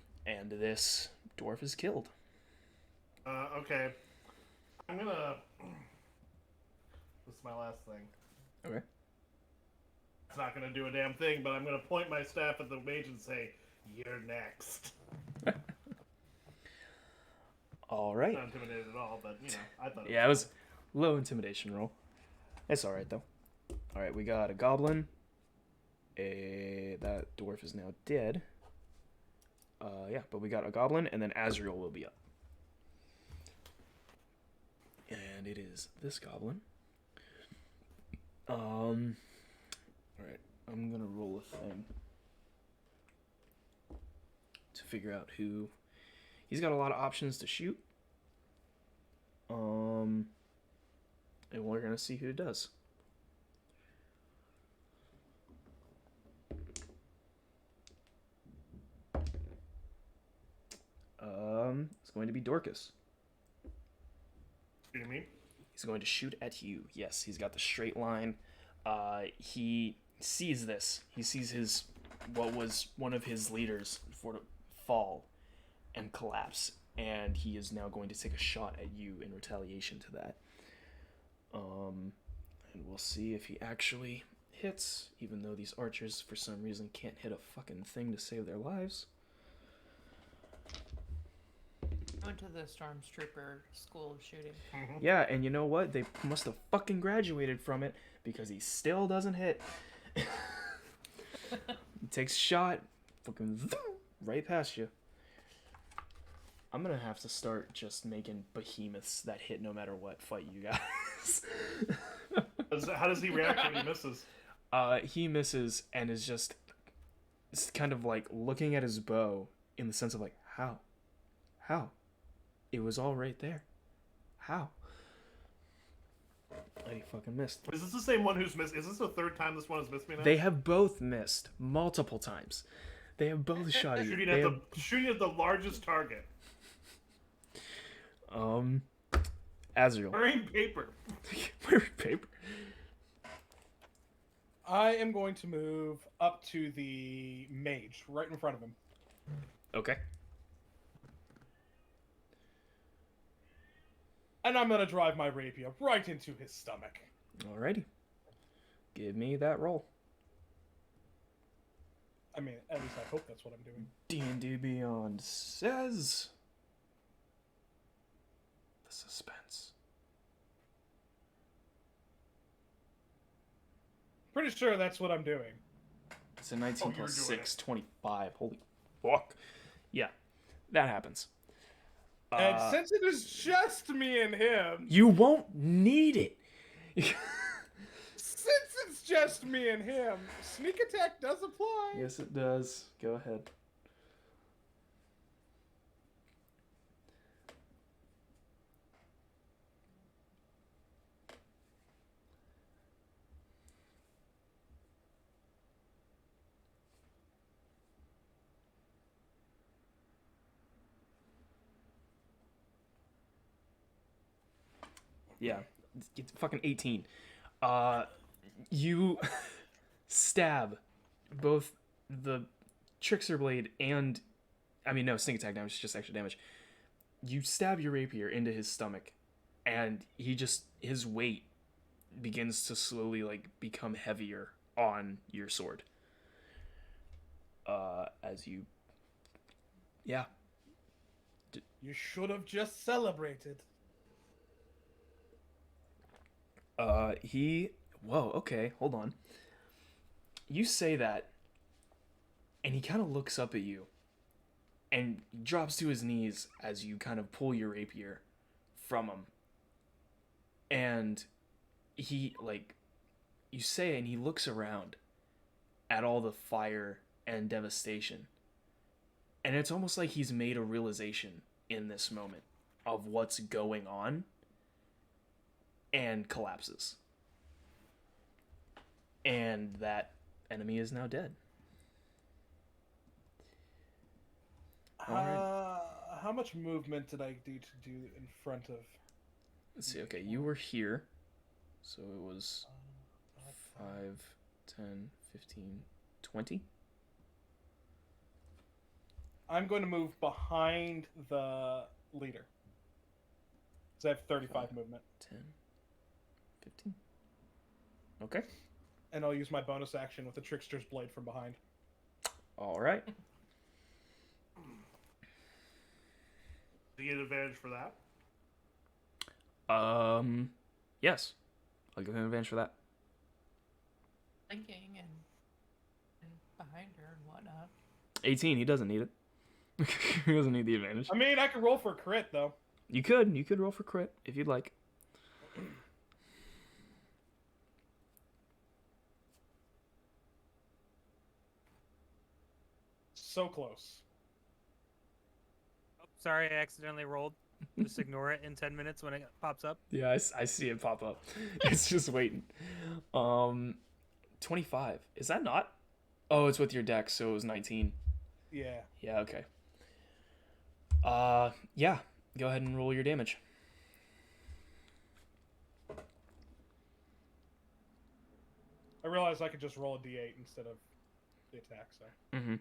Speaker 3: this dwarf is killed.
Speaker 1: Okay. I'm gonna... This is my last thing.
Speaker 3: Okay.
Speaker 1: It's not gonna do a damn thing, but I'm gonna point my staff at the mage and say, "You're next."
Speaker 3: All right.
Speaker 1: Not intimidated at all, but, I thought
Speaker 3: Yeah, it was low intimidation roll. It's all right, though. All right, we got a goblin. That dwarf is now dead. Yeah, but we got a goblin, and then Azrael will be up. And it is this goblin. All right, I'm gonna roll a thing to figure out who. He's got a lot of options to shoot. And we're gonna see who it does. It's going to be Dorcas.
Speaker 1: Excuse me?
Speaker 3: He's going to shoot at you. Yes, he's got the straight line. He sees this. He sees what was one of his leaders fall and collapse, and he is now going to take a shot at you in retaliation to that. And we'll see if he actually hits, even though these archers for some reason can't hit a fucking thing to save their lives.
Speaker 6: I went to the Stormtrooper School of Shooting.
Speaker 3: Yeah, and you know what? They must have fucking graduated from it, because he still doesn't hit. He takes a shot, fucking right past you. I'm gonna have to start just making behemoths that hit no matter what fight you guys.
Speaker 1: How does he react when he misses?
Speaker 3: He misses and is just kind of like looking at his bow in the sense of like, how? It was all right there. How? I fucking missed.
Speaker 1: Is this the same one who's missed? Is this the third time this one has missed me now?
Speaker 3: They have both missed multiple times. They have both shot at you.
Speaker 1: Shooting at the largest target.
Speaker 3: Azrael.
Speaker 1: Wearing paper.
Speaker 3: Wearing paper.
Speaker 5: I am going to move up to the mage, right in front of him.
Speaker 3: Okay.
Speaker 5: And I'm going to drive my rapier right into his stomach.
Speaker 3: Alrighty. Give me that roll.
Speaker 5: I mean, at least I hope that's what I'm doing.
Speaker 3: D&D Beyond says... The suspense.
Speaker 5: Pretty sure that's what I'm doing.
Speaker 3: It's a 19
Speaker 1: you're
Speaker 3: plus
Speaker 1: doing
Speaker 3: 6, 25. Holy fuck. Yeah, that happens.
Speaker 5: And since it is just me and him...
Speaker 3: You won't need it.
Speaker 5: Since it's just me and him, sneak attack does apply.
Speaker 3: Yes, it does. Go ahead. Yeah, it's fucking 18. You stab both the trickster blade and, I mean, no, sneak attack damage, just extra damage. You stab your rapier into his stomach, and his weight begins to slowly, like, become heavier on your sword. As you, yeah.
Speaker 5: You should have just celebrated.
Speaker 3: Whoa, okay, hold on. You say that, and he kind of looks up at you, and drops to his knees as you kind of pull your rapier from him. And he, like, you say it, and he looks around at all the fire and devastation. And it's almost like he's made a realization in this moment of what's going on, and collapses. And that enemy is now dead.
Speaker 5: How much movement did I do to do in front of...
Speaker 3: Let's see, okay, you were here. So it was 5, 10, 15, 20?
Speaker 5: I'm going to move behind the leader. So I have 35 movement.
Speaker 3: 10, 15. Okay.
Speaker 5: And I'll use my bonus action with the Trickster's Blade from behind.
Speaker 3: Alright.
Speaker 1: Do you get advantage for that?
Speaker 3: Yes. I'll give him advantage for that.
Speaker 6: Thinking and behind her and whatnot.
Speaker 3: 18, he doesn't need it. He doesn't need the advantage.
Speaker 5: I mean, I could roll for a crit, though.
Speaker 3: You could roll for crit if you'd like.
Speaker 5: So close.
Speaker 2: Oh, sorry, I accidentally rolled. Just ignore it in 10 minutes when it pops up.
Speaker 3: Yeah, I see it pop up. It's just waiting. 25. Is that not? Oh, it's with your dex, so it was 19.
Speaker 5: Yeah.
Speaker 3: Yeah, okay. Yeah. Go ahead and roll your damage.
Speaker 5: I realized I could just roll a d8 instead of the attack, so...
Speaker 3: Mm-hmm.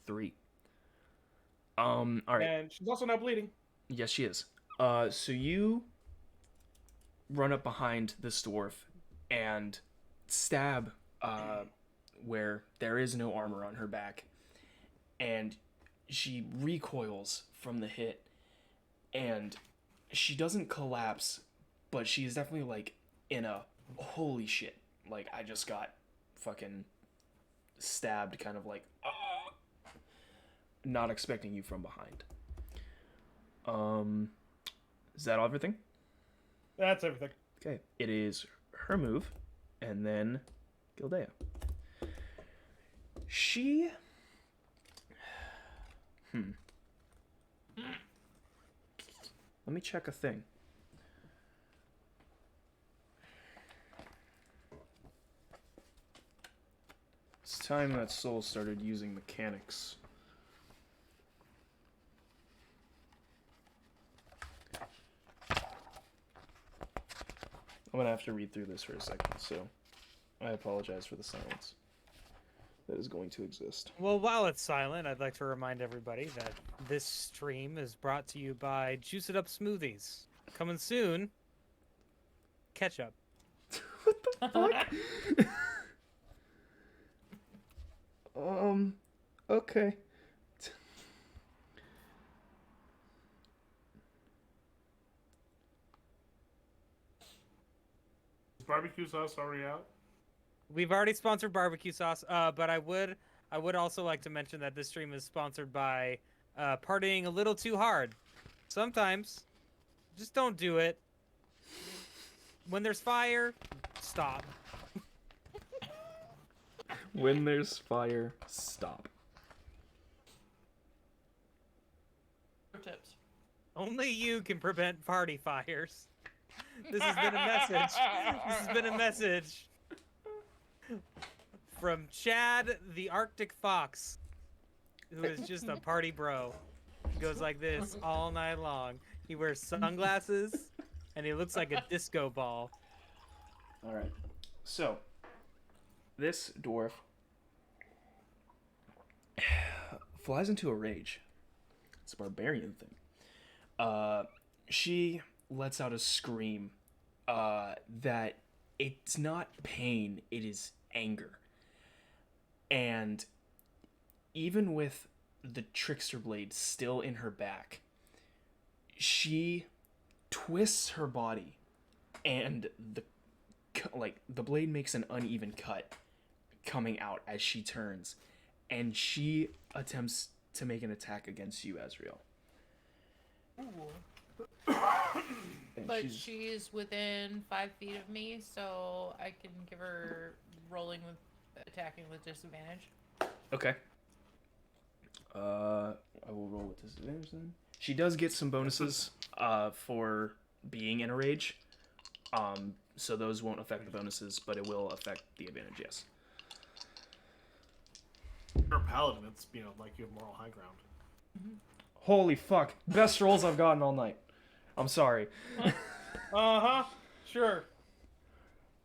Speaker 3: 3. Alright.
Speaker 5: And she's also now bleeding.
Speaker 3: Yes, she is. So you run up behind this dwarf and stab where there is no armor on her back. And she recoils from the hit. And she doesn't collapse, but she is definitely, like, in a holy shit. Like, I just got fucking stabbed, kind of like, not expecting you from behind. Is that everything?
Speaker 5: That's everything.
Speaker 3: Okay. It is her move, and then Gildea. She... let me check a thing. It's time that soul started using mechanics. I'm gonna have to read through this for a second, so I apologize for the silence that is going to exist.
Speaker 2: Well, while it's silent, I'd like to remind everybody that this stream is brought to you by Juice It Up Smoothies. Coming soon, ketchup.
Speaker 3: Okay.
Speaker 5: Is barbecue sauce already out?
Speaker 2: We've already sponsored barbecue sauce, but I would also like to mention that this stream is sponsored by partying a little too hard. Sometimes, just don't do it. When there's fire, stop.
Speaker 3: When there's fire, stop.
Speaker 6: Pro tips.
Speaker 2: Only you can prevent party fires. This has been a message. This has been a message from Chad, the Arctic Fox, who is just a party bro. He goes like this all night long. He wears sunglasses, and he looks like a disco ball.
Speaker 3: All right. So, this dwarf flies into a rage. It's a barbarian thing. She lets out a scream that it's not pain, it is anger. And even with the trickster blade still in her back, she twists her body, and the blade makes an uneven cut coming out as she turns, and she attempts to make an attack against you, Azrael. And
Speaker 6: But she's within 5 feet of me, so I can give her attacking with disadvantage.
Speaker 3: Okay. I will roll with disadvantage then. She does get some bonuses for being in a rage. So those won't affect the bonuses, but it will affect the advantage, yes.
Speaker 1: You're a paladin, it's, like you have moral high ground.
Speaker 3: Holy fuck. Best rolls I've gotten all night. I'm sorry.
Speaker 5: Uh-huh. Sure.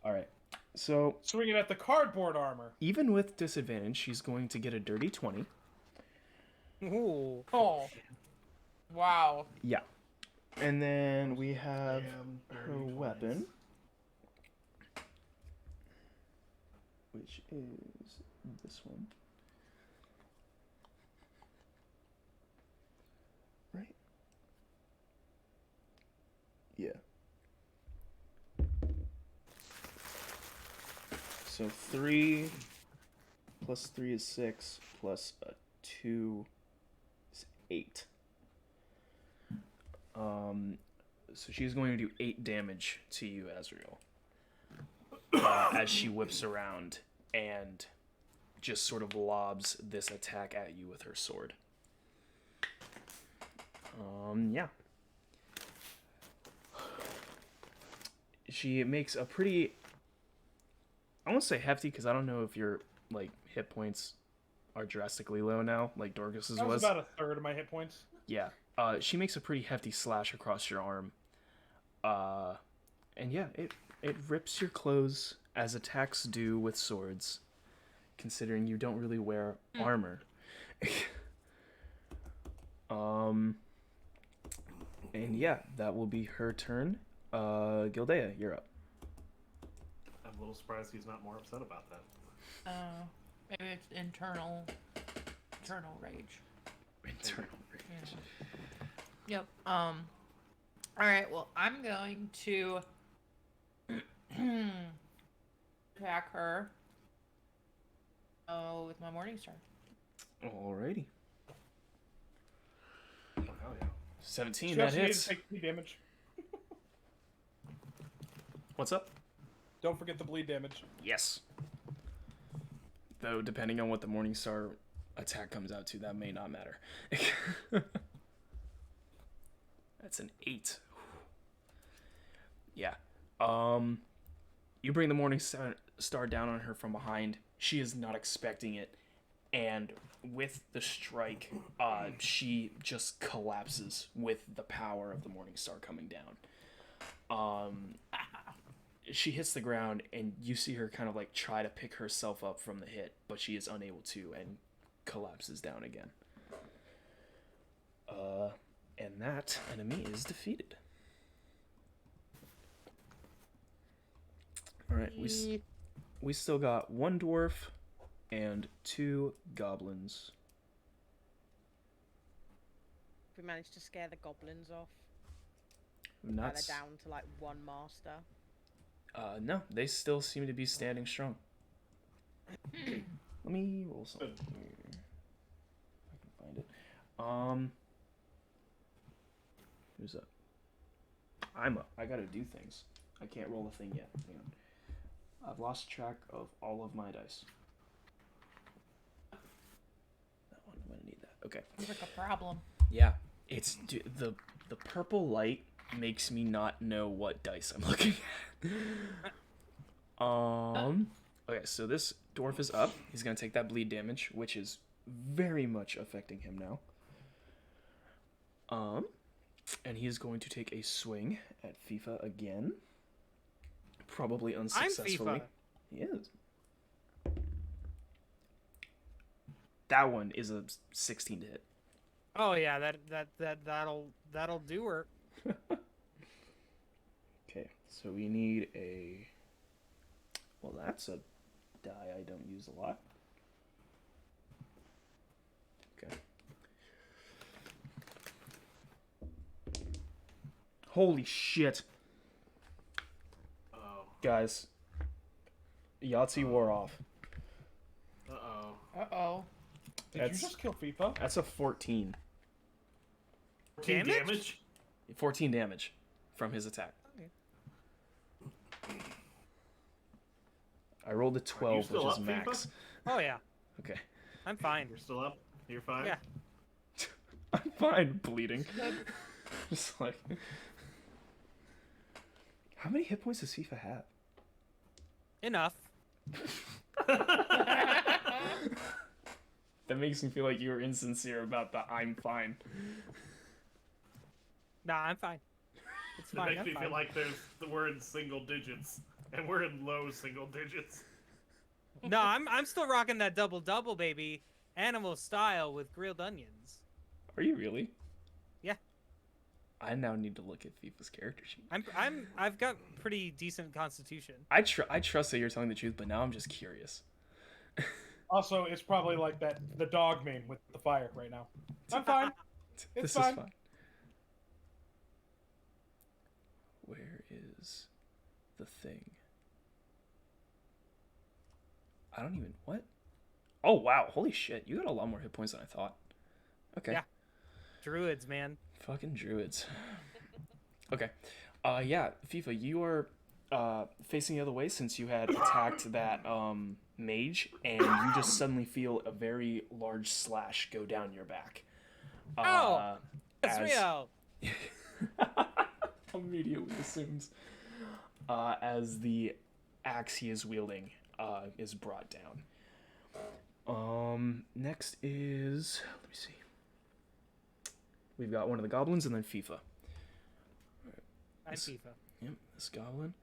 Speaker 3: Alright. So,
Speaker 5: Swinging at the cardboard armor.
Speaker 3: even with disadvantage, she's going to get a dirty 20.
Speaker 2: Ooh.
Speaker 6: Oh. Wow.
Speaker 3: Yeah. And then we have her
Speaker 1: Dirty
Speaker 3: weapon, which is this one. Right? Yeah. So 3 plus 3 is 6, plus a 2 is 8. So she's going to do 8 damage to you, Azrael, as she whips around and just sort of lobs this attack at you with her sword. Yeah. She makes a pretty, I won't say hefty, because I don't know if your, hit points are drastically low now, like Dorcas's
Speaker 5: That was
Speaker 3: was.
Speaker 5: about a third of my hit points.
Speaker 3: Yeah. She makes a pretty hefty slash across your arm. And yeah, it rips your clothes as attacks do with swords, considering you don't really wear armor. And yeah, that will be her turn. Gildea, you're up.
Speaker 1: I'm a little surprised he's not more upset about that.
Speaker 6: Maybe it's internal rage.
Speaker 3: Internal rage.
Speaker 6: Yep. All right. Well, I'm going to attack her. Oh, with my morning star.
Speaker 3: Alrighty.
Speaker 1: Oh, hell yeah.
Speaker 3: 17,
Speaker 5: She
Speaker 3: that
Speaker 5: also needs
Speaker 3: hits.
Speaker 5: to take 3 damage.
Speaker 3: What's up?
Speaker 5: Don't forget the bleed damage.
Speaker 3: Yes. Though, depending on what the Morningstar attack comes out to, that may not matter. That's an 8. Yeah. You bring the morning star down on her from behind. She is not expecting it, and with the strike, she just collapses with the power of the morning star coming down. She hits the ground, and you see her kind of like try to pick herself up from the hit, but she is unable to and collapses down again. And that enemy is defeated. All right, we still got 1 dwarf and 2 goblins.
Speaker 4: We managed to scare the goblins off.
Speaker 3: Not
Speaker 4: They're down to like 1 master.
Speaker 3: No, they still seem to be standing strong. Let me roll something here. If I can find it. Who's up? I'm up. I gotta do things. I can't roll a thing yet. Hang on. I've lost track of all of my dice. That one, I'm gonna need that. Okay.
Speaker 6: Sounds like a problem.
Speaker 3: Yeah, it's the purple light makes me not know what dice I'm looking at. Okay, so this dwarf is up. He's gonna take that bleed damage, which is very much affecting him now. And he is going to take a swing at FIFA again. Probably unsuccessfully.
Speaker 2: I'm FIFA.
Speaker 3: He is. That one is a 16 to hit.
Speaker 2: Oh yeah, that'll do her.
Speaker 3: Okay, so we need a... Well, that's a die I don't use a lot. Okay. Holy shit.
Speaker 1: Oh.
Speaker 3: Guys. Yahtzee wore off.
Speaker 1: Uh-oh.
Speaker 6: Uh-oh.
Speaker 5: Did
Speaker 3: That's-
Speaker 5: you just kill FIFA?
Speaker 3: That's a 14.
Speaker 1: 14
Speaker 2: Damage?
Speaker 1: damage?
Speaker 3: 14 damage from his attack. I rolled a 12, which
Speaker 1: still
Speaker 3: is
Speaker 1: up,
Speaker 3: max.
Speaker 2: Oh yeah,
Speaker 3: Okay.
Speaker 2: I'm fine.
Speaker 1: You're still up? You're fine?
Speaker 2: Yeah.
Speaker 3: I'm fine bleeding. Just like... How many hit points does FIFA have?
Speaker 2: Enough.
Speaker 3: That makes me feel like you were insincere about the I'm fine.
Speaker 2: Nah, I'm fine. It's
Speaker 1: It
Speaker 2: fine.
Speaker 1: makes
Speaker 2: I'm
Speaker 1: me
Speaker 2: fine.
Speaker 1: feel like we're in single digits, and we're in low single digits.
Speaker 2: No, I'm still rocking that double baby, animal style with grilled onions.
Speaker 3: Are you really?
Speaker 2: Yeah.
Speaker 3: I now need to look at FIFA's character sheet.
Speaker 2: I've got pretty decent constitution.
Speaker 3: I trust that you're telling the truth, but now I'm just curious.
Speaker 5: Also, it's probably like the dog meme with the fire right now. I'm fine.
Speaker 3: This
Speaker 5: fine.
Speaker 3: is fine. Where is the thing? I don't even... What? Oh, wow. Holy shit. You got a lot more hit points than I thought. Okay.
Speaker 2: Yeah. Druids, man.
Speaker 3: Fucking druids. Okay. Yeah, FIFA, you are facing the other way since you had attacked that mage, and you just suddenly feel a very large slash go down your back.
Speaker 2: Oh! That's
Speaker 3: as-
Speaker 2: real!
Speaker 3: Immediately assumes as the axe he is wielding is brought down. Next is, let me see. We've got one of the goblins and then FIFA.
Speaker 2: I'm FIFA.
Speaker 3: Yep, this goblin.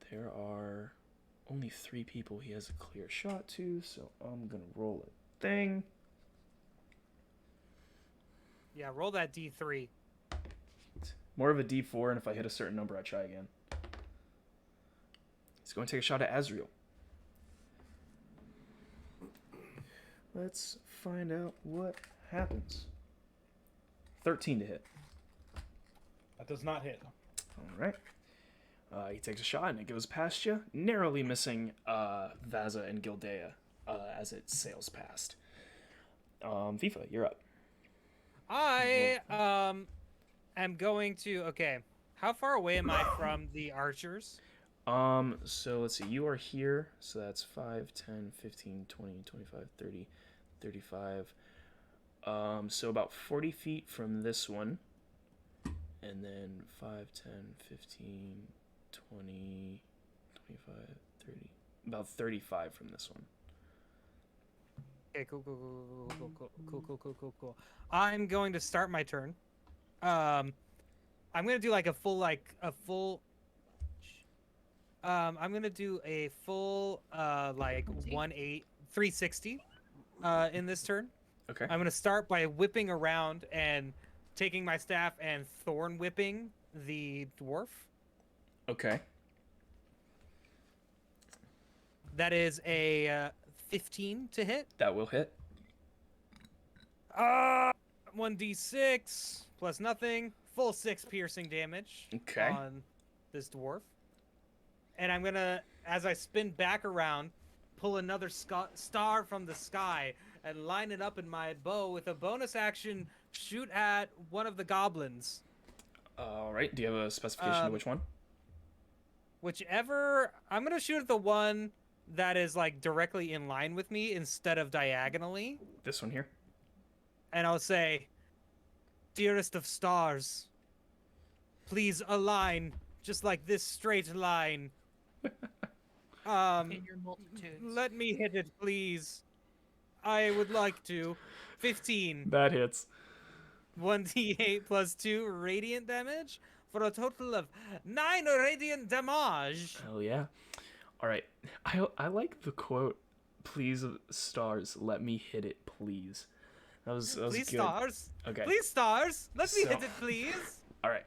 Speaker 3: There are only 3 people he has a clear shot to, so I'm gonna roll a thing.
Speaker 2: Yeah, roll that D3.
Speaker 3: More of a D4, and if I hit a certain number, I try again. He's going to take a shot at Azriel. Let's find out what happens. 13 to hit.
Speaker 5: That does not hit.
Speaker 3: Alright. He takes a shot, and it goes past you, narrowly missing Vaza and Gildea as it sails past. FIFA, you're up.
Speaker 2: I am going to... Okay. How far away am I from the archers?
Speaker 3: So let's see, you are here, so that's 5, 10, 15, 20, 25, 30, 35. So about 40 feet from this one. And then 5, 10, 15, 20, 25, 30. About 35 from this one.
Speaker 2: Okay, cool. I'm going to start my turn. I'm gonna do like a full I'm gonna do a full 360 in this turn.
Speaker 3: Okay.
Speaker 2: I'm gonna start by whipping around and taking my staff and thorn whipping the dwarf.
Speaker 3: Okay.
Speaker 2: That is a 15 to hit.
Speaker 3: That will hit.
Speaker 2: 1d6 plus nothing, full 6 piercing damage
Speaker 3: Okay.
Speaker 2: on this dwarf. And I'm gonna, as I spin back around, pull another star from the sky and line it up in my bow with a bonus action, shoot at one of the goblins.
Speaker 3: All right. Do you have a specification of which one?
Speaker 2: Whichever, I'm gonna shoot at the one that is like directly in line with me instead of diagonally.
Speaker 3: This one here.
Speaker 2: And I'll say, dearest of stars, please align just like this straight line.
Speaker 6: In your multitudes.
Speaker 2: Let me hit it, please. I would like to. 15.
Speaker 3: That hits.
Speaker 2: 1d8 plus 2 radiant damage for a total of 9 radiant damage.
Speaker 3: Hell yeah. All right. I like the quote, please, stars, let me hit it, please. That was
Speaker 2: Please,
Speaker 3: good.
Speaker 2: stars.
Speaker 3: Okay.
Speaker 2: Please, stars. Let me
Speaker 3: So-
Speaker 2: hit it, please.
Speaker 3: All right.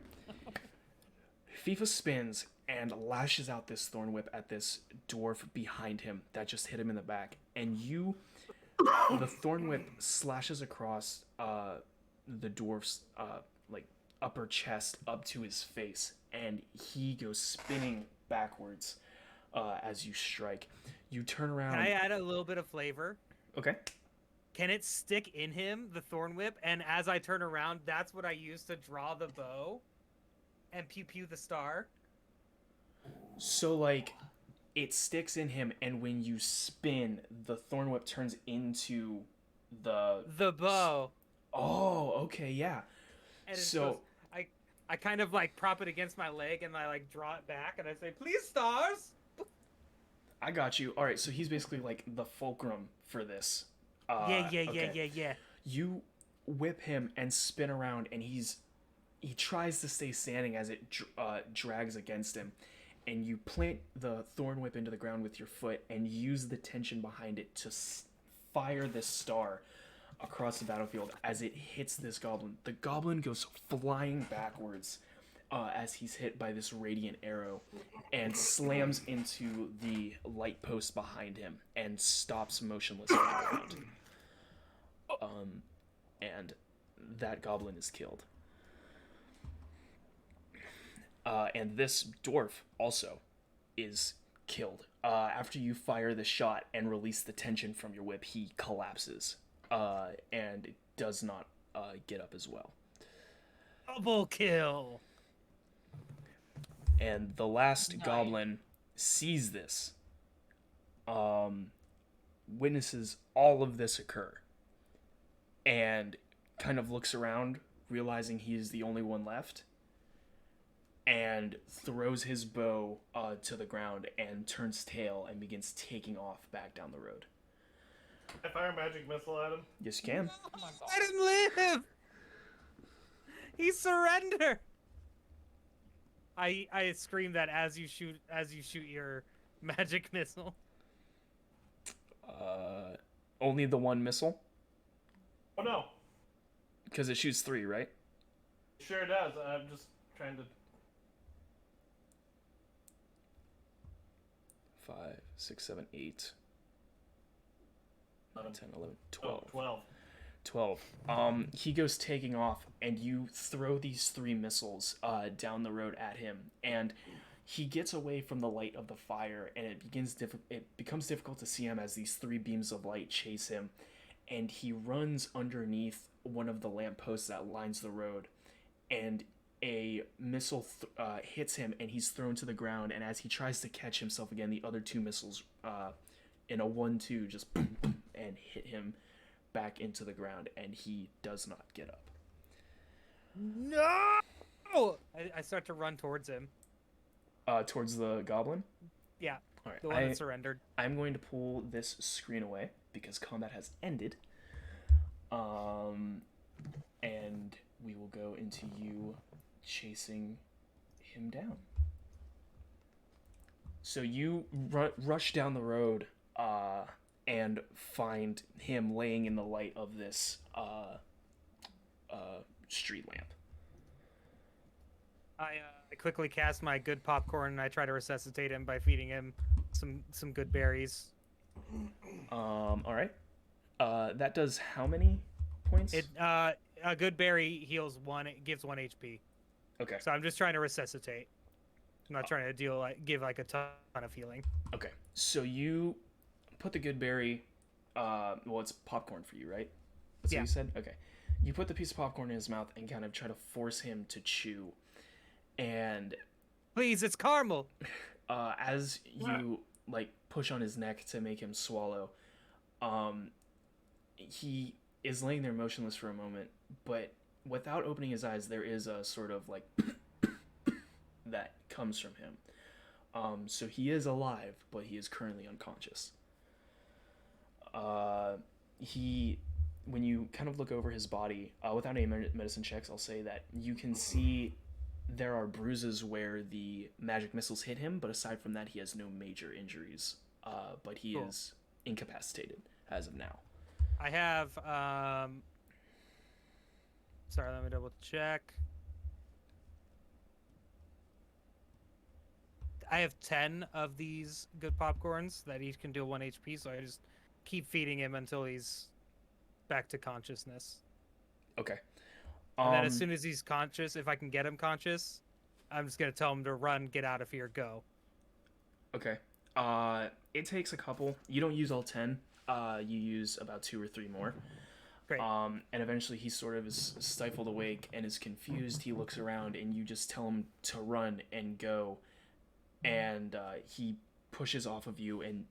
Speaker 3: FIFA spins and lashes out this thorn whip at this dwarf behind him that just hit him in the back. And the thorn whip slashes across the dwarf's like upper chest up to his face, and he goes spinning backwards as you strike. You turn around.
Speaker 2: Can I add a little bit of flavor?
Speaker 3: Okay.
Speaker 2: Can it stick in him, the thorn whip? And as I turn around, that's what I use to draw the bow and pew pew the star.
Speaker 3: So like, it sticks in him, and when you spin, the thorn whip turns into
Speaker 2: The bow.
Speaker 3: Oh, okay, yeah.
Speaker 2: And it
Speaker 3: So-
Speaker 2: goes, I kind of like prop it against my leg and I like draw it back and I say, please, stars.
Speaker 3: I got you. All right, so he's basically like the fulcrum for this.
Speaker 2: Yeah.
Speaker 3: Okay. You whip him and spin around, and he tries to stay standing as it drags against him, and you plant the thorn whip into the ground with your foot and use the tension behind it to fire this star across the battlefield as it hits this goblin. The goblin goes flying backwards as he's hit by this radiant arrow and slams into the light post behind him and stops motionless on the ground. And that goblin is killed. And this dwarf also is killed. After you fire the shot and release the tension from your whip, he collapses and does not get up as well.
Speaker 2: Double kill.
Speaker 3: And the last
Speaker 6: Nice.
Speaker 3: goblin sees this, witnesses all of this occur, and kind of looks around, realizing he is the only one left, and throws his bow to the ground and turns tail and begins taking off back down the road.
Speaker 1: Can I fire a magic missile at him?
Speaker 3: Yes, you can.
Speaker 6: Oh my god.
Speaker 2: Let him live. He surrendered. I scream that as you shoot your magic missile.
Speaker 3: Only the one missile,
Speaker 1: Oh no,
Speaker 3: because it shoots 3, right?
Speaker 1: sure does. I'm just trying to.
Speaker 3: 5, 6, 7, 8, 9, 10, 11,
Speaker 1: Oh,
Speaker 3: 12.
Speaker 1: 12.
Speaker 3: 12. He goes taking off, and you throw these 3 missiles down the road at him, and he gets away from the light of the fire, and it becomes difficult to see him as these 3 beams of light chase him, and he runs underneath one of the lampposts that lines the road, and a missile hits him, and he's thrown to the ground, and as he tries to catch himself again, the other 2 missiles in a 1-2 just boom, boom, and hit him back into the ground, and he does not get up.
Speaker 2: No! I start to run towards him.
Speaker 3: Towards the goblin.
Speaker 2: Yeah,
Speaker 3: All right.
Speaker 2: the one that surrendered.
Speaker 3: I'm going to pull this screen away because combat has ended. And we will go into you chasing him down. So you rush down the road and find him laying in the light of this street lamp.
Speaker 2: I quickly cast my good popcorn and I try to resuscitate him by feeding him some good berries.
Speaker 3: All right. That does how many points?
Speaker 2: A good berry heals one. It gives 1 HP.
Speaker 3: Okay.
Speaker 2: So I'm just trying to resuscitate. I'm not trying to give like a ton of healing.
Speaker 3: Okay. So you put the good berry. Well, it's popcorn for you, right? That's what you said. Okay. You put the piece of popcorn in his mouth and kind of try to force him to chew. And
Speaker 2: please, it's caramel.
Speaker 3: As you like push on his neck to make him swallow, he is laying there motionless for a moment, but without opening his eyes, there is a sort of like that comes from him. So he is alive, but he is currently unconscious. When you kind of look over his body, without any medicine checks, I'll say that you can see there are bruises where the magic missiles hit him, but aside from that, he has no major injuries. But he is incapacitated as of now.
Speaker 2: I have, sorry, let me double check. I have 10 of these good popcorns that each can deal 1 HP, so I just keep feeding him until he's back to consciousness.
Speaker 3: Okay.
Speaker 2: And then as soon as he's conscious, if I can get him conscious, I'm just going to tell him to run, get out of here, go.
Speaker 3: Okay. It takes a couple. You don't use all 10. You use about 2 or 3 more.
Speaker 2: Great.
Speaker 3: And eventually he sort of is stifled awake and is confused. He looks around and you just tell him to run and go. And he pushes off of you and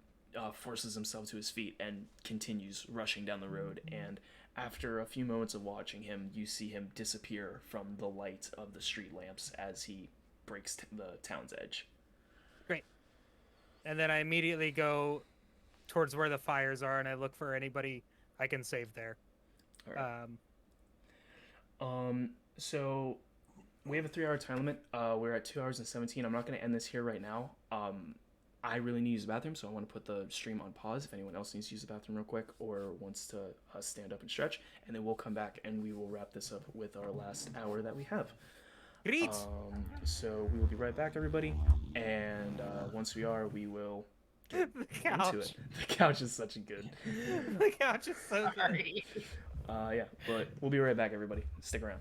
Speaker 3: forces himself to his feet and continues rushing down the road. And after a few moments of watching him, you see him disappear from the light of the street lamps as he breaks the town's edge.
Speaker 2: Great. And then I immediately go towards where the fires are and I look for anybody I can save there.
Speaker 3: All right. So we have a 3-hour time limit. We're at 2 hours and 17. I'm not going to end this here right now. I really need to use the bathroom, so I want to put the stream on pause if anyone else needs to use the bathroom real quick or wants to stand up and stretch, and then we'll come back and we will wrap this up with our last hour that we have.
Speaker 2: Great.
Speaker 3: So we will be right back, everybody, and once we are, we will get into it. The couch is such a good.
Speaker 2: The couch is so great.
Speaker 3: Yeah, but we'll be right back, everybody. Stick around.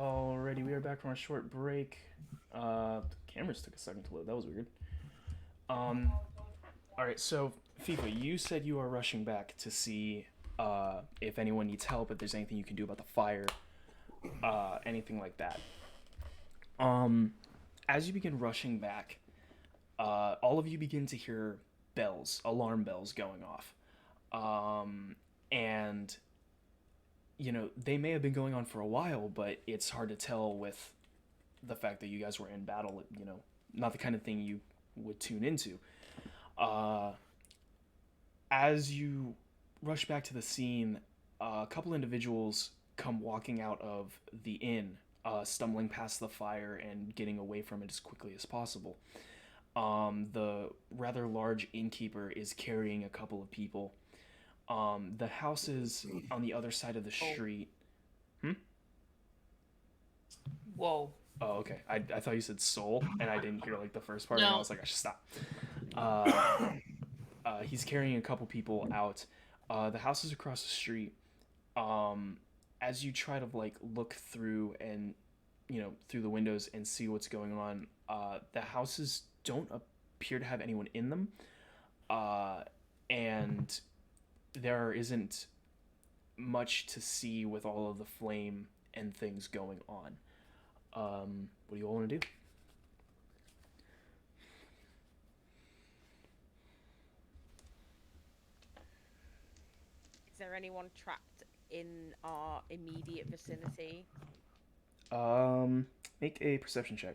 Speaker 3: Alrighty, we are back from our short break. The cameras took a second to load. That was weird. Alright, so FIFA, you said you are rushing back to see if anyone needs help, if there's anything you can do about the fire, anything like that. As you begin rushing back, all of you begin to hear bells, alarm bells going off. And you know, they may have been going on for a while, but it's hard to tell with the fact that you guys were in battle, you know, not the kind of thing you would tune into. As you rush back to the scene, a couple individuals come walking out of the inn, stumbling past the fire and getting away from it as quickly as possible. The rather large innkeeper is carrying a couple of people. The houses on the other side of the street.
Speaker 6: Whoa.
Speaker 3: Oh, okay. I thought you said soul, and I didn't hear like the first part, and I
Speaker 6: No.
Speaker 3: was like, I should stop. He's carrying a couple people out. The houses across the street. As you try to like look through and through the windows and see what's going on, the houses don't appear to have anyone in them, and there isn't much to see with all of the flame and things going on. What do you all want to do?
Speaker 4: Is there anyone trapped in our immediate vicinity?
Speaker 3: Make a perception check.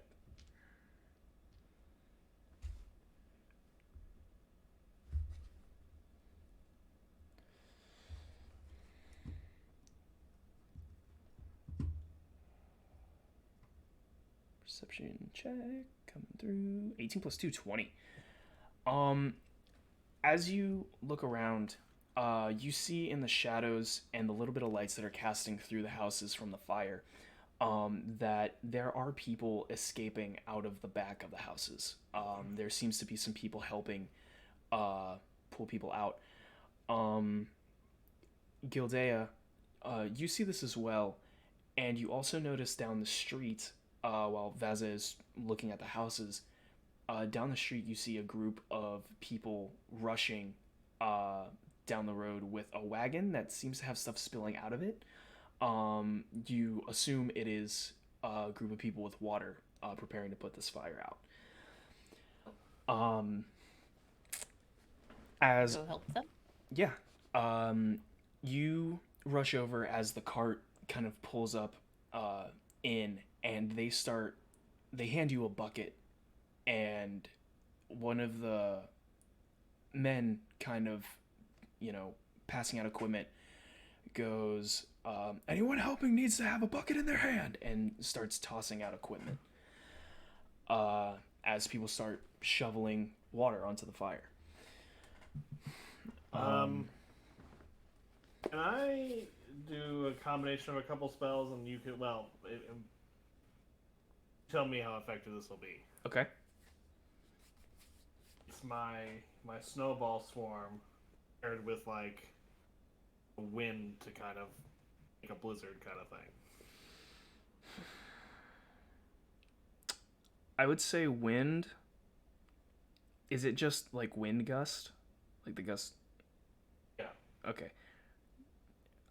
Speaker 3: Perception check coming through. 18 plus 2, 20. As you look around, you see in the shadows and the little bit of lights that are casting through the houses from the fire, that there are people escaping out of the back of the houses. There seems to be some people helping pull people out. Gildea, you see this as well, and you also notice down the street, while Vaza is looking at the houses, down the street you see a group of people rushing down the road with a wagon that seems to have stuff spilling out of it. You assume it is a group of people with water preparing to put this fire out. As
Speaker 6: Go help them.
Speaker 3: Yeah. You rush over as the cart kind of pulls up in, and they hand you a bucket, and one of the men kind of, passing out equipment goes, anyone helping needs to have a bucket in their hand, and starts tossing out equipment as people start shoveling water onto the fire.
Speaker 1: Can I do a combination of a couple spells, and you could, tell me how effective this will be.
Speaker 3: Okay.
Speaker 1: It's my snowball swarm paired with like a wind to kind of make a blizzard kind of thing.
Speaker 3: I would say wind. Is it just like wind gust? Like the gust?
Speaker 1: Yeah.
Speaker 3: Okay.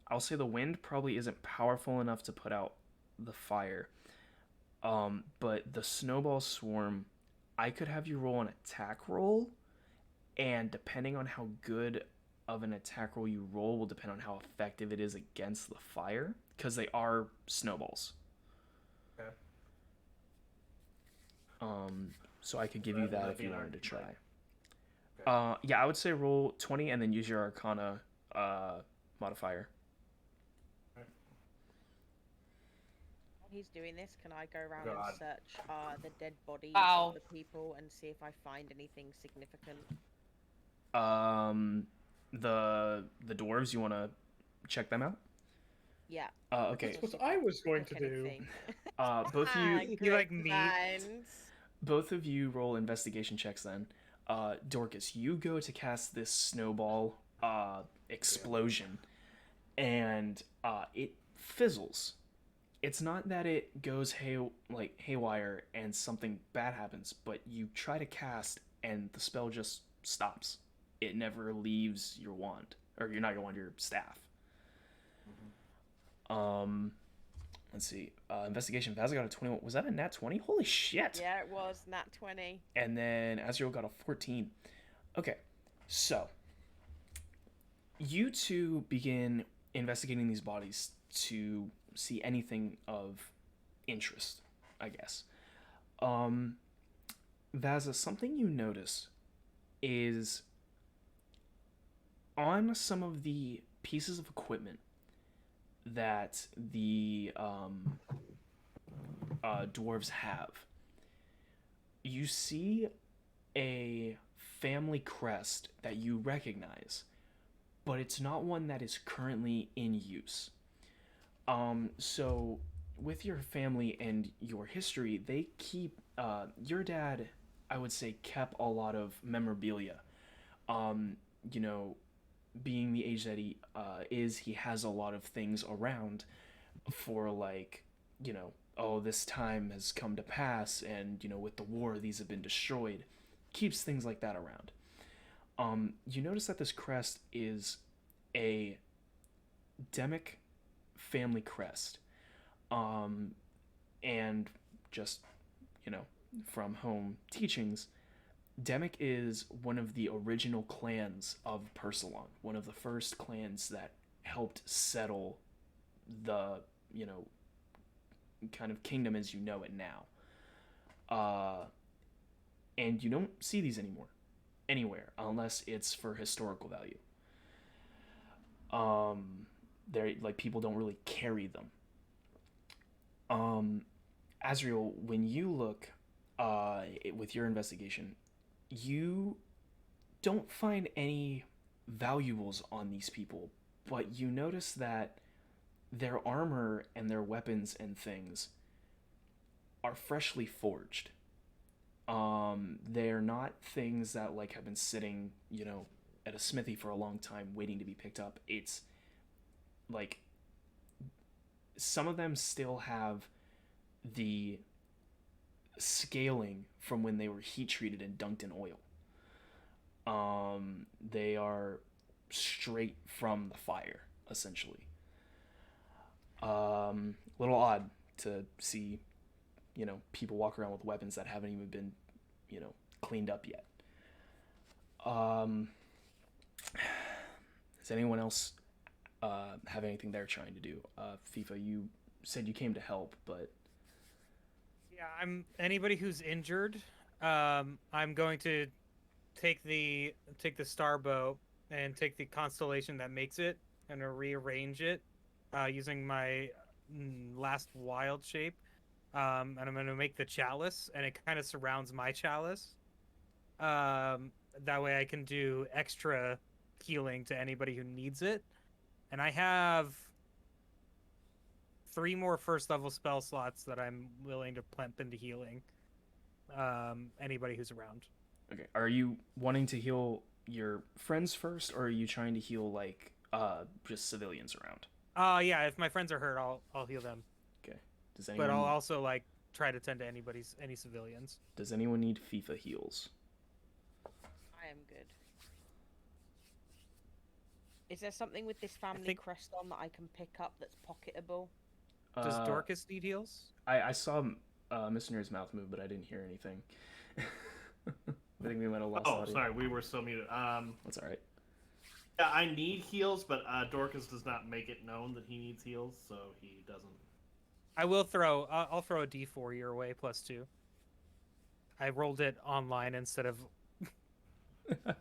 Speaker 3: I'll say the wind probably isn't powerful enough to put out the fire. But the snowball swarm, I could have you roll an attack roll, and depending on how good of an attack roll you roll will depend on how effective it is against the fire, because they are snowballs.
Speaker 1: Okay.
Speaker 3: So I could give you that if you wanted to try.
Speaker 1: Okay.
Speaker 3: Yeah, I would say roll 20 and then use your Arcana modifier.
Speaker 4: While he's doing this, can I go around
Speaker 1: God.
Speaker 4: and search the dead bodies
Speaker 6: Ow.
Speaker 4: of the people and see if I find anything significant?
Speaker 3: The dwarves, you want to check them out?
Speaker 4: Yeah.
Speaker 3: Okay.
Speaker 5: That's what I was going to
Speaker 4: Look
Speaker 5: do.
Speaker 4: anything.
Speaker 3: Both of you,
Speaker 2: You like
Speaker 4: Great
Speaker 2: meat?
Speaker 4: minds.
Speaker 3: both of you roll investigation checks then. Dorcas, you go to cast this snowball explosion, and it fizzles. it's not that it goes haywire and something bad happens, but you try to cast and the spell just stops. It never leaves your wand, or you're not your wand, your staff. Let's see. Investigation. Vaz got a 21. Was that a nat 20? Holy shit!
Speaker 4: Yeah, it was nat 20.
Speaker 3: And then Azrael got a 14. Okay, so you two begin investigating these bodies to see anything of interest, I guess. Vaza, something you notice is on some of the pieces of equipment that the dwarves have, you see a family crest that you recognize, but it's not one that is currently in use. So with your family and your history, they keep your dad, I would say, kept a lot of memorabilia. You know, being the age that he is, he has a lot of things around for, like, you know, oh, this time has come to pass, and, you know, with the war, these have been destroyed. Keeps things like that around. You notice that this crest is a Demic family crest. And just, you know, from home teachings, Demic is one of the original clans of Persalon, one of the first clans that helped settle the, you know, kind of kingdom as you know it now. And you don't see these anywhere, unless it's for historical value. They're, like, people don't really carry them. Azrael, when you look with your investigation, you don't find any valuables on these people, but you notice that their armor and their weapons and things are freshly forged. They're not things that, like, have been sitting, you know, at a smithy for a long time waiting to be picked up. It's like some of them still have the scaling from when they were heat treated and dunked in oil. They are straight from the fire, essentially. Little odd to see, you know, people walk around with weapons that haven't even been, you know, cleaned up yet. Does anyone else have anything they're trying to do? FIFA, you said you came to help, but
Speaker 2: Yeah, anybody who's injured. I'm going to take the star bow and take the constellation that makes it and rearrange it using my last wild shape. And I'm going to make the chalice, and it kind of surrounds my chalice. That way I can do extra healing to anybody who needs it. And I have 3 more first level spell slots that I'm willing to plump into healing anybody who's around.
Speaker 3: okay. Are you wanting to heal your friends first, or are you trying to heal, like, just civilians around?
Speaker 2: Yeah, if my friends are hurt, I'll heal them.
Speaker 3: Okay. Does anyone?
Speaker 2: But I'll also, like, try to tend to any civilians.
Speaker 3: Does anyone need FIFA heals?
Speaker 4: I am good. Is there something with this family
Speaker 2: think-
Speaker 4: crest on that I can pick up that's pocketable?
Speaker 2: Does Dorcas need heals?
Speaker 3: I saw Mr. Nerd's mouth move, but I didn't hear anything. I think we might have lost
Speaker 1: Oh,
Speaker 3: audio.
Speaker 1: sorry, we were still muted.
Speaker 3: That's all right.
Speaker 1: Yeah, I need heals, but Dorcas does not make it known that he needs heals, so he doesn't.
Speaker 2: I will throw. I'll throw a D4 your way +2. I rolled it online instead of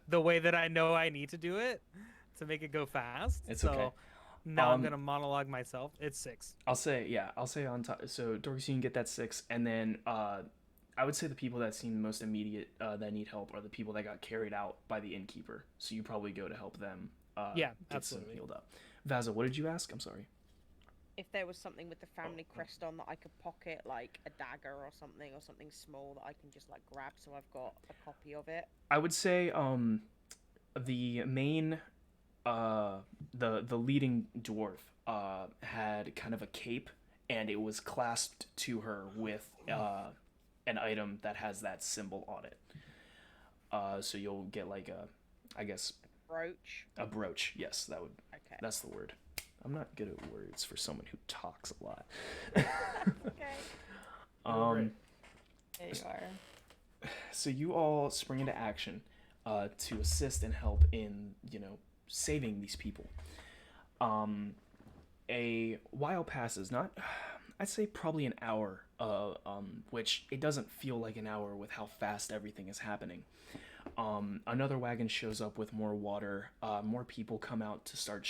Speaker 2: the way that I know I need to do it to make it go fast.
Speaker 3: It's
Speaker 2: so
Speaker 3: okay.
Speaker 2: now I'm gonna monologue myself. It's 6.
Speaker 3: I'll say on top. So Dorcas, you can get that 6, and then I would say the people that seem most immediate that need help are the people that got carried out by the innkeeper. So you probably go to help them.
Speaker 2: Yeah,
Speaker 3: get
Speaker 2: absolutely.
Speaker 3: some healed up. Vaza, what did you ask? I'm sorry.
Speaker 4: If there was something with the family crest on that I could pocket, like a dagger or something small that I can just, like, grab, so I've got a copy of it.
Speaker 3: I would say the main the leading dwarf had kind of a cape and it was clasped to her with an item that has that symbol on it. So you'll get like I guess,
Speaker 4: Brooch.
Speaker 3: a brooch. Yes,
Speaker 4: Okay.
Speaker 3: that's the word. I'm not good at words for someone who talks a lot.
Speaker 4: Okay.
Speaker 3: Um,
Speaker 6: There you are.
Speaker 3: so you all spring into action to assist and help in, saving these people. A while passes, not, I'd say probably an hour, which it doesn't feel like an hour with how fast everything is happening. Another wagon shows up with more water. More people come out to start,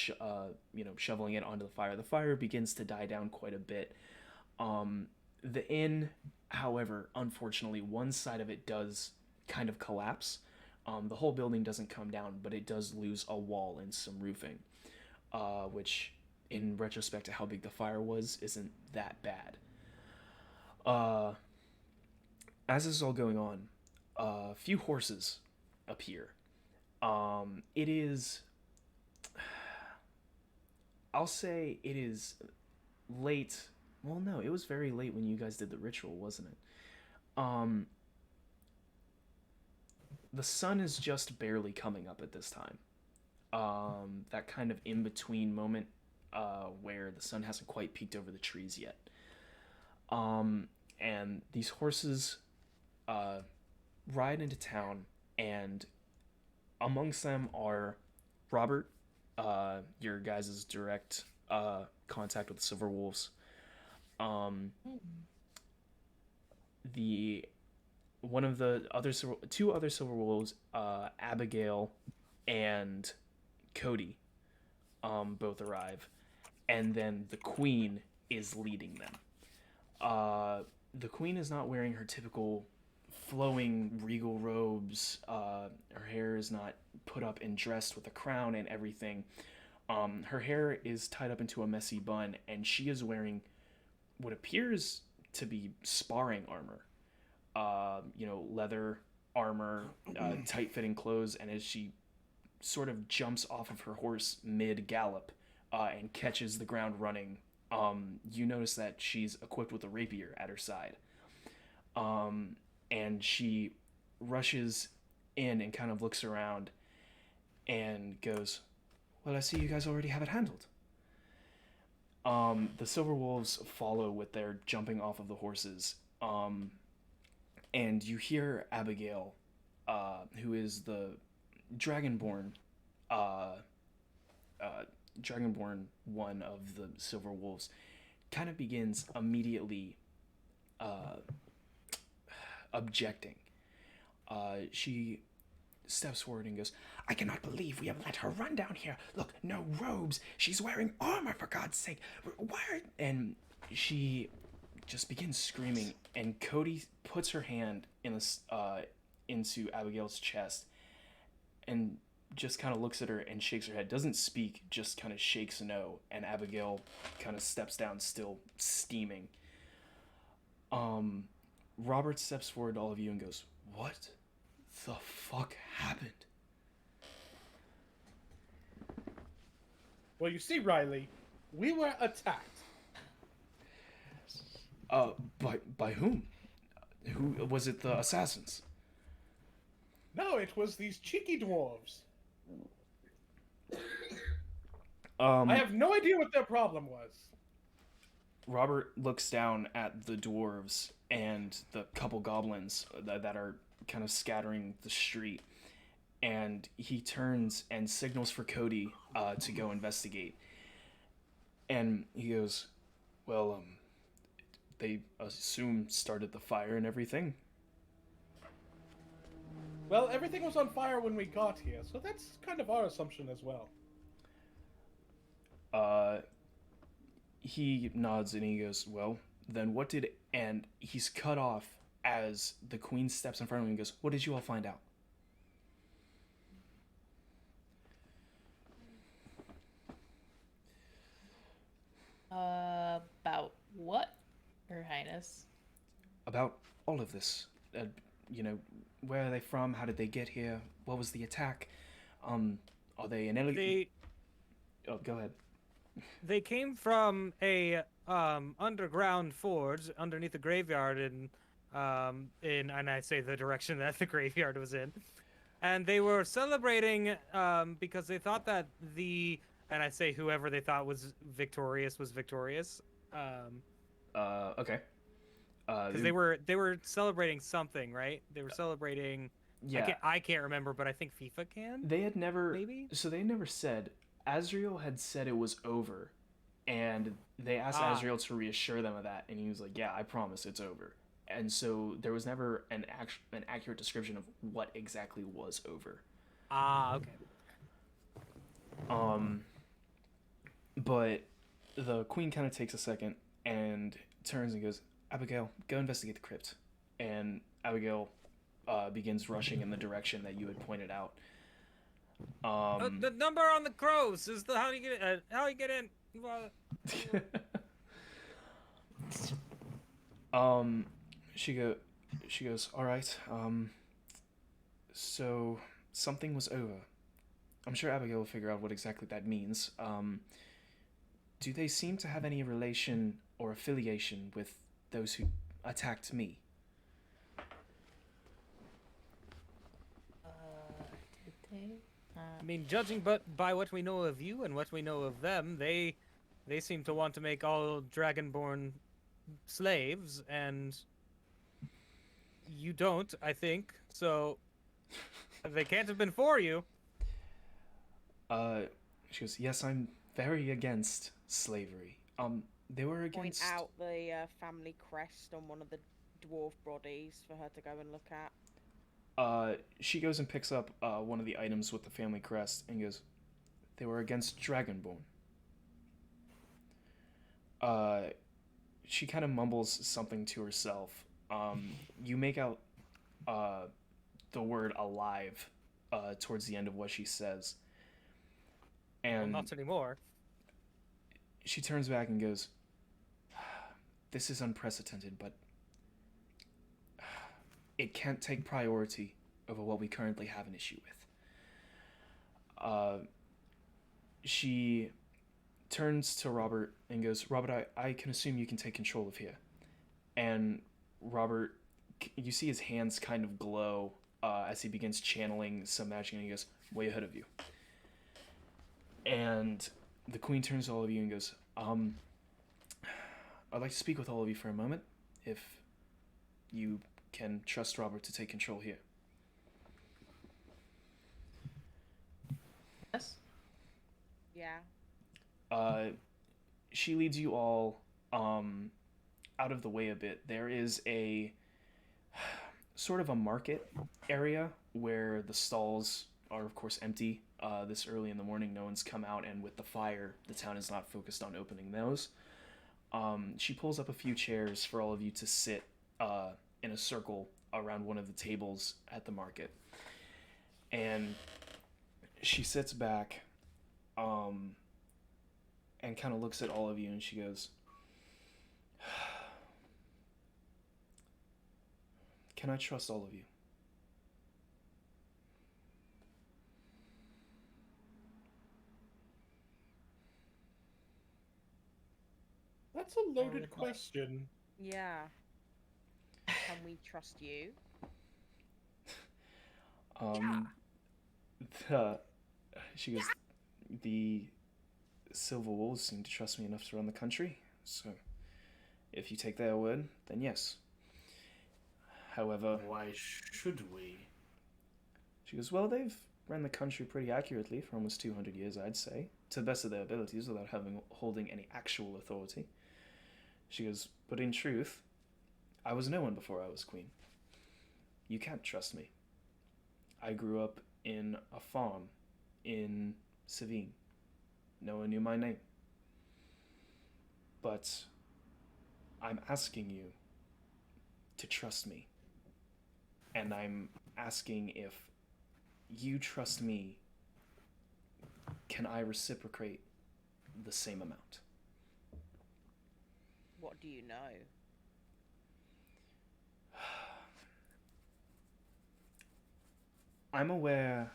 Speaker 3: shoveling it onto the fire. The fire begins to die down quite a bit. The inn, however, unfortunately, one side of it does kind of collapse. The whole building doesn't come down, but it does lose a wall and some roofing, which, in retrospect to how big the fire was, isn't that bad. As this is all going on, a few horses appear. It is, I'll say it is late. Well, no, it was very late when you guys did the ritual, wasn't it? The sun is just barely coming up at this time. That kind of in-between moment where the sun hasn't quite peeked over the trees yet. And these horses ride into town, and amongst them are Robert, your guys' direct contact with the Silver Wolves. Two other Silver Wolves, Abigail and Cody, both arrive, and then the Queen is leading them. The Queen is not wearing her typical flowing regal robes. Her hair is not put up and dressed with a crown and everything. Her hair is tied up into a messy bun, and she is wearing what appears to be sparring armor. Leather armor, tight-fitting clothes, and as she sort of jumps off of her horse mid-gallop and catches the ground running, you notice that she's equipped with a rapier at her side. And she rushes in and kind of looks around and goes, "Well, I see you guys already have it handled." The Silver Wolves follow with their jumping off of the horses. And you hear Abigail, who is the Dragonborn one of the Silver Wolves, kind of begins immediately objecting. She steps forward and goes, "I cannot believe we have let her run down here. Look, no robes. She's wearing armor, for God's sake. Why?" And she just begins screaming, and Cody puts her hand into Abigail's chest and just kind of looks at her and shakes her head. Doesn't speak, just kind of shakes no, and Abigail kind of steps down, still steaming. Robert steps forward to all of you and goes, "What the fuck happened?"
Speaker 5: Well, you see, Riley, we were attacked.
Speaker 3: By whom? Who was it? The assassins?
Speaker 5: No, it was these cheeky dwarves.
Speaker 3: I
Speaker 5: I have no idea what their problem was.
Speaker 3: Robert looks down at the dwarves and the couple goblins that are kind of scattering the street, and he turns and signals for Cody to go investigate. And he goes, "Well, they assume started the fire and everything."
Speaker 5: Well, everything was on fire when we got here, so that's kind of our assumption as well.
Speaker 3: He nods and he goes, "Well, then what did..." And he's cut off as the Queen steps in front of him and goes, "What did you all find out?"
Speaker 6: About what, Your Highness?
Speaker 3: About all of this. Where are they from? How did they get here? What was the attack? Are they an
Speaker 2: They
Speaker 3: Oh, go ahead.
Speaker 2: they came from a underground forge underneath the graveyard and I say the direction that the graveyard was in. And they were celebrating because they thought that and I say whoever they thought was victorious was victorious.
Speaker 3: Okay.
Speaker 2: Because they were celebrating something, right? They were celebrating.
Speaker 3: Yeah.
Speaker 2: I can't remember, but I think FIFA can.
Speaker 3: They had never.
Speaker 2: Maybe.
Speaker 3: So they never said. Azrael had said it was over, and they asked Azrael to reassure them of that, and he was like, "Yeah, I promise it's over." And so there was never an accurate description of what exactly was over.
Speaker 2: Okay.
Speaker 3: But the queen kind of takes a second and turns and goes, "Abigail, go investigate the crypt." And Abigail begins rushing in the direction that you had pointed out.
Speaker 2: The number on the crows is how you get in. How you get in?
Speaker 3: She goes, "All right. So something was over. I'm sure Abigail will figure out what exactly that means. Do they seem to have any relation or affiliation with those who attacked me?"
Speaker 6: Did they?
Speaker 2: I mean, judging by what we know of you and what we know of them, they seem to want to make all Dragonborn slaves, and you don't, I think. So they can't have been for you.
Speaker 3: She goes, "Yes, I'm very against slavery. They were against."
Speaker 4: Point out the family crest on one of the dwarf bodies for her to go and look at.
Speaker 3: She goes and picks up one of the items with the family crest and goes, "They were against Dragonborn." She kind of mumbles something to herself. You make out the word alive towards the end of what she says. And
Speaker 2: Well, not anymore.
Speaker 3: she turns back and goes, "This is unprecedented, but it can't take priority over what we currently have an issue with." She turns to Robert and goes, "Robert, I can assume you can take control of here." And Robert, you see his hands kind of glow as he begins channeling some magic, and he goes, "Way ahead of you." And the queen turns to all of you and goes, "I'd like to speak with all of you for a moment, if you can trust Robert to take control here."
Speaker 6: Yes.
Speaker 4: Yeah.
Speaker 3: She leads you all out of the way a bit. There is a sort of a market area where the stalls are, of course, empty. This early in the morning, no one's come out, and with the fire, the town is not focused on opening those. She pulls up a few chairs for all of you to sit in a circle around one of the tables at the market. And she sits back and kind of looks at all of you, and she goes, "Can I trust all of you?"
Speaker 5: That's a loaded question.
Speaker 4: Yeah. Can we trust you?
Speaker 3: She goes, "The Silver Wolves seem to trust me enough to run the country, so if you take their word, then yes. However..."
Speaker 1: Why should we?
Speaker 3: She goes, "Well, they've run the country pretty accurately for almost 200 years, I'd say, to the best of their abilities without holding any actual authority." She goes, "But in truth, I was no one before I was queen. You can't trust me. I grew up in a farm in Savine. No one knew my name. But I'm asking you to trust me. And I'm asking, if you trust me, can I reciprocate the same amount?"
Speaker 4: What do you know?
Speaker 3: I'm aware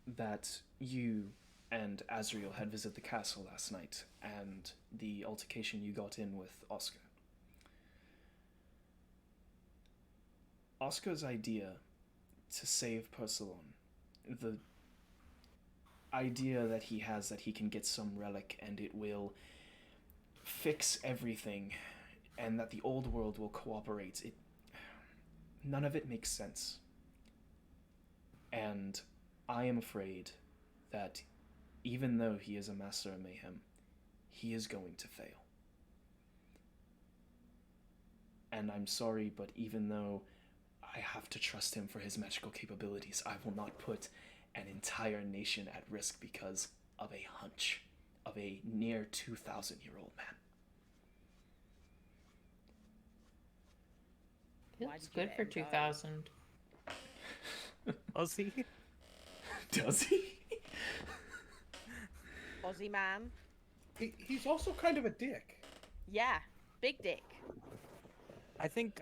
Speaker 3: that you and Azriel had visited the castle last night, and the altercation you got in with Oscar. Oscar's idea to save Persalon, the idea that he has that he can get some relic and it will fix everything, and that the old world will cooperate, none of it makes sense. And I am afraid that even though he is a master of mayhem, he is going to fail. And I'm sorry, but even though I have to trust him for his magical capabilities, I will not put an entire nation at risk because of a hunch of a near 2,000-year-old man.
Speaker 4: Why
Speaker 6: It's
Speaker 4: did you
Speaker 6: good
Speaker 4: let
Speaker 6: for
Speaker 4: him go?
Speaker 6: 2000.
Speaker 2: Was he?
Speaker 3: Does he?
Speaker 4: Aussie man.
Speaker 5: He's also kind of a dick.
Speaker 4: Yeah, big dick.
Speaker 2: I think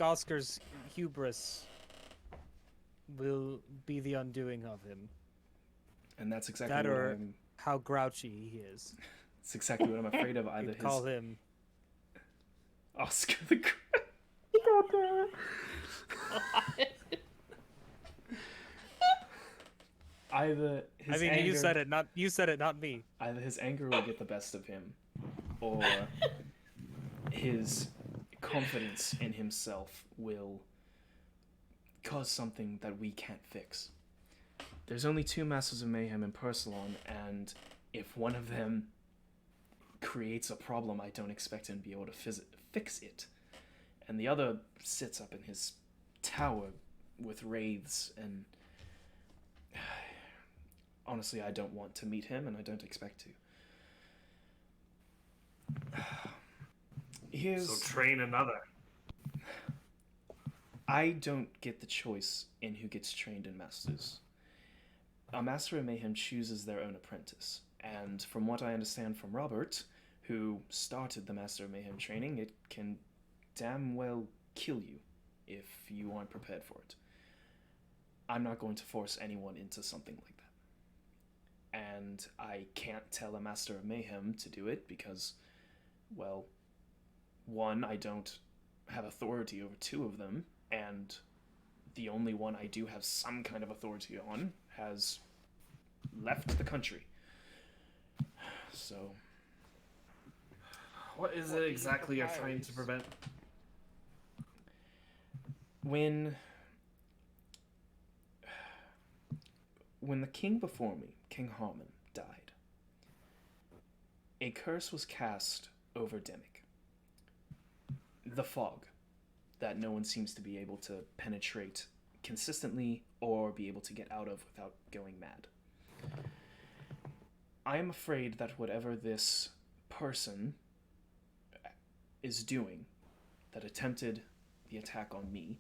Speaker 2: Oscar's hubris will be the undoing of him.
Speaker 3: And that's exactly
Speaker 2: That
Speaker 3: what
Speaker 2: or
Speaker 3: I'm...
Speaker 2: how grouchy he is.
Speaker 3: It's exactly what I'm afraid of. Either
Speaker 2: You'd
Speaker 3: his...
Speaker 2: call him
Speaker 3: Oscar the Great. Either his
Speaker 2: I mean,
Speaker 3: anger...
Speaker 2: you said it, not me.
Speaker 3: Either his anger will get the best of him, or his confidence in himself will cause something that we can't fix. There's only 2 Masters of Mayhem in Persalon, and if one of them creates a problem, I don't expect him to be able to fix it. And the other sits up in his tower with wraiths, and honestly, I don't want to meet him, and I don't expect to.
Speaker 1: So train another.
Speaker 3: I don't get the choice in who gets trained in Masters. A Master of Mayhem chooses their own apprentice, and from what I understand from Robert, who started the Master of Mayhem training, it can damn well kill you if you aren't prepared for it. I'm not going to force anyone into something like that. And I can't tell a Master of Mayhem to do it because, well, 1, I don't have authority over 2 of them, and the only one I do have some kind of authority on has left the country. So...
Speaker 1: What is it exactly you're trying to prevent?
Speaker 3: When the king before me, King Harmon, died, a curse was cast over Demic. The fog that no one seems to be able to penetrate consistently or be able to get out of without going mad. I am afraid that whatever this person is doing that attempted the attack on me,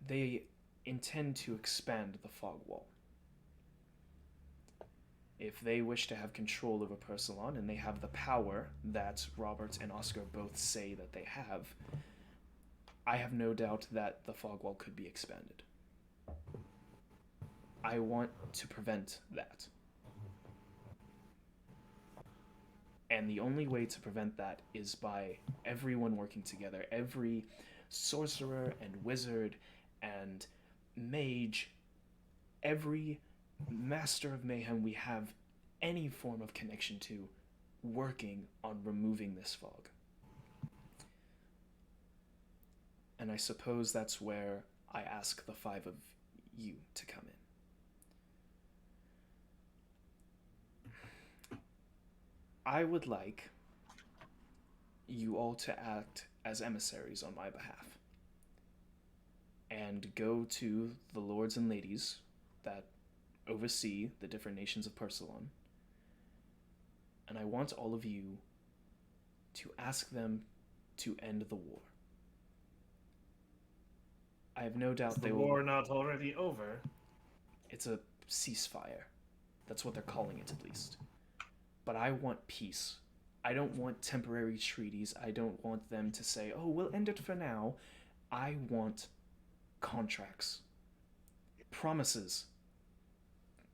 Speaker 3: they intend to expand the fog wall. If they wish to have control over Persalon, and they have the power that Robert and Oscar both say that they have, I have no doubt that the fog wall could be expanded. I want to prevent that. And the only way to prevent that is by everyone working together. Every sorcerer and wizard and mage, every Master of Mayhem we have any form of connection to, working on removing this fog. And I suppose that's where I ask the 5 of you to come in. I would like you all to act as emissaries on my behalf and go to the lords and ladies that oversee the different nations of Persalon, and I want all of you to ask them to end the war. I have no doubt
Speaker 1: Is
Speaker 3: they
Speaker 1: the
Speaker 3: will...
Speaker 1: war not already over?
Speaker 3: It's a ceasefire. That's what they're calling it, at least. But I want peace. I don't want temporary treaties. I don't want them to say, oh, we'll end it for now. I want contracts. promises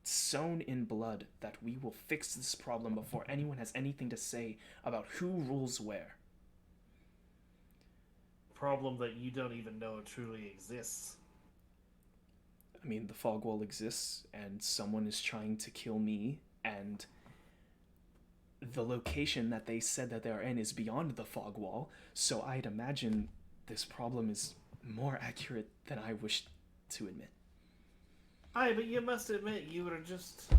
Speaker 3: sewn in blood that we will fix this problem before anyone has anything to say about who rules where.
Speaker 1: Problem that you don't even know truly exists.
Speaker 3: I mean, the fog wall exists, and someone is trying to kill me, and the location that they said that they're in is beyond the fog wall, so I'd imagine this problem is more accurate than I wish to admit.
Speaker 1: Aye, but you must admit you were just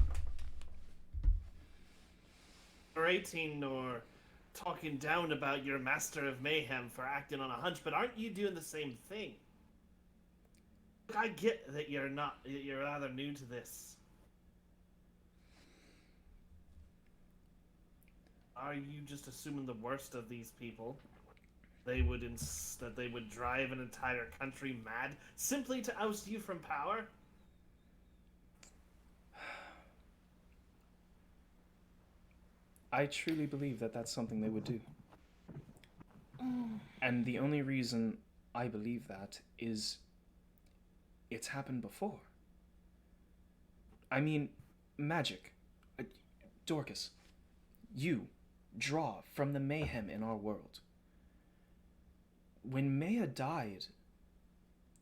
Speaker 1: orating or talking down about your master of mayhem for acting on a hunch, but aren't you doing the same thing? Look, I get that you're rather new to this. Are you just assuming the worst of these people? They would that they would drive an entire country mad simply to oust you from power?
Speaker 3: I truly believe that that's something they would do. And the only reason I believe that is it's happened before. I mean, magic. Dorcas, you draw from the mayhem in our world. When Maya died,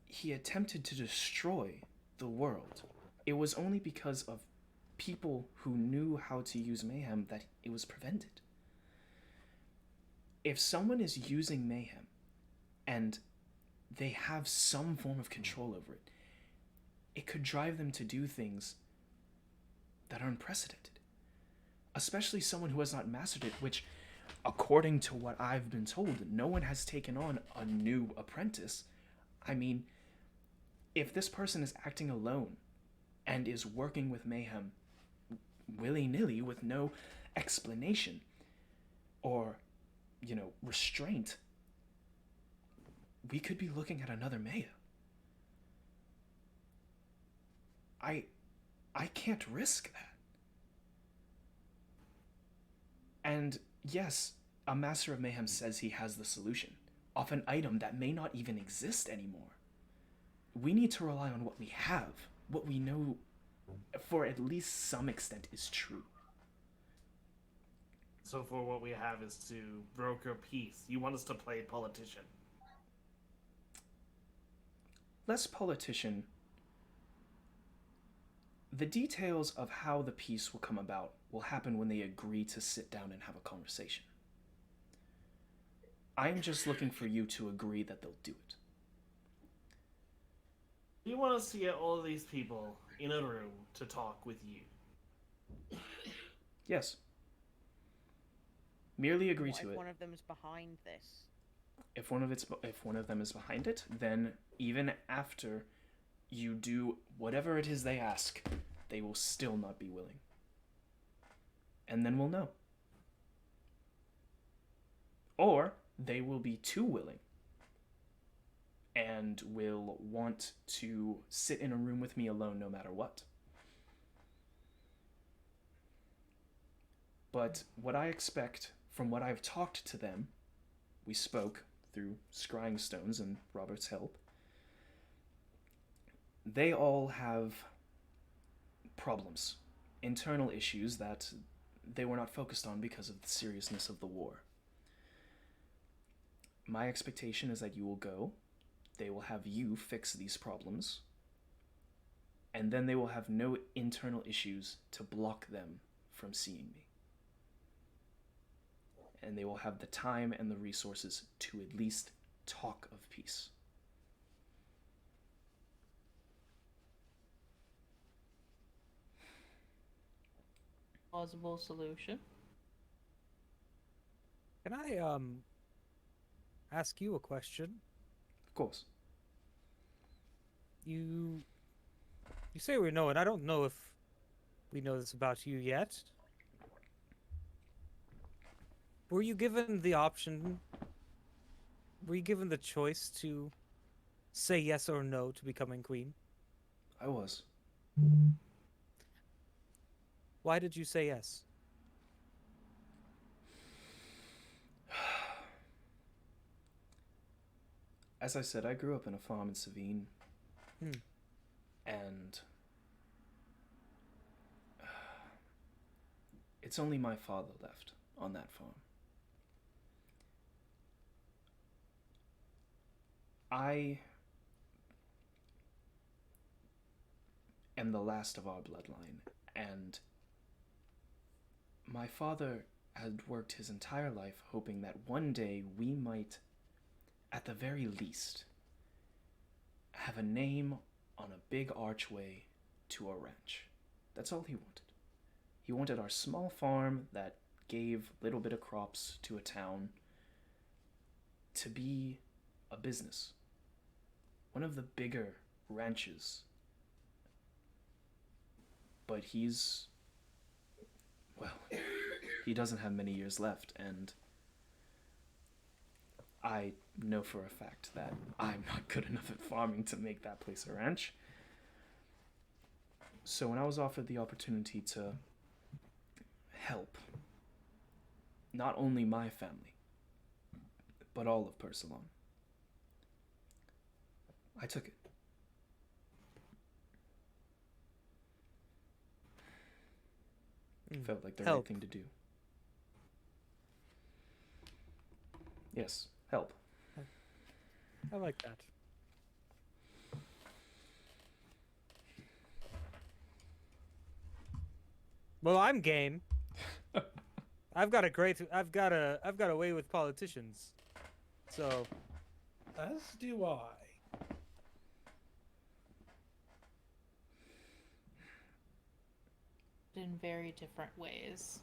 Speaker 3: he attempted to destroy the world. It was only because of people who knew how to use mayhem that it was prevented. If someone is using mayhem and they have some form of control over it, it could drive them to do things that are unprecedented. Especially someone who has not mastered it, which, according to what I've been told, no one has taken on a new apprentice. I mean, if this person is acting alone and is working with mayhem willy-nilly with no explanation or, restraint, we could be looking at another Maya. I can't risk that. And yes, a Master of Mayhem says he has the solution of an item that may not even exist anymore. We need to rely on what we have, what we know for at least some extent is true.
Speaker 1: So for what we have is to broker peace. You want us to play politician.
Speaker 3: Less politician. The details of how the peace will come about will happen when they agree to sit down and have a conversation. I'm just looking for you to agree that they'll do it.
Speaker 1: You want us to get all of these people in a room to talk with you?
Speaker 3: Yes. Merely agree to
Speaker 4: If
Speaker 3: it.
Speaker 4: one of them's behind this.
Speaker 3: If one of them is behind it, then even after you do whatever it is they ask, they will still not be willing. And then we'll know. Or they will be too willing and will want to sit in a room with me alone no matter what. But what I expect from what I've talked to them, we spoke through scrying stones and Robert's help, they all have problems, internal issues that they were not focused on because of the seriousness of the war. My expectation is that you will go, they will have you fix these problems, and then they will have no internal issues to block them from seeing me. And they will have the time and the resources to at least talk of peace.
Speaker 6: Plausible solution.
Speaker 2: Can I ask you a question?
Speaker 3: Of course.
Speaker 2: You say we know it. I don't know if we know this about you yet. Were you given the option? Were you given the choice to say yes or no to becoming queen?
Speaker 3: I was.
Speaker 2: Why did you say yes?
Speaker 3: As I said, I grew up in a farm in Savine. And it's only my father left on that farm. I am the last of our bloodline, and my father had worked his entire life hoping that one day we might, at the very least, have a name on a big archway to our ranch. That's all he wanted. He wanted our small farm that gave a little bit of crops to a town to be a business. One of the bigger ranches. But he's, well, he doesn't have many years left, and I know for a fact that I'm not good enough at farming to make that place a ranch. So when I was offered the opportunity to help not only my family, but all of Persalon, I took it. Felt like the right
Speaker 2: Help.
Speaker 3: thing to do. Yes, help.
Speaker 2: I like that. Well, I'm game. I've got a way with politicians. So,
Speaker 5: As do I.
Speaker 6: In very different ways.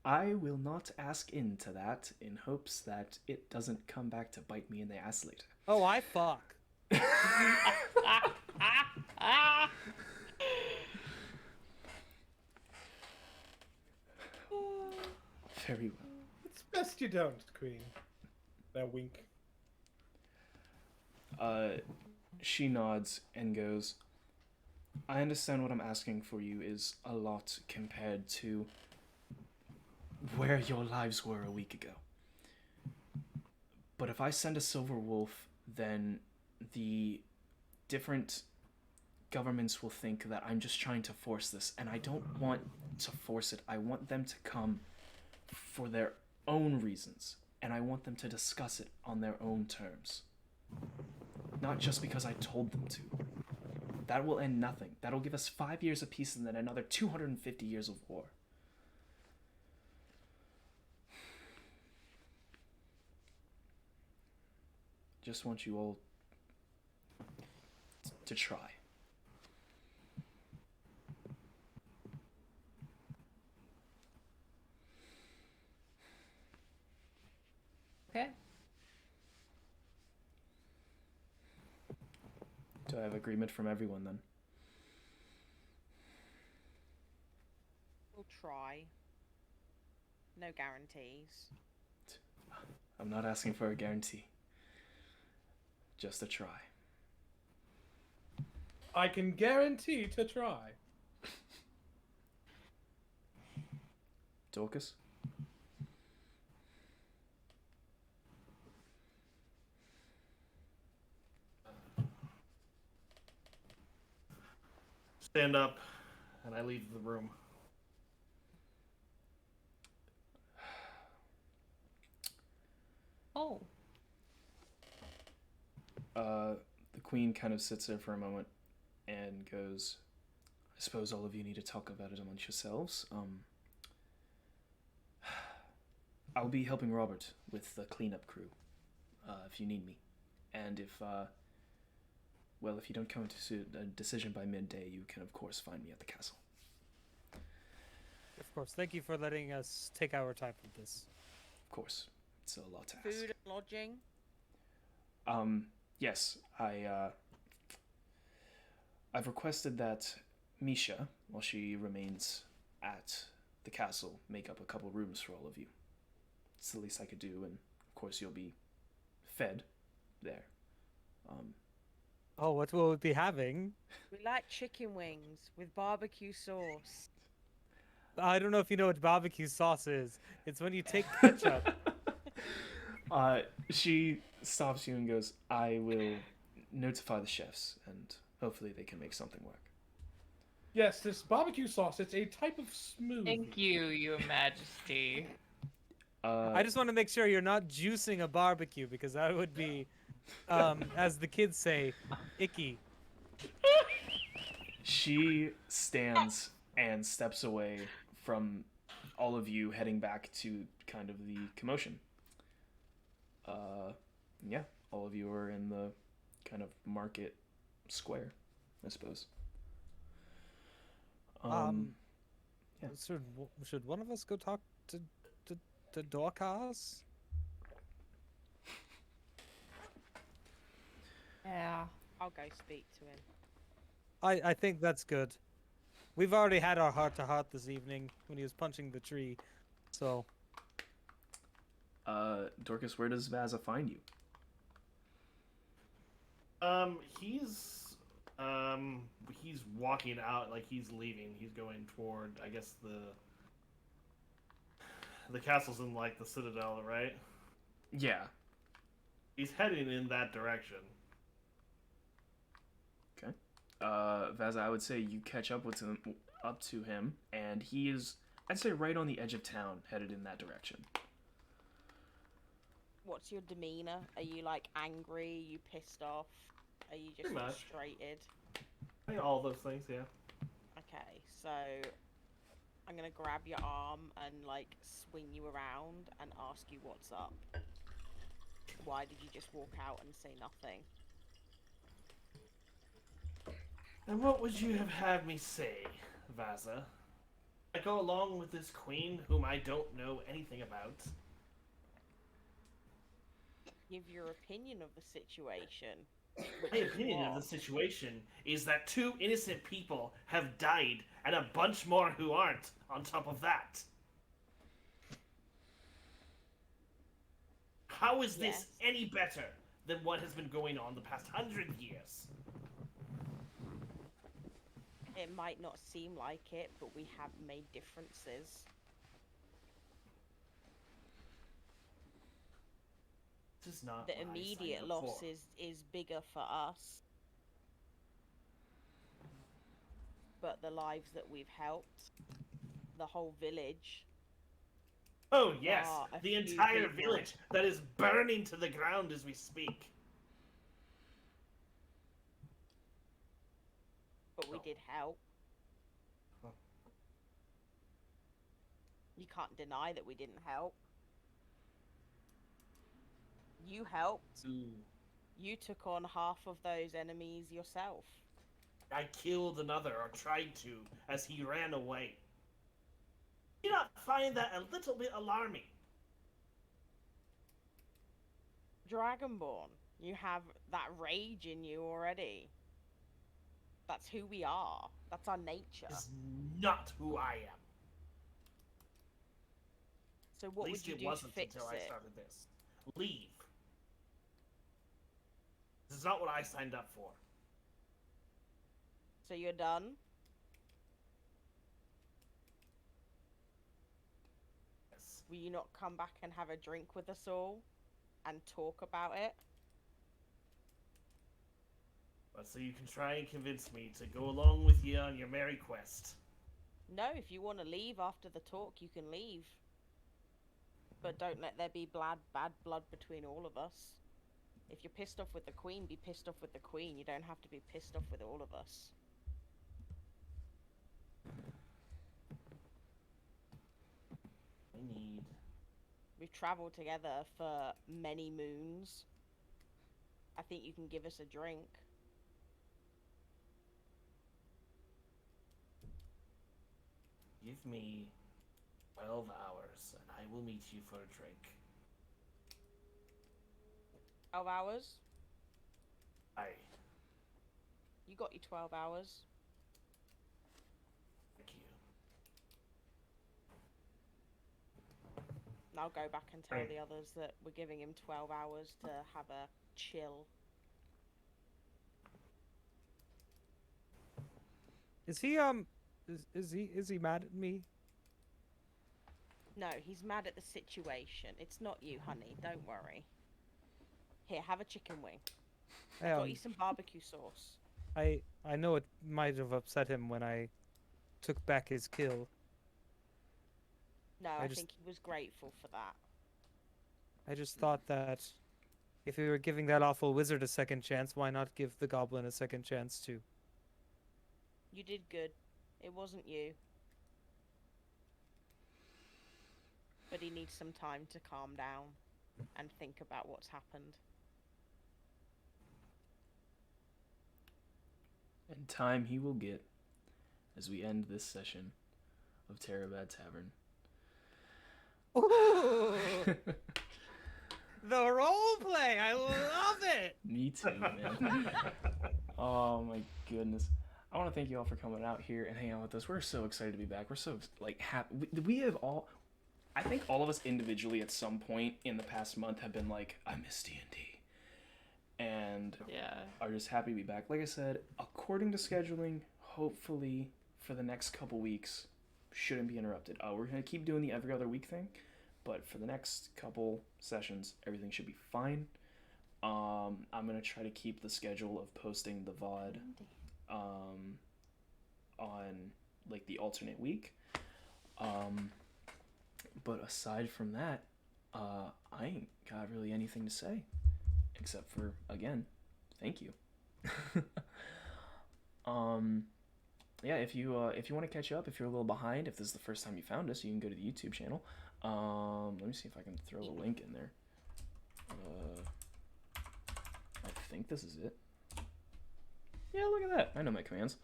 Speaker 3: I will not ask into that in hopes that it doesn't come back to bite me in the ass later.
Speaker 2: oh, I fuck.
Speaker 3: Very well.
Speaker 5: It's best you don't, Queen. That wink.
Speaker 3: She nods and goes, I understand what I'm asking for you is a lot compared to where your lives were a week ago. But if I send a silver wolf, then the different governments will think that I'm just trying to force this, and I don't want to force it. I want them to come for their own reasons, and I want them to discuss it on their own terms. Not just because I told them to. That will end nothing. That'll give us 5 years of peace and then another 250 years of war. Just want you all to try.
Speaker 6: Okay.
Speaker 3: Do I have agreement from everyone then?
Speaker 4: We'll try. No guarantees.
Speaker 3: I'm not asking for a guarantee. Just a try.
Speaker 5: I can guarantee to try.
Speaker 3: Dorcas?
Speaker 1: Stand up, and I leave the room.
Speaker 6: Oh.
Speaker 3: The queen kind of sits there for a moment and goes, I suppose all of you need to talk about it amongst yourselves. I'll be helping Robert with the cleanup crew, if you need me. And if you don't come to a decision by midday, you can, of course, find me at the castle.
Speaker 2: Of course. Thank you for letting us take our time with this.
Speaker 3: Of course. It's a lot to ask.
Speaker 4: Food and lodging.
Speaker 3: Yes, I've requested that Misha, while she remains at the castle, make up a couple rooms for all of you. It's the least I could do, and of course you'll be fed there.
Speaker 2: Oh, what will we be having?
Speaker 4: We like chicken wings with barbecue sauce.
Speaker 2: I don't know if you know what barbecue sauce is. It's when you take ketchup.
Speaker 3: She stops you and goes, I will notify the chefs, and hopefully they can make something work.
Speaker 5: Yes, this barbecue sauce, it's a type of smoothie.
Speaker 6: Thank you, Your Majesty.
Speaker 2: I just want to make sure you're not juicing a barbecue because that would be, as the kids say, icky.
Speaker 3: She stands and steps away from all of you heading back to kind of the commotion. Yeah, all of you are in the kind of market square, I suppose. Yeah.
Speaker 2: Should one of us go talk to Dorcas?
Speaker 6: Yeah.
Speaker 4: I'll go speak to him.
Speaker 2: I think that's good. We've already had our heart-to-heart this evening when he was punching the tree, so...
Speaker 3: Dorcas, where does Vaza find you?
Speaker 1: He's walking out, like he's leaving. He's going toward, I guess, the castle's in, like, the Citadel, right?
Speaker 3: Yeah.
Speaker 1: He's heading in that direction.
Speaker 3: Okay. Vaza, I would say you catch up to him, and he is, I'd say, right on the edge of town, headed in that direction.
Speaker 4: What's your demeanor? Are you like angry? Are you pissed off? Are you just
Speaker 1: Pretty much.
Speaker 4: frustrated?
Speaker 1: I mean, all those things, yeah.
Speaker 4: Okay, so I'm gonna grab your arm and like swing you around and ask you what's up. Why did you just walk out and say nothing?
Speaker 1: And what would you have had me say, Vaza? I go along with this queen whom I don't know anything about.
Speaker 4: Give your opinion of the situation.
Speaker 1: My opinion of the situation is that 2 innocent people have died, and a bunch more who aren't, on top of that. How is this any better than what has been going on the past 100 years?
Speaker 4: It might not seem like it, but we have made differences.
Speaker 1: This is not
Speaker 4: The
Speaker 1: what I signed
Speaker 4: immediate
Speaker 1: up
Speaker 4: loss
Speaker 1: for.
Speaker 4: is bigger for us. But the lives that we've helped, the whole village.
Speaker 1: Oh yes,
Speaker 4: a
Speaker 1: the
Speaker 4: few
Speaker 1: entire
Speaker 4: people.
Speaker 1: village that is burning to the ground as we speak.
Speaker 4: But we did help.
Speaker 1: Huh.
Speaker 4: You can't deny that we didn't help. You helped.
Speaker 1: Ooh.
Speaker 4: You took on half of those enemies yourself.
Speaker 1: I killed another, or tried to, as he ran away. Do you not find that a little bit alarming?
Speaker 4: Dragonborn, you have that rage in you already. That's who we are. That's our nature.
Speaker 1: Is not who I am.
Speaker 4: So what
Speaker 1: At
Speaker 4: would
Speaker 1: least
Speaker 4: you
Speaker 1: it
Speaker 4: do
Speaker 1: wasn't
Speaker 4: to fix
Speaker 1: until I
Speaker 4: it?
Speaker 1: started this. Leave. This is not what I signed up for.
Speaker 4: So you're done?
Speaker 1: Yes.
Speaker 4: Will you not come back and have a drink with us all? And talk about it?
Speaker 1: But so you can try and convince me to go along with you on your merry quest.
Speaker 4: No, if you want to leave after the talk, you can leave. But don't let there be bad blood between all of us. If you're pissed off with the queen, be pissed off with the queen. You don't have to be pissed off with all of us.
Speaker 1: I need...
Speaker 4: We've travelled together for many moons. I think you can give us a drink.
Speaker 1: Give me 12 hours, and I will meet you for a drink.
Speaker 4: 12 hours?
Speaker 1: Aye.
Speaker 4: You got your 12 hours.
Speaker 1: Thank you.
Speaker 4: And I'll go back and tell
Speaker 1: Right.
Speaker 4: the others that we're giving him 12 hours to have a chill.
Speaker 2: Is he is he mad at me?
Speaker 4: No, he's mad at the situation. It's not you, honey. Don't worry. Here, have a chicken wing. I got you some barbecue sauce.
Speaker 2: I know it might have upset him when I took back his kill.
Speaker 4: No,
Speaker 2: I
Speaker 4: I
Speaker 2: just-
Speaker 4: think he was grateful for that.
Speaker 2: I just thought that if we were giving that awful wizard a second chance, why not give the goblin a second chance too?
Speaker 4: You did good. It wasn't you. But he needs some time to calm down and think about what's happened.
Speaker 3: And time he will get as we end this session of Terribad Tavern.
Speaker 2: Ooh, the role play, I love it.
Speaker 3: Me too, man. Oh my goodness. I want to thank you all for coming out here and hanging out with us. We're so excited to be back. We're so like happy. We have all, I think all of us individually at some point in the past month have been like, I miss D&D. And
Speaker 6: Yeah.
Speaker 3: are just happy to be back. Like I said, according to scheduling, hopefully for the next couple weeks, shouldn't be interrupted. We're going to keep doing the every other week thing, but for the next couple sessions, everything should be fine. I'm going to try to keep the schedule of posting the VOD on like the alternate week. But aside from that, I ain't got really anything to say. Except for, again, thank you. Yeah, if you want to catch up, if you're a little behind, if this is the first time you found us, you can go to the YouTube channel. Let me see if I can throw a link in there. I think this is it. Yeah, look at that. I know my commands.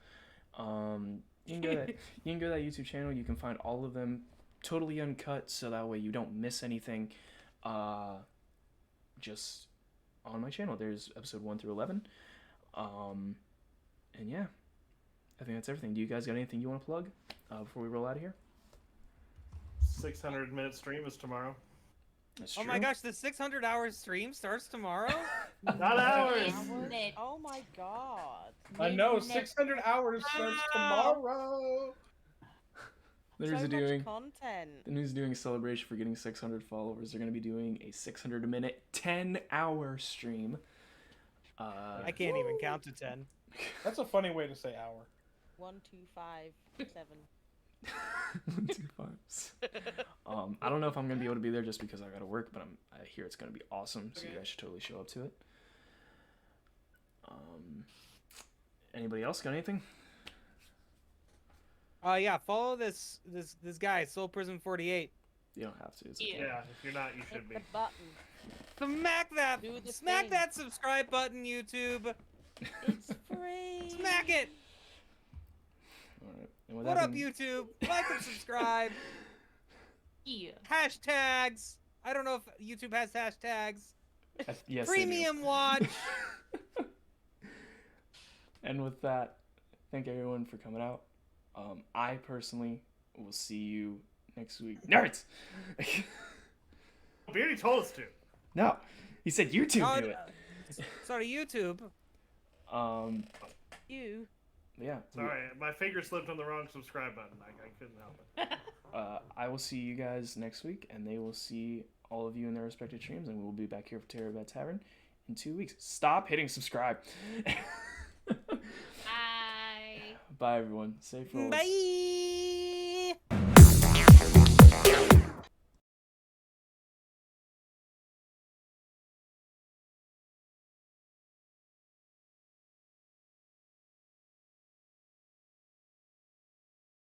Speaker 3: You can go to that YouTube channel. You can find all of them totally uncut, so that way you don't miss anything. Just on my channel, there's episode 1 through 11. And yeah, I think that's everything. Do you guys got anything you want to plug before we roll out of here?
Speaker 1: 600-minute stream is tomorrow.
Speaker 3: That's
Speaker 2: Oh
Speaker 3: true.
Speaker 2: my gosh, the 600-hour stream starts tomorrow?
Speaker 1: Not ours.
Speaker 4: Oh my god.
Speaker 5: I know, 600 hours starts tomorrow.
Speaker 3: There's
Speaker 4: so
Speaker 3: doing
Speaker 4: much content.
Speaker 3: the news doing a celebration for getting 600 followers. They're going to be doing a 600-minute, 10-hour stream.
Speaker 2: I can't even count to 10.
Speaker 5: That's a funny way to say hour.
Speaker 4: 1, 2, 5, 7.
Speaker 3: 1, 2, 5. I don't know if I'm gonna be able to be there just because I gotta work, but I hear it's gonna be awesome, so you guys should totally show up to it. Anybody else got anything?
Speaker 2: Yeah, follow this guy, Soul Prism 48.
Speaker 3: You don't have to. It's okay.
Speaker 1: Yeah, if you're not, you should
Speaker 4: Hit
Speaker 1: be.
Speaker 4: the button.
Speaker 2: Smack that!
Speaker 4: Do the
Speaker 2: Smack
Speaker 4: thing.
Speaker 2: that subscribe button, YouTube!
Speaker 4: It's free.
Speaker 2: Smack it!
Speaker 3: Alright. And with
Speaker 2: What
Speaker 3: that
Speaker 2: up,
Speaker 3: being-
Speaker 2: YouTube? Like and subscribe.
Speaker 6: Yeah.
Speaker 2: Hashtags. I don't know if YouTube has hashtags.
Speaker 3: Yes, they do.
Speaker 2: Premium watch.
Speaker 3: And with that, thank everyone for coming out. I personally will see you next week. Nerds!
Speaker 1: Beardy told us to.
Speaker 3: No, he said you two
Speaker 2: Oh,
Speaker 3: do it.
Speaker 2: Sorry, YouTube.
Speaker 4: You.
Speaker 3: Yeah.
Speaker 1: Sorry, my finger slipped on the wrong subscribe button. I couldn't help it.
Speaker 3: I will see you guys next week, and they will see all of you in their respective streams, and we'll be back here for Terribad Tavern in 2 weeks. Stop hitting subscribe.
Speaker 6: Bye.
Speaker 3: Bye, everyone. Safe rolls.
Speaker 2: Bye.